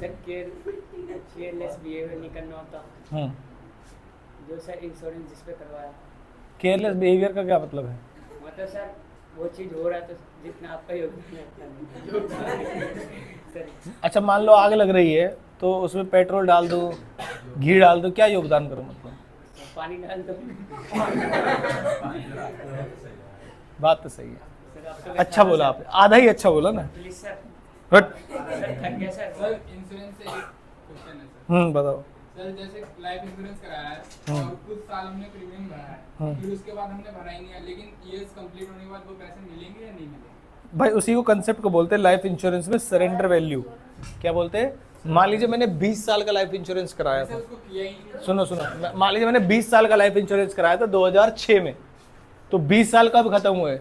सर केयरलेस बिहेवियर नहीं करना होता, जो सर इंश्योरेंस जिस पे करवाया। केयरलेस बिहेवियर का क्या मतलब है? मतलब सर वो चीज़ हो रहा है तो जितना आपका योगदान है। अच्छा मान लो आग लग रही है तो उसमें पेट्रोल डाल दो, घी डाल दो, क्या योगदान करो मतलब? पानी डाल दो। बात तो सही है, सर आपका अच्छा बोला आपने, आधा ही अच्छा बोला ना। Please sir. हट। सर थक गया सर। सर इंश्योरेंस से एक क्वेश्चन है सर। बताओ। सर जैसे लाइफ इंश्योरेंस कराया है और कुछ साल हमने प्रीमियम भरा है, फिर उसके बाद हमने भरा ही नहीं है, लेकिन ईयर्स कंप्लीट होने के बाद वो पैसे मिलेंगे या नहीं मिलेंगे? भाई उसी को कंसेप्ट को बोलते हैं लाइफ इंश्योरेंस में सरेंडर वैल्यू। क्या बोलते हैं? मान लीजिए मैंने 20 साल का लाइफ इंश्योरेंस कराया सर था। उसको किया ही नहीं। सुनो, मान लीजिए मैंने 20 साल का लाइफ इंश्योरेंस कराया था 2006 में, तो 20 साल कब खत्म हुए?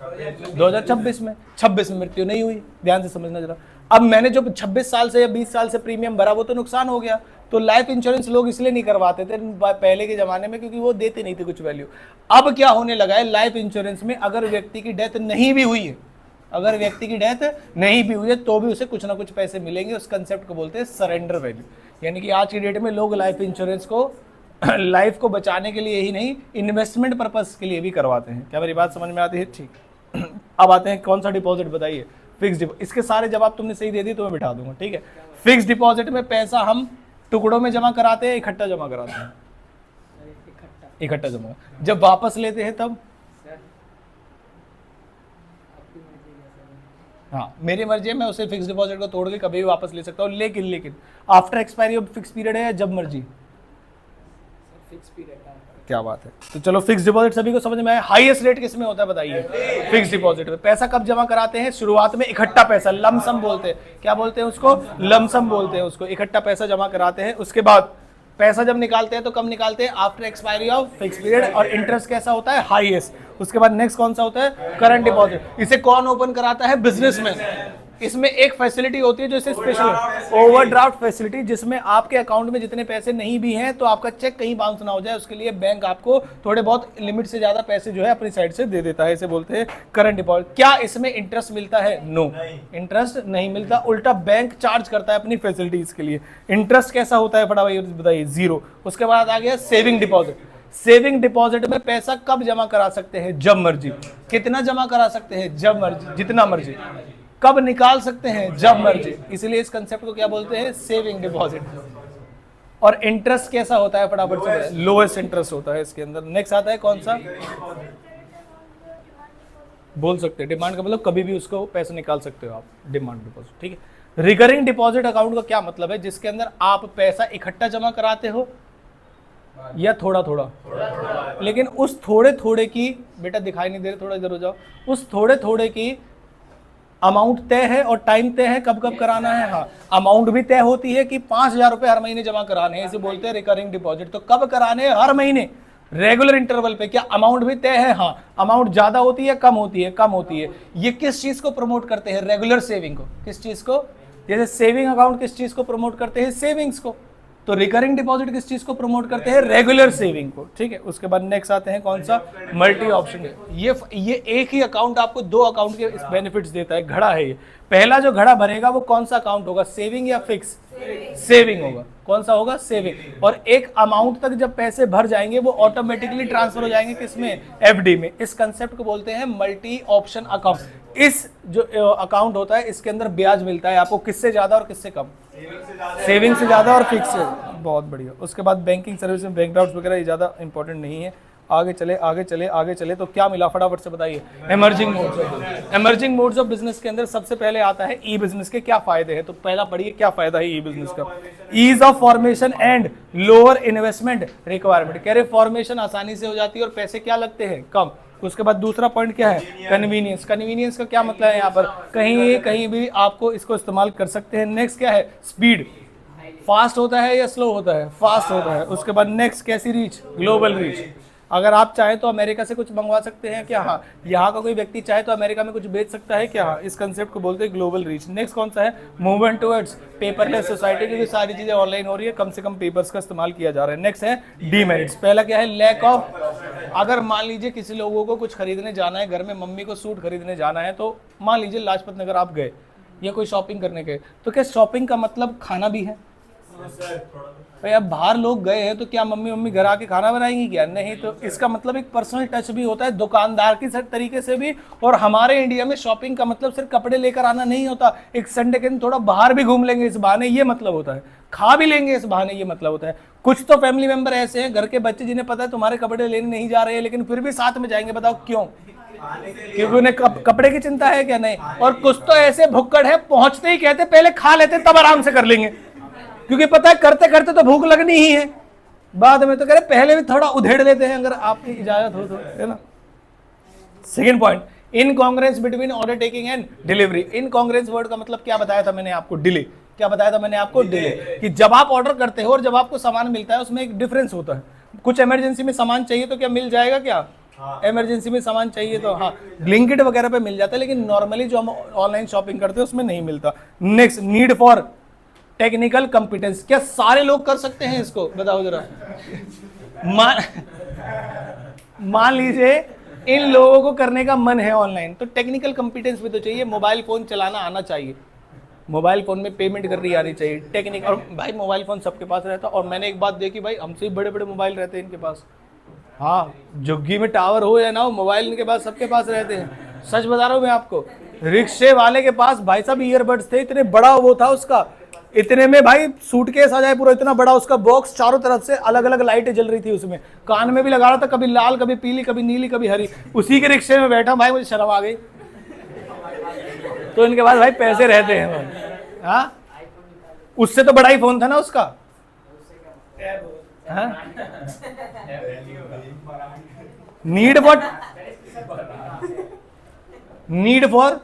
2026 में। 26 में मृत्यु नहीं हुई, ध्यान से समझना जरा। अब मैंने जो 26 साल से या 20 साल से प्रीमियम भरा वो तो नुकसान हो गया। तो लाइफ इंश्योरेंस लोग इसलिए नहीं करवाते थे पहले के जमाने में, क्योंकि वो देते नहीं थे कुछ वैल्यू। अब क्या होने लगा है, लाइफ इंश्योरेंस में अगर व्यक्ति की डेथ नहीं भी हुई है, अगर व्यक्ति की डेथ नहीं भी हुई है तो भी उसे कुछ ना कुछ पैसे मिलेंगे। उस कंसेप्ट को बोलते हैं सरेंडर वैल्यू। यानी कि आज की डेट में लोग लाइफ इंश्योरेंस को लाइफ को बचाने के लिए ही नहीं, इन्वेस्टमेंट पर्पस के लिए भी करवाते हैं। क्या मेरी बात समझ में आती है? ठीक। अब आते हैं कौन सा डिपॉजिट बताइए? Fix deposit. इसके सारे जवाब तुमने सही दे दिए तो मैं बिठा दूंगा, ठीक है। फिक्स डिपॉजिट में पैसा हम टुकड़ों में जमा कराते हैं, इकट्ठा जमा कराते हैं? इकट्ठा जमा। जब वापस लेते हैं तब? हाँ, मेरी मर्जी है, मैं उसे फिक्स डिपॉजिट को तोड़ के कभी भी वापस ले सकता हूँ, लेकिन after expiry of fix period है या जब मर्जी? फिक्स पीरियड का। क्या बात है। तो चलो फिक्स डिपॉजिट सभी को समझ में आया। हाईएस्ट रेट किस में होता है बताइए? फिक्स डिपॉजिट में। पैसा कब जमा कराते हैं? शुरुआत में इकट्ठा पैसा, लमसम बोलते हैं। क्या बोलते हैं उसको? लमसम बोलते हैं उसको। इकट्ठा पैसा जमा कराते हैं, उसके बाद पैसा जब निकालते हैं तो कब निकालते हैं? After expiry of fix period. और इंटरेस्ट कैसा होता है? हाईएस्ट। उसके बाद नेक्स्ट कौन सा होता है? Current deposit. इसे कौन ओपन कराता है? बिजनेसमैन। इसमें एक फैसिलिटी होती है जो इसे स्पेशल ओवरड्राफ्ट फैसिलिटी, जिसमें आपके अकाउंट में जितने पैसे नहीं भी हैं तो आपका चेक कहीं बाउंस ना हो जाए, उसके लिए बैंक आपको थोड़े बहुत लिमिट से ज्यादा पैसे जो है अपनी साइड से दे देता है। इसे बोलते हैं करंट डिपॉजिट। क्या इसमें इंटरेस्ट मिलता है? नो, इंटरेस्ट नहीं मिलता। उल्टा बैंक चार्ज करता है अपनी फैसिलिटीज के लिए। इंटरेस्ट कैसा होता है फटाफट बताइए? जीरो। उसके बाद आ गया सेविंग डिपॉजिट। सेविंग डिपॉजिट में पैसा कब जमा करा सकते हैं? जब मर्जी। कितना जमा करा सकते हैं? जब मर्जी, जितना मर्जी। कब निकाल सकते हैं? जब मर्जी। इसलिए इस कंसेप्ट को क्या बोलते हैं? Saving deposit. और इंटरेस्ट कैसा होता है फटाफट से? लोएस्ट इंटरेस्ट होता है इसके अंदर। नेक्स्ट आता है कौन सा? बोल सकते हैं डिमांड का मतलब कभी भी उसको पैसे निकाल सकते हो आप, डिमांड डिपॉजिट, ठीक है। रिकरिंग डिपॉजिट अकाउंट का क्या मतलब है? जिसके अंदर आप पैसा इकट्ठा जमा कराते हो या थोड़ा थोड़ा, लेकिन उस थोड़े थोड़े की, बेटा दिखाई नहीं दे रहे, थोड़ा इधर हो जाओ, उस थोड़े थोड़े की अमाउंट तय है और टाइम तय है कब कब कराना है। हाँ, अमाउंट भी तय होती है कि 5,000 रुपए हर महीने जमा कराने हैं, इसे बोलते हैं रिकरिंग डिपॉजिट। तो कब कराने हैं? हर महीने, रेगुलर इंटरवल पे। क्या अमाउंट भी तय है? हाँ। अमाउंट ज्यादा होती है, कम होती है? कम होती है। ये किस चीज को प्रमोट करते हैं? रेगुलर सेविंग को। किस चीज को? जैसे सेविंग अकाउंट किस चीज को प्रमोट करते हैं? सेविंग्स को। तो रिकरिंग डिपॉजिट किस चीज को प्रमोट करते हैं? रेगुलर सेविंग को, ठीक है। उसके बाद नेक्स्ट आते हैं कौन सा? Multi option. ये एक ही अकाउंट आपको दो अकाउंट के बेनिफिट्स देता है। घड़ा है ये। पहला जो घड़ा भरेगा वो कौन सा अकाउंट होगा? सेविंग या फिक्स? सेविंग होगा। कौन सा होगा? सेविंग। और एक अमाउंट तक जब पैसे भर जाएंगे वो ऑटोमेटिकली ट्रांसफर हो जाएंगे किसमें? एफडी में। इस कंसेप्ट को बोलते हैं मल्टी ऑप्शन अकाउंट। इस जो अकाउंट होता है इसके अंदर ब्याज मिलता है आपको, किससे ज्यादा और किससे कम? सेविंग से ज्यादा और फिक्स से। बहुत बढ़िया। उसके बाद बैंकिंग सर्विस में बैंक ड्राफ्ट वगैरह ये ज्यादा इंपॉर्टेंट नहीं है। आगे चले तो क्या मिला फटाफट से बताइए? Emerging modes. Emerging modes of business के अंदर सबसे पहले आता है ई बिजनेस के क्या फायदे हैं। तो पहला पढ़िए क्या फायदा है ई बिजनेस का? Ease of formation and lower investment requirement. कह रहे फॉर्मेशन आसानी से हो जाती है और पैसे क्या लगते हैं? कम। उसके बाद दूसरा पॉइंट क्या है? कन्वीनियंस। कन्वीनियंस का क्या मतलब है? यहाँ पर कहीं भी आपको इसको इस्तेमाल कर सकते हैं। नेक्स्ट क्या है? स्पीड। फास्ट होता है या स्लो होता है? फास्ट होता है। उसके बाद नेक्स्ट कैसी? Reach, global reach. अगर आप चाहें तो अमेरिका से कुछ मंगवा सकते हैं क्या? हाँ। यहाँ का कोई व्यक्ति चाहे तो अमेरिका में कुछ बेच सकता है क्या? हाँ। इस कंसेप्ट को बोलते हैं ग्लोबल रीच। नेक्स्ट कौन सा है? मूवमेंट टुवर्ड्स पेपरलेस सोसाइटी, क्योंकि सारी चीजें ऑनलाइन हो रही है, कम से कम पेपर्स का इस्तेमाल किया जा रहा है। नेक्स्ट है डीमेरिट्स। पहला क्या है? लैक ऑफ, अगर मान लीजिए किसी लोगों को कुछ खरीदने जाना है, घर में मम्मी को सूट खरीदने जाना है, तो मान लीजिए लाजपत नगर आप गए या कोई शॉपिंग करने गए, तो क्या शॉपिंग का मतलब खाना भी है? भाई अब बाहर लोग गए हैं तो क्या मम्मी घर आके खाना बनाएंगी क्या? नहीं। तो इसका मतलब एक पर्सनल टच भी होता है दुकानदार की तरीके से भी। और हमारे इंडिया में शॉपिंग का मतलब सिर्फ कपड़े लेकर आना नहीं होता, एक संडे के दिन थोड़ा बाहर भी घूम लेंगे इस बहाने, ये मतलब होता है। खा भी लेंगे इस बहाने, ये मतलब होता है। कुछ तो फैमिली मेंबर ऐसे हैं, घर के बच्चे, जिन्हें पता है तुम्हारे कपड़े लेने नहीं जा रहे हैं, लेकिन फिर भी साथ में जाएंगे। बताओ क्यों? क्योंकि उन्हें कपड़े की चिंता है क्या? नहीं। और कुछ तो ऐसे भुक्कड़ है, पहुंचते ही कहते पहले खा लेते तब आराम से कर लेंगे, क्योंकि पता है करते करते तो भूख लगनी ही है, बाद में तो कह रहे पहले भी थोड़ा उधेड़ लेते हैं, अगर आपकी इजाजत हो तो, है ना। Second point, incongruence between order taking and delivery. Incongruence word का मतलब क्या बताया था मैंने आपको? डिले। क्या बताया था मैंने आपको? डिले। कि जब आप ऑर्डर करते हो और जब आपको सामान मिलता है उसमें एक डिफरेंस होता है। कुछ इमरजेंसी में सामान चाहिए तो क्या मिल जाएगा क्या? इमरजेंसी में सामान चाहिए तो हाँ ब्लिंकिट वगैरह पे मिल जाता है, लेकिन नॉर्मली जो हम ऑनलाइन शॉपिंग करते हैं उसमें नहीं मिलता। Next, need for technical competence. क्या सारे लोग कर सकते हैं इसको? बताओ जरा। मान लीजिए इन लोगों को करने का मन है ऑनलाइन, तो टेक्निकल कंपिटेंस भी तो चाहिए। मोबाइल फोन चलाना आना चाहिए, मोबाइल फोन में पेमेंट करनी आनी चाहिए, टेक्निक। और भाई मोबाइल फोन सबके पास रहता है, और मैंने एक बात देखी भाई, हमसे बड़े बड़े मोबाइल रहते हैं इनके पास। हाँ, झुग्गी में टावर हो या ना हो, मोबाइल इनके पास सबके पास रहते हैं। सच बता रहा हूँ मैं आपको। रिक्शे वाले के पास भाई साहब ईयरबड्स थे, इतने बड़ा वो था उसका, इतने में भाई सूटकेस आ जाए पूरा, इतना बड़ा उसका बॉक्स, चारों तरफ से अलग अलग लाइटें जल रही थी उसमें, कान में भी लगा रहा था, कभी लाल कभी पीली कभी नीली कभी हरी। उसी के रिक्शे में बैठा भाई, मुझे शर्म आ गई। तो इनके पास भाई पैसे रहते हैं। हाँ, उससे तो बड़ा ही फोन था ना उसका। हाँ? नीड फॉर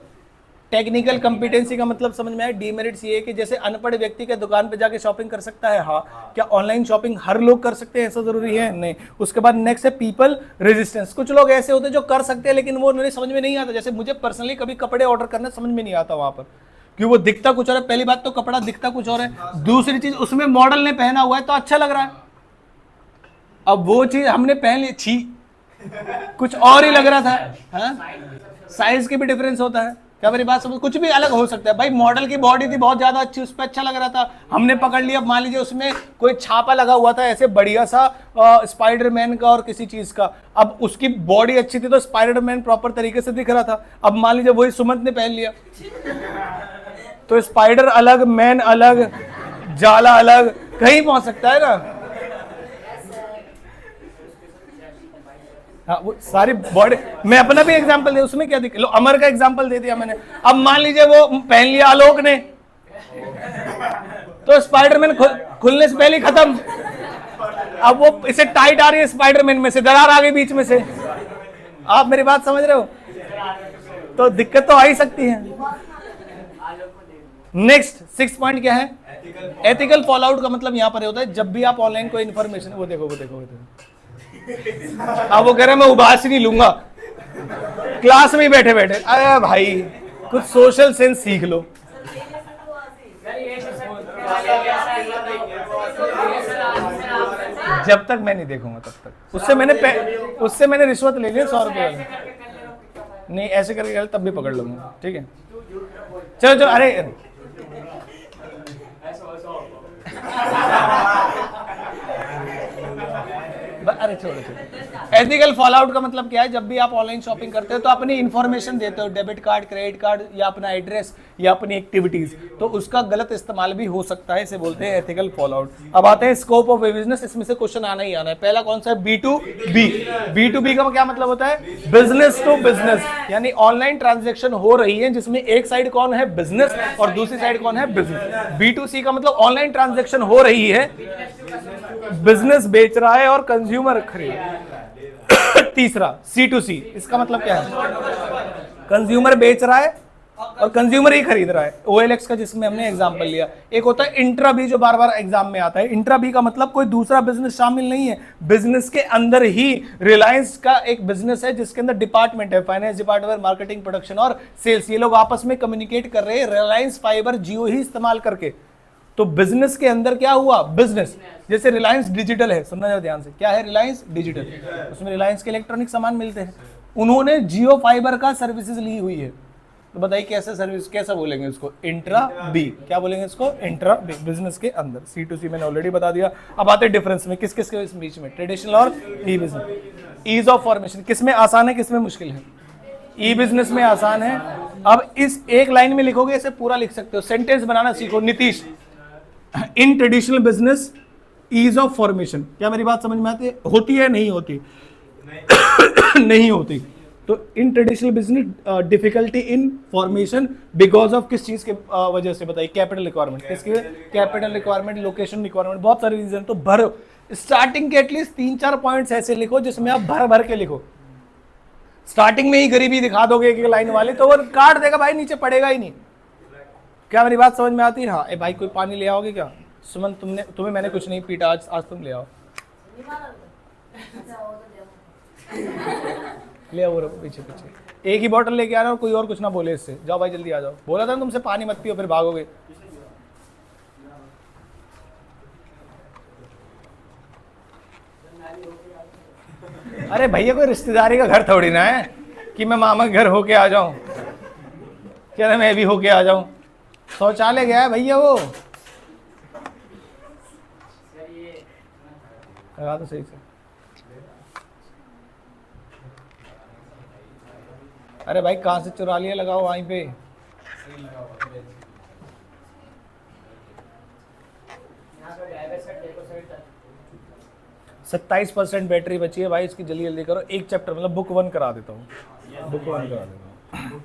टेक्निकल कंपिटेंसी का मतलब समझ में आया। डीमेरिट्स ये है कि जैसे अनपढ़ व्यक्ति के दुकान पे जाके शॉपिंग कर सकता है, हाँ। क्या ऑनलाइन शॉपिंग हर लोग कर सकते हैं, ऐसा जरूरी है? नहीं। उसके बाद नेक्स्ट है पीपल रेजिस्टेंस। कुछ लोग ऐसे होते हैं जो कर सकते हैं लेकिन वो उन्हें समझ में नहीं आता। जैसे मुझे पर्सनली कभी कपड़े ऑर्डर करना समझ में नहीं आता वहां पर, क्योंकि वो दिखता कुछ और है। पहली बात तो कपड़ा दिखता कुछ और है, दूसरी चीज उसमें मॉडल ने पहना हुआ है तो अच्छा लग रहा है, अब वो चीज हमने पहन ली, छी कुछ और ही लग रहा था। साइज की भी डिफरेंस होता है। क्या मेरी बात समझ? कुछ भी अलग हो सकता है भाई। मॉडल की बॉडी थी बहुत ज्यादा अच्छी, उस पर अच्छा लग रहा था, हमने पकड़ लिया। मान लीजिए उसमें कोई छापा लगा हुआ था ऐसे बढ़िया सा स्पाइडरमैन का और किसी चीज का, अब उसकी बॉडी अच्छी थी तो स्पाइडरमैन प्रॉपर तरीके से दिख रहा था। अब मान लीजिए वही सुमंत ने पहन लिया तो स्पाइडर अलग, मैन अलग, जाला अलग, कहीं पहुंच सकता है ना। हाँ, वो सारी बॉडी। मैं अपना भी एग्जांपल दे, उसमें क्या दिक्कत? लो अमर का एग्जांपल दे दिया मैंने। अब मान लीजिए वो पहन लिया आलोक ने, तो स्पाइडरमैन खुलने से पहले खत्म। अब वो इसे टाइट आ रही है स्पाइडरमैन में से, दरार आ गई बीच में से। आप मेरी बात समझ रहे हो? तो दिक्कत तो आ ही सकती है। नेक्स्ट 6 पॉइंट क्या है? एथिकल फॉल आउट का मतलब यहां पर होता है जब भी आप ऑनलाइन कोई इन्फॉर्मेशन, वो देखो अब वो कह रहे मैं उबास ही नहीं लूंगा क्लास में ही बैठे बैठे। अरे भाई कुछ सोशल सेंस सीख लो। जब तक मैं नहीं देखूंगा तब तक। उससे मैंने रिश्वत ले ली 100 रुपए वाली। नहीं ऐसे करके तब भी पकड़ लूंगा, ठीक है। चलो अरे अरे छोड़ो। एथिकल फॉल आउट का मतलब क्या है? जब भी आप ऑनलाइन शॉपिंग करते हो तो अपनी इंफॉर्मेशन देते हो, डेबिट कार्ड, क्रेडिट कार्ड या अपना एड्रेस या अपनी एक्टिविटीज, तो उसका गलत इस्तेमाल भी हो सकता है, इसे बोलते हैं एथिकल फॉल आउट। अब आते हैं स्कोप ऑफ बिजनेस। इसमें से क्वेश्चन आना ही आना है। पहला कौन सा है? B2B। B2B का क्या मतलब होता है? बिजनेस टू बिजनेस, यानी ऑनलाइन ट्रांजेक्शन हो रही है जिसमें एक साइड कौन है? बिजनेस, और दूसरी साइड कौन है? बिजनेस। B2C का मतलब ऑनलाइन ट्रांजेक्शन हो रही है, बिजनेस बेच रहा है और कंज्यूमर खरीद। तीसरा C2C, इसका मतलब क्या है? कंज्यूमर बेच रहा है और कंज्यूमर ही खरीद रहा है। OLX का जिसमें हमने एग्जांपल लिया। एक होता है इंट्रा बी जो बार बार एग्जाम में आता है। इंट्रा बी का मतलब कोई दूसरा बिजनेस शामिल नहीं है, बिजनेस के अंदर ही रिलायंस का एक बिजनेस है जिसके अंदर डिपार्टमेंट है, फाइनेंस डिपार्टमेंट, मार्केटिंग, प्रोडक्शन और सेल्स। ये लोग आपस में कम्युनिकेट कर रहे हैं रिलायंस फाइबर जियो ही इस्तेमाल करके। तो बिजनेस के अंदर क्या हुआ, बिजनेस जैसे रिलायंस डिजिटल है, सुनना जरा ध्यान से, क्या है रिलायंस डिजिटल, उसमें रिलायंस के इलेक्ट्रॉनिक सामान मिलते हैं। उन्होंने जियो फाइबर का सर्विसेज ली हुई है। तो बताइए कैसे सर्विस, कैसा बोलेंगे उसको, इंट्रा बी। क्या बोलेंगे इसको, इंट्रा बी, बिजनेस के अंदर। C2C मैंने ऑलरेडी बता दिया। अब आते हैं डिफरेंस में, किस किस के बीच में, ट्रेडिशनल और ई बिजनेस। ईज ऑफ फॉर्मेशन, किसमें आसान है किसमें मुश्किल है, ई बिजनेस में आसान है। अब इस एक लाइन में लिखोगे, इसे पूरा लिख सकते हो, सेंटेंस बनाना सीखो। Nitish, in traditional business ease of formation, क्या मेरी बात समझ में आती है, होती है नहीं होती? नहीं होती। तो इन traditional business difficulty in formation because of किस चीज के वजह से, बताइए, कैपिटल रिक्वायरमेंट। किसके, कैपिटल रिक्वायरमेंट, लोकेशन रिक्वायरमेंट, बहुत सारे रीजन। तो भर स्टार्टिंग के एटलीस्ट 3-4 पॉइंट्स ऐसे लिखो जिसमें आप भर भर के लिखो। स्टार्टिंग में ही गरीबी दिखा दोगे एक लाइन वाले तो वो काट देगा भाई, नीचे पड़ेगा ही नहीं। क्या मेरी बात समझ में आती है? हाँ। ए भाई कोई पानी ले आओगे क्या? सुमन तुम्हें मैंने कुछ नहीं पीटा आज तुम ले आओ। अच्छा वो तो देखो। ले आओ पीछे पीछे, एक ही बॉटल लेके आ रहा हो, कोई और कुछ ना बोले इससे। जाओ भाई जल्दी आ जाओ। बोला था ना तुमसे पानी मत पियो फिर भागोगे। अरे भैया कोई रिश्तेदारी का घर थोड़ी ना है कि मैं मामा के घर होके आ जाऊं, क्या मैं भी होके आ जाऊं। शौचालय गया है भैया वो, लगा तो सही से। अरे भाई कहाँ से चुरा लिया, लगाओ वहीं पे। 27% बैटरी बची है भाई, इसकी जल्दी जल्दी करो। एक चैप्टर मतलब बुक 1 करा देता हूँ, बुक 1 करा देता हूँ।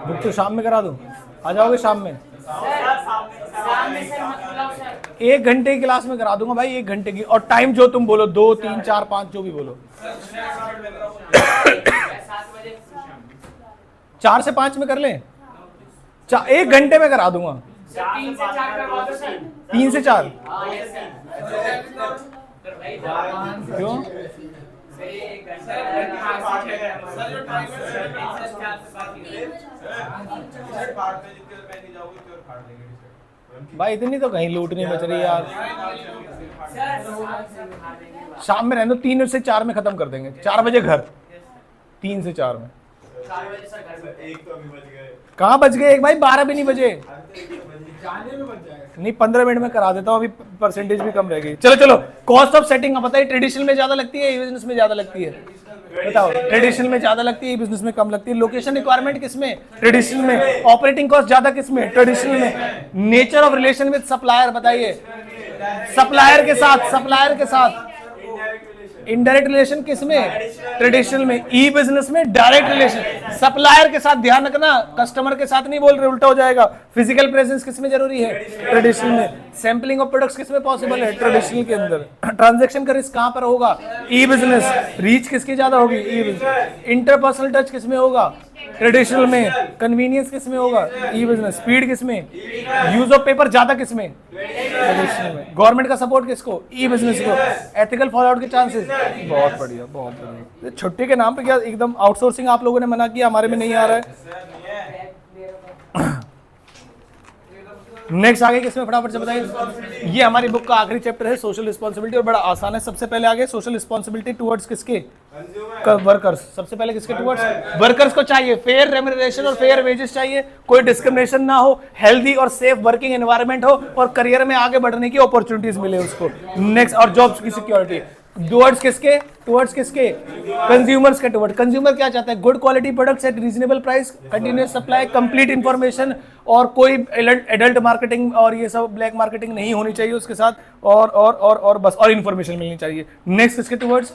बुक तो शाम में करा दूँ, आ जाओगे शाम में? 1 घंटे की क्लास में करा दूंगा भाई, 1 घंटे की। और टाइम जो तुम बोलो, 2, 3, 4, 5 जो भी बोलो। 4 से 5 में कर लें, 1 घंटे में करा दूंगा। 3 से 4 क्यों? भाई इतनी तो कहीं लूट नहीं बच रही यार। शाम में रहने दो, 3 से 4 में खत्म कर देंगे। 4 बजे घर, 3 से 4 में। कहाँ बच गए एक भाई, 12 भी नहीं बजे। नहीं 15 मिनट में करा देता हूँ, अभी परसेंटेज भी कम रहेगी। चलो चलो, कॉस्ट ऑफ सेटिंग पता है ट्रेडिशनल में ज्यादा लगती है, बिजनेस में ज्यादा लगती है? बताओ, ट्रेडिशनल में ज्यादा लगती है, बिजनेस में कम लगती है। लोकेशन रिक्वायरमेंट किसमें? ट्रेडिशनल में। ऑपरेटिंग कॉस्ट ज्यादा किसमें? ट्रेडिशनल में। Nature of relation with supplier, बताइए, सप्लायर के साथ इनडायरेक्ट रिलेशन किसमें? ट्रेडिशनल में। ई बिजनेस में डायरेक्ट रिलेशन सप्लायर के साथ। ध्यान रखना, कस्टमर के साथ नहीं बोल रहे, उल्टा हो जाएगा। फिजिकल प्रेजेंस किसमें जरूरी है? ट्रेडिशनल में। सैंपलिंग ऑफ प्रोडक्ट्स किसमें पॉसिबल है? ट्रेडिशनल के अंदर। ट्रांजैक्शन का रिस्क कहां पर होगा? ई बिजनेस। रीच किसकी ज्यादा होगी? ई बिजनेस। इंटरपर्सनल टच किसमें होगा? ट्रेडिशनल में। कन्वीनियंस किसमें होगा? ई बिजनेस। स्पीड किसमें? यूज ऑफ पेपर ज्यादा किसमें? ट्रेडिशनल में। गवर्नमेंट का सपोर्ट किसको? ई बिजनेस को। एथिकल फॉलोआउट के चांसेस बहुत बढ़िया, बहुत बढ़िया। छुट्टी के नाम पे क्या एकदम आउटसोर्सिंग आप लोगों ने मना किया, हमारे में नहीं आ रहा है। नेक्स्ट आगे किसमें, फटाफट से बताइए। ये हमारी बुक का आखिरी चैप्टर है, सोशल रिस्पांसिबिलिटी, और बड़ा आसान है। सबसे पहले आगे सोशल रिस्पांसिबिलिटी टुवर्ड्स किसके? वर्कर्स। सबसे पहले किसके टुवर्ड्स? वर्कर्स को चाहिए फेयर रेम्यूनरेशन और फेयर वेजेस चाहिए, कोई डिस्क्रिमिनेशन ना हो, हेल्दी और सेफ वर्किंग एनवायरनमेंट हो, और करियर में आगे बढ़ने की अपॉर्चुनिटीज मिले उसको। नेक्स्ट, और जॉब्स की सिक्योरिटी। टुवर्ड्स किसके? कंज्यूमर्स के टुवर्ड। कंज्यूमर क्या चाहता है? Good quality products at reasonable price, continuous supply, complete information, और कोई एडल्ट मार्केटिंग और ये सब ब्लैक मार्केटिंग नहीं होनी चाहिए उसके साथ। और बस और इन्फॉर्मेशन मिलनी चाहिए। नेक्स्ट इसके टुवर्ड्स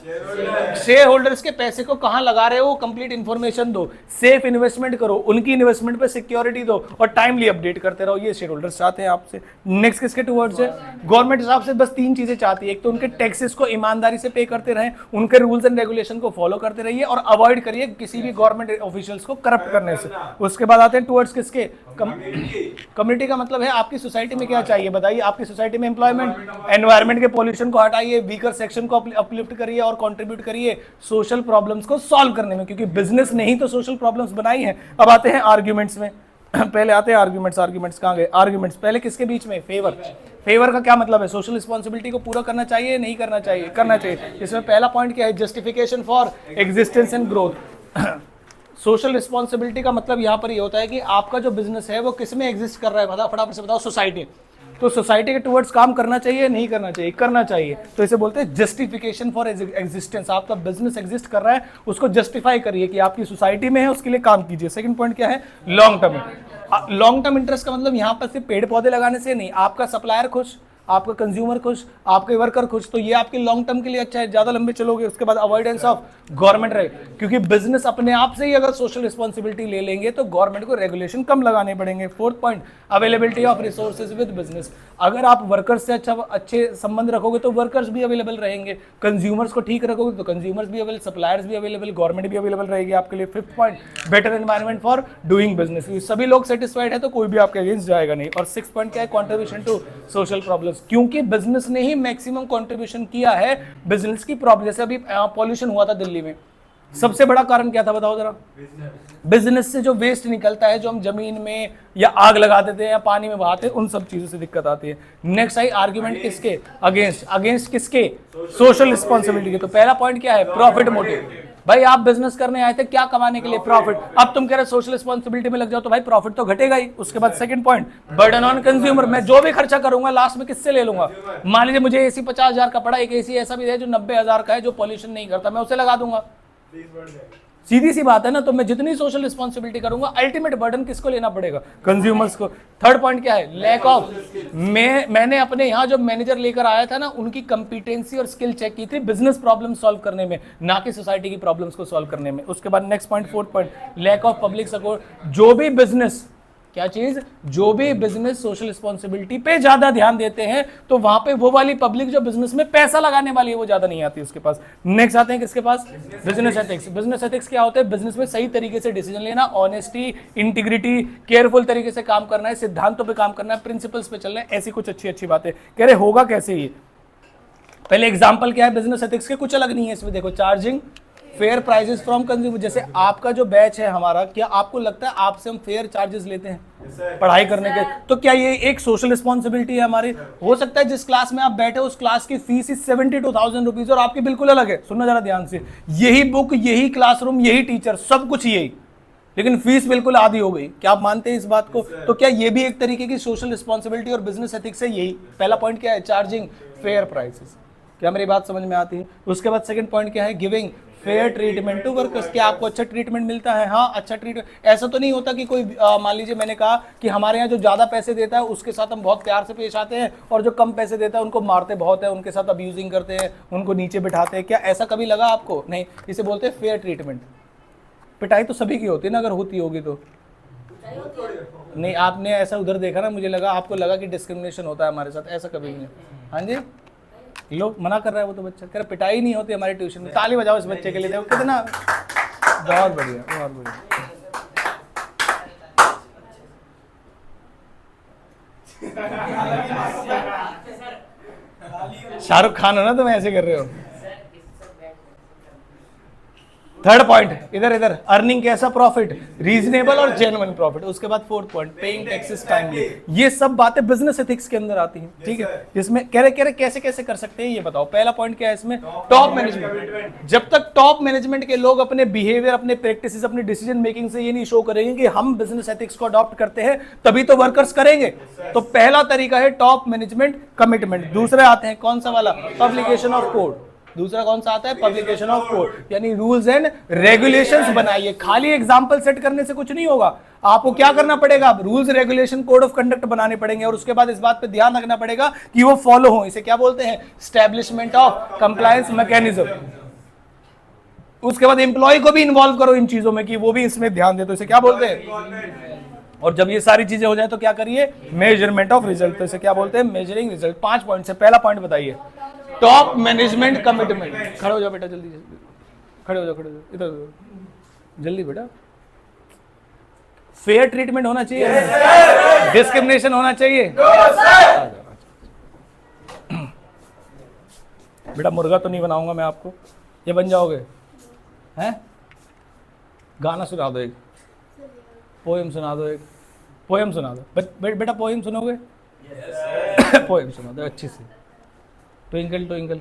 शेयर होल्डर्स के पैसे को कहां लगा रहे हो, कंप्लीट इन्फॉर्मेशन दो, सेफ इन्वेस्टमेंट करो, उनकी इन्वेस्टमेंट पे सिक्योरिटी दो और टाइमली अपडेट करते रहो, ये शेयर होल्डर्स चाहते हैं आपसे। नेक्स्ट किसके टुवर्ड्स है, गवर्नमेंट हिसाब से बस 3 चीजें चाहती है, एक तो उनके टैक्सेस को ईमानदारी से पे करते रहें, उनके रूल्स एंड रेगुलेशन को फॉलो करते रहिए और अवॉइड करिए किसी भी गवर्नमेंट ऑफिशियल्स को करप्ट करने से। उसके बाद आते हैं टुवर्ड्स किसके, कम्युनिटी का मतलब है आपकी सोसाइटी में क्या चाहिए बताइए, आपकी सोसाइटी में एम्प्लॉयमेंट, एनवायरमेंट के पॉल्यूशन को हटाइए, वीकर सेक्शन को अपलिफ्ट करिए और कंट्रीब्यूट करिए सोशल प्रॉब्लम्स को सॉल्व करने में, क्योंकि बिजनेस ने ही तो सोशल प्रॉब्लम्स बनाई हैं। अब आते हैं आर्ग्यूमेंट्स में पहले आते हैं आर्ग्यूमेंट्स कहाँ गए, आर्ग्यूमेंट्स पहले किसके बीच में, फेवर का क्या मतलब है, सोशल रिस्पॉन्सिबिलिटी को पूरा करना चाहिए नहीं करना चाहिए, करना चाहिए। इसमें पहला पॉइंट क्या है, justification for existence and growth. Social responsibility का मतलब यहाँ पर ये होता है कि आपका जो बिजनेस है वो किस में एग्जिस्ट कर रहा है, फटाफट से बताओ, सोसाइटी। तो सोसाइटी के टुवर्ड्स काम करना चाहिए नहीं करना चाहिए, करना चाहिए। तो इसे बोलते हैं जस्टिफिकेशन फॉर एग्जिस्टेंस। आपका बिजनेस एग्जिस्ट कर रहा है, उसको जस्टिफाई करिए कि आपकी सोसाइटी में है, उसके लिए काम कीजिए। सेकंड पॉइंट क्या है, long term. Long term interest का मतलब यहाँ पर सिर्फ पेड़ पौधे लगाने से नहीं, आपका सप्लायर खुश, आपका कंज्यूमर खुश, आपके वर्कर खुश, तो ये आपके लॉन्ग टर्म के लिए अच्छा है, ज्यादा लंबे चलोगे। उसके बाद अवॉइडेंस ऑफ गवर्नमेंट रहे, क्योंकि बिजनेस अपने आप से ही अगर सोशल रिस्पॉन्सिबिलिटी ले लेंगे तो गवर्नमेंट को रेगुलेशन कम लगाने पड़ेंगे। Fourth point, availability of resources with business. अगर आप वर्कर्स से अच्छे संबंध रखोगे तो वर्कर्स भी अवेलेबल रहेंगे, कंज्यूमर्स को ठीक रखोगे तो कंज्यूमर्स भी अवेलेबल, सप्लायर्स भी अवेलेबल, गवर्नमेंट भी अवेलेबल रहेगी आपके लिए। Fifth point, better environment for doing business. सभी लोग सेटिस्फाइड है तो कोई भी आपके अगेंस्ट जाएगा नहीं। और सिक्स पॉइंट क्या है, कॉन्ट्रीब्यूशन टू सोशल प्रॉब्लम्स, क्योंकि बिजनेस ने ही मैक्सिमम कंट्रीब्यूशन किया है बिजनेस की प्रॉब्लम। जैसे अभी पॉल्यूशन हुआ था दिल्ली में, सबसे बड़ा कारण क्या था बताओ जरा, बिजनेस से जो वेस्ट निकलता है, जो हम जमीन में या आग लगा देते हैं या पानी में बहाते हैं, उन सब चीजों से दिक्कत आती है। नेक्स्ट आई आर्ग्यूमेंट किसके अगेंस्ट किसके, सोशल रिस्पॉन्सिबिलिटी के। तो पहला पॉइंट क्या है, प्रॉफिट मोटिव। भाई आप बिजनेस करने आए थे क्या कमाने के लिए, प्रॉफिट। अब तुम कह रहे सोशल रिस्पॉन्सिबिलिटी में लग जाओ तो भाई प्रॉफिट तो घटेगा ही। उसके बाद second point, burden on consumer. मैं जो भी खर्चा करूंगा लास्ट में किससे ले लूंगा। मान लीजिए मुझे एसी 50,000 का पड़ा, एक एसी ऐसा भी है जो 90,000 का है, जो पॉल्यूशन नहीं करता, मैं उसे लगा दूंगा। सीधी सी बात है ना। तो मैं जितनी सोशल रिस्पॉन्सिबिलिटी करूंगा, अल्टीमेट बर्डन किसको लेना पड़ेगा, कंज्यूमर्स को। थर्ड पॉइंट क्या है, लैक ऑफ। मैंने अपने यहाँ जो मैनेजर लेकर आया था ना, उनकी कंपिटेंसी और स्किल चेक की थी बिजनेस प्रॉब्लम सॉल्व करने में, ना कि सोसाइटी की प्रॉब्लम्स को सॉल्व करने में। उसके बाद next point, fourth point, lack of public support. जो भी बिजनेस, क्या चीज, जो भी बिजनेस सोशल रिस्पॉन्सिबिलिटी पे ज्यादा ध्यान देते हैं तो वहां पे वो वाली पब्लिक जो बिजनेस में पैसा लगाने वाली है वो ज्यादा नहीं आती उसके पास। नेक्स्ट आते हैं किसके पास, बिजनेस एथिक्स। बिजनेस एथिक्स क्या होता है, बिजनेस में सही तरीके से डिसीजन लेना, ऑनेस्टी, इंटीग्रिटी, केयरफुल तरीके से काम करना है, सिद्धांतों पे काम करना है, प्रिंसिपल्स पे चलना है, ऐसी कुछ अच्छी अच्छी बातें। कह रहे होगा कैसे ये, पहले एग्जाम्पल क्या है बिजनेस एथिक्स के, कुछ अलग नहीं है इसमें। देखो, charging fair prices from consumer. जैसे आपका जो बैच है हमारा, क्या आपको लगता है आपसे हम फेयर चार्जेस लेते हैं पढ़ाई करने के? तो क्या ये एक सोशल रिस्पॉन्सिबिलिटी है हमारी? हो सकता है जिस क्लास में आप बैठे उस क्लास की फीस 72,000 रुपीज और आपकी बिल्कुल अलग है। सुनना जरा ध्यान से, यही बुक, यही क्लासरूम, यही टीचर, सब कुछ यही, लेकिन फीस बिल्कुल आधी हो गई। क्या आप मानते हैं इस बात को? तो क्या ये भी एक तरीके की सोशल रिस्पॉन्सिबिलिटी और बिजनेस एथिक्स है? यही पहला पॉइंट क्या है, चार्जिंग फेयर प्राइसेस। क्या मेरी बात समझ में आती है? उसके बाद सेकंड पॉइंट क्या है, giving fair treatment to workers. क्या आपको अच्छा ट्रीटमेंट मिलता है? हाँ, अच्छा ट्रीटमेंट। ऐसा तो नहीं होता कि कोई मान लीजिए मैंने कहा कि हमारे यहाँ जो ज्यादा पैसे देता है उसके साथ हम बहुत प्यार से पेश आते हैं और जो कम पैसे देता है उनको मारते बहुत है, उनके साथ अब्यूजिंग करते हैं, उनको नीचे बिठाते हैं। क्या ऐसा कभी लगा आपको? नहीं। इसे बोलते हैं फेयर ट्रीटमेंट। पिटाई तो सभी की होती है ना, अगर होती होगी तो। नहीं, आपने ऐसा उधर देखा ना, मुझे लगा आपको लगा कि डिस्क्रिमिनेशन होता है हमारे साथ, ऐसा कभी नहीं। हाँ जी, लो मना कर रहा है वो तो बच्चा, कह रहा पिटाई नहीं होती हमारे ट्यूशन में। ताली बजाओ इस बच्चे के लिए, देखो कितना, बहुत बढ़िया, बहुत बढ़िया। शाहरुख खान हो ना, तुम ऐसे कर रहे हो। थर्ड पॉइंट, इधर इधर, अर्निंग कैसा, प्रॉफिट, रीजनेबल और जेन्युइन प्रॉफिट। उसके बाद fourth point, paying taxes timely. ये सब बातें बिजनेस एथिक्स के अंदर आती हैं, ठीक है। जिसमें कह रहे कैसे कैसे कर सकते हैं ये बताओ। पहला पॉइंट क्या है इसमें, टॉप मैनेजमेंट। जब तक टॉप मैनेजमेंट के लोग अपने बिहेवियर, अपने प्रैक्टिसेस, अपनी डिसीजन मेकिंग से ये नहीं शो करेंगे कि हम बिजनेस एथिक्स को अडॉप्ट करते हैं, तभी तो वर्कर्स करेंगे। तो पहला तरीका है टॉप मैनेजमेंट कमिटमेंट। दूसरे आते हैं कौन सा वाला, पब्लिकेशन ऑफ कोड। दूसरा कौन सा आता है, पब्लिकेशन ऑफ कोड, यानी रूल्स एंड रेगुलेशंस बनाइए। खाली एग्जांपल सेट करने से कुछ नहीं होगा, आपको क्या करना पड़ेगा, rules regulation code of conduct बनाने पड़ेंगे और उसके बाद इस बात पे ध्यान रखना पड़ेगा कि वो फॉलो हो। इसे क्या बोलते हैं, एस्टैब्लिशमेंट ऑफ कंप्लायंस मैकेनिज्म। उसके बाद एम्प्लॉय को भी इन्वॉल्व करो इन चीजों में कि वो भी इसमें ध्यान दे, तो इसे क्या बोलते हैं। और जब ये सारी चीजें हो जाए तो क्या करिए, मेजरमेंट ऑफ रिजल्ट, तो इसे क्या बोलते हैं, मेजरिंग रिजल्ट। 5 पॉइंट से पहला पॉइंट बताइए, टॉप मैनेजमेंट कमिटमेंट। खड़े हो जाओ बेटा, जल्दी जल्दी खड़े हो जाओ, खड़े हो जाओ, इधर जल्दी बेटा। फेयर ट्रीटमेंट होना चाहिए, डिस्क्रिमिनेशन होना चाहिए। बेटा मुर्गा तो नहीं बनाऊंगा मैं आपको, ये बन जाओगे हैं। गाना सुना दो एक, पोएम सुना दो एक, पोएम सुना दो बेटा, पोएम सुनोगे? पोएम सुना दो अच्छी सी। ट्विंकल ट्विंकल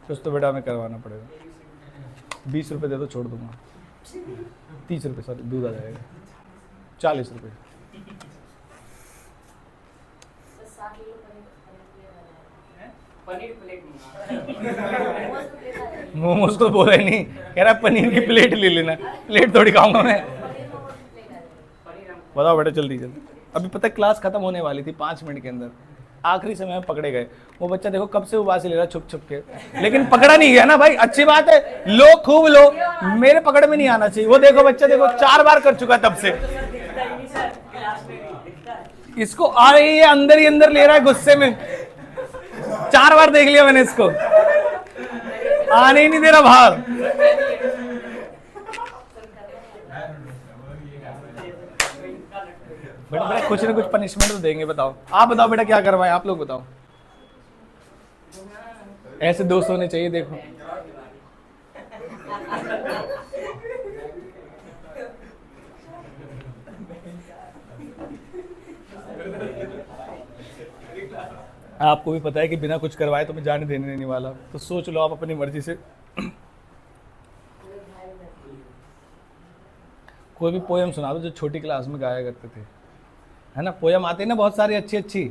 कुछ तो बेटा हमें करवाना पड़ेगा। 20 रुपये दे दो, छोड़ दूंगा। 30 रुपये, सॉरी दूध आ जाएगा। 40 रुपये। 60 किलो पनीर प्लेट मोमोज तो बोला ही नहीं, कह रहा पनीर की प्लेट ले लेना। प्लेट थोड़ी खाऊंगा मैं। बताओ बेटा जल्दी जल्दी। अभी पता है क्लास खत्म होने वाली थी 5 मिनट के अंदर, आखिरी समय में पकड़े गए। वो बच्चा देखो कब से उबासी ले रहा छुप छुप के, लेकिन पकड़ा नहीं गया ना भाई। अच्छी बात है, लो खूब लो, मेरे पकड़ में नहीं आना चाहिए। वो देखो बच्चा देखो 4 बार कर चुका है तब से। इसको आ रही है अंदर ही अंदर ले रहा है गुस्से में। 4 बार देख लिया मैंने इसको, आने ही नहीं दे रहा बाहर। बेटा बेटा कुछ ना कुछ पनिशमेंट तो देंगे। बताओ आप, बताओ बेटा क्या करवाएं आप लोग, बताओ। ऐसे दोस्त होने चाहिए। देखो आपको भी पता है कि बिना कुछ करवाए तो मैं जाने देने नहीं वाला, तो सोच लो आप अपनी मर्जी से। कोई भी पोएम सुना दो जो छोटी क्लास में गाया करते थे, है ना। पोएम आते हैं ना बहुत सारी अच्छी अच्छी,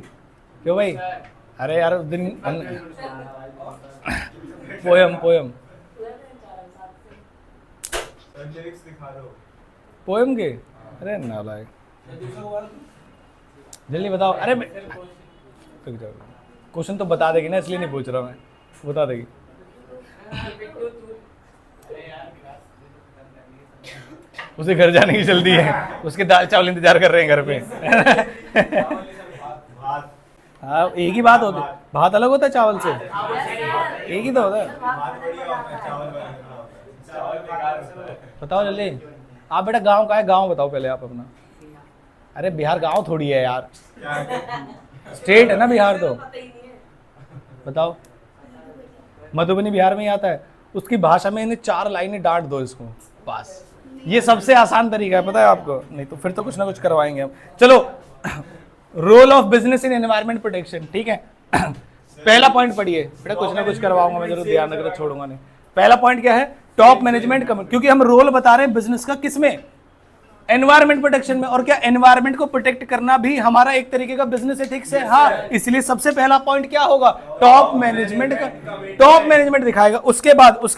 क्यों भाई? अरे यार उस दिन पोएम पोएम पोएम के, अरे नालायक, जल्दी बताओ। अरे क्वेश्चन तो बता देगी ना, इसलिए नहीं पूछ रहा मैं, बता देगी। उसे घर जाने की जल्दी है, उसके दाल चावल इंतजार कर रहे हैं घर पे। हाँ एक ही बात होती, भात अलग होता है चावल से, एक ही तो होता है। बताओ जल्दी। आप बेटा गांव का है, गांव बताओ पहले आप अपना। अरे बिहार गांव थोड़ी है यार, स्टेट है ना बिहार तो। बताओ। मधुबनी बिहार में ही आता है। उसकी भाषा में इन्हें 4 लाइनें डांट दो इसको, बस। ये सबसे आसान तरीका है, पता है आपको। नहीं तो फिर तो कुछ ना कुछ करवाएंगे हम। चलो, role of business in environment protection, ठीक है। पहला पॉइंट पढ़िए बेटा, कुछ ना कुछ करवाऊंगा मैं, जरूर ध्यान रखना, छोड़ूंगा नहीं। पहला पॉइंट क्या है, टॉप मैनेजमेंट कमिटी, क्योंकि हम रोल बता रहे हैं बिजनेस का, किसमें, एनवायरमेंट प्रोटेक्शन में। और क्या एनवायरमेंट को प्रोटेक्ट करना भी हमारा एक तरीके का बिजनेस एथिक्स है। हाँ, इसलिए सबसे पहला पॉइंट क्या होगा, टॉप मैनेजमेंट का, टॉप मैनेजमेंट दिखाएगा। उसके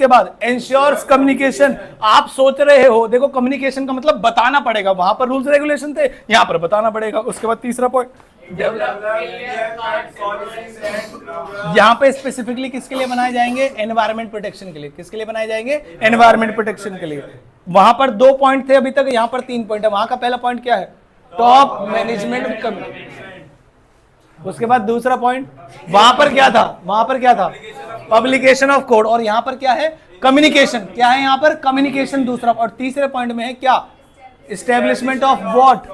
बाद एंश्योर्स कम्युनिकेशन। आप सोच रहे हो, देखो कम्युनिकेशन का मतलब बताना पड़ेगा, वहां पर रूल्स रेगुलेशन थे, यहां पर बताना पड़ेगा। उसके बाद तीसरा पॉइंट, यहाँ पे स्पेसिफिकली किसके लिए बनाए जाएंगे, एनवायरमेंट प्रोटेक्शन के लिए। किसके लिए बनाए जाएंगे, एनवायरमेंट प्रोटेक्शन के लिए। वहां पर 2 पॉइंट थे अभी तक, यहाँ पर 3 पॉइंट है। वहां का पहला पॉइंट क्या है, टॉप मैनेजमेंट कमिटी। उसके बाद दूसरा पॉइंट, वहां पर क्या था, पब्लिकेशन ऑफ कोड। और यहाँ पर क्या है, कम्युनिकेशन। क्या है यहाँ पर, कम्युनिकेशन दूसरा। और तीसरे पॉइंट में है क्या, establishment of what,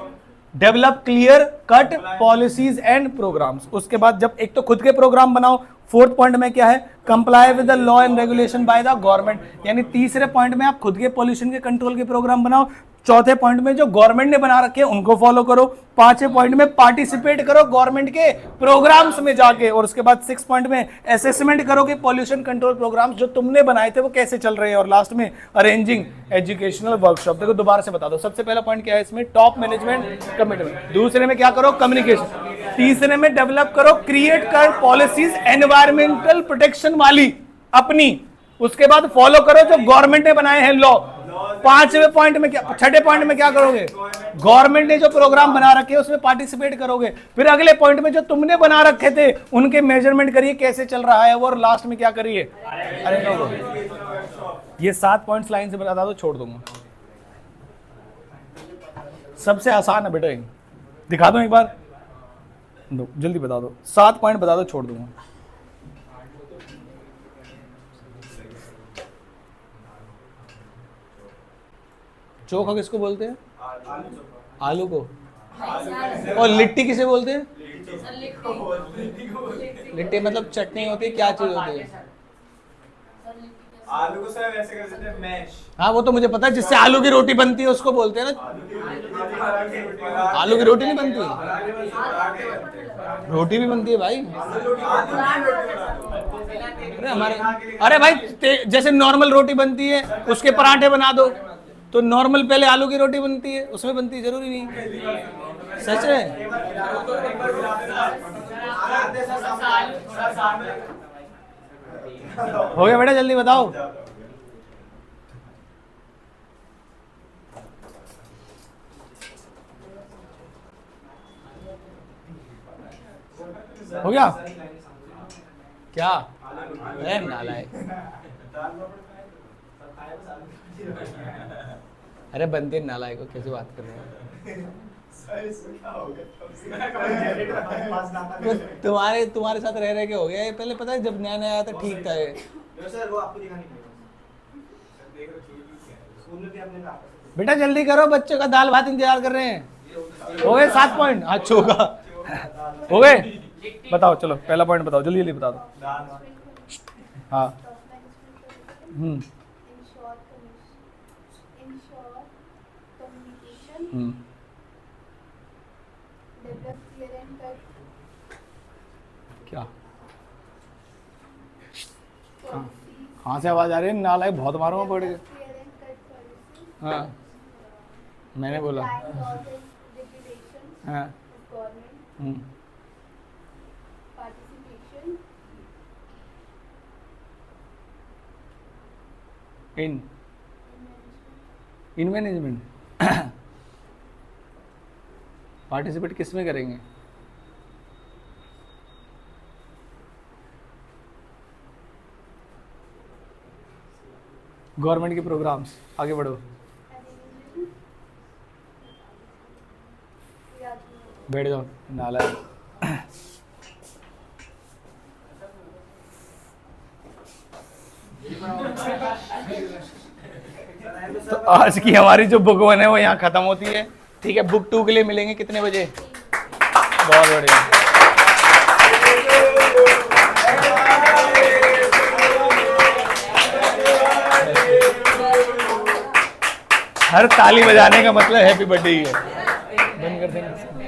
develop clear cut policies and programs. उसके बाद जब एक तो खुद के प्रोग्राम बनाओ। 4th पॉइंट में क्या है, comply with the law and regulation by the government, यानी तीसरे पॉइंट में आप खुद के पॉल्यूशन के कंट्रोल के प्रोग्राम बनाओ। 4थे पॉइंट में जो गवर्नमेंट ने बना रखे हैं उनको फॉलो करो। 5वें पॉइंट में पार्टिसिपेट करो गवर्नमेंट के प्रोग्राम्स में जाके। और उसके बाद 6 पॉइंट में असेसमेंट करो कि पॉल्यूशन कंट्रोल प्रोग्राम्स जो तुमने बनाए थे वो कैसे चल रहे हैं। और लास्ट में अरेंजिंग एजुकेशनल वर्कशॉप। देखो दोबारा से बता दो, सबसे पहला पॉइंट क्या है इसमें, टॉप मैनेजमेंट कमिटमेंट। दूसरे में क्या करो, कम्युनिकेशन। तीसरे में डेवलप करो, क्रिएट कर पॉलिसीज एनवायरमेंटल प्रोटेक्शन वाली अपनी, उसके बाद फॉलो करो जो गवर्नमेंट ने बनाए हैं लॉ। पांचवें पॉइंट में क्या, छठे पॉइंट में क्या करोगे, गवर्नमेंट ने जो प्रोग्राम बना रखे हैं उसमें पार्टिसिपेट करोगे। फिर अगले पॉइंट में जो तुमने बना रखे थे उनके मेजरमेंट करिए कैसे चल रहा है वो, और लास्ट में क्या करिए, अरे नो, ये 7 पॉइंट्स लाइन से बता दो, छोड़ दूंगा। सबसे आसान है बेटा, दिखा दो एक बार, दो जल्दी बता दो, 7 पॉइंट बता दो, छोड़ दूंगा। चोखा किसको बोलते हैं, आलू को, और लिट्टी किसे बोलते हैं, लिट्टी मतलब चटनी होती है, क्या चीज होती है, आलू को सर वैसे कर देते हैं मैश। हाँ वो तो मुझे पता है, जिससे आलू की रोटी बनती है उसको बोलते हैं ना। आलू की रोटी नहीं बनती, रोटी भी बनती है भाई। अरे हमारे, अरे भाई जैसे नॉर्मल रोटी बनती है उसके पराठे बना दो, तो नॉर्मल पहले आलू की रोटी बनती है, उसमें बनती है, जरूरी नहीं। सच है। हो गया बेटा, जल्दी बताओ। हो गया क्या, नालायक। अरे बनते नालायक को, कैसे बात कर रहे हैं। तो तुम्हारे साथ रह के हो गया ये, पहले पता है जब नया नया आया था ठीक था ये। सर वो आपको दिखानी पड़ेगा, स्कूल में भी आपने कहा। बेटा जल्दी करो, बच्चों का दाल भात इंतजार कर रहे हैं। हो गए 7 पॉइंट, अच्छा होगा, हो गए। बताओ चलो, पहला पॉइंट बताओ, जल्दी जल्दी बता दो। हाँ क्या, कहाँ से आवाज आ रही है, नालायक बहुत मारो पड़ गए। हाँ मैंने बोला। हाँ इन मैनेजमेंट पार्टिसिपेट किस में करेंगे, गवर्नमेंट के प्रोग्राम्स। आगे बढ़ो, बैठ जाओ नालायक। तो आज की हमारी जो बुक 1 है वो यहाँ खत्म होती है, ठीक है। बुक 2 के लिए मिलेंगे कितने बजे, बहुत बढ़िया। हर ताली बजाने का मतलब हैप्पी बर्थडे ही है। बंद कर देंगे।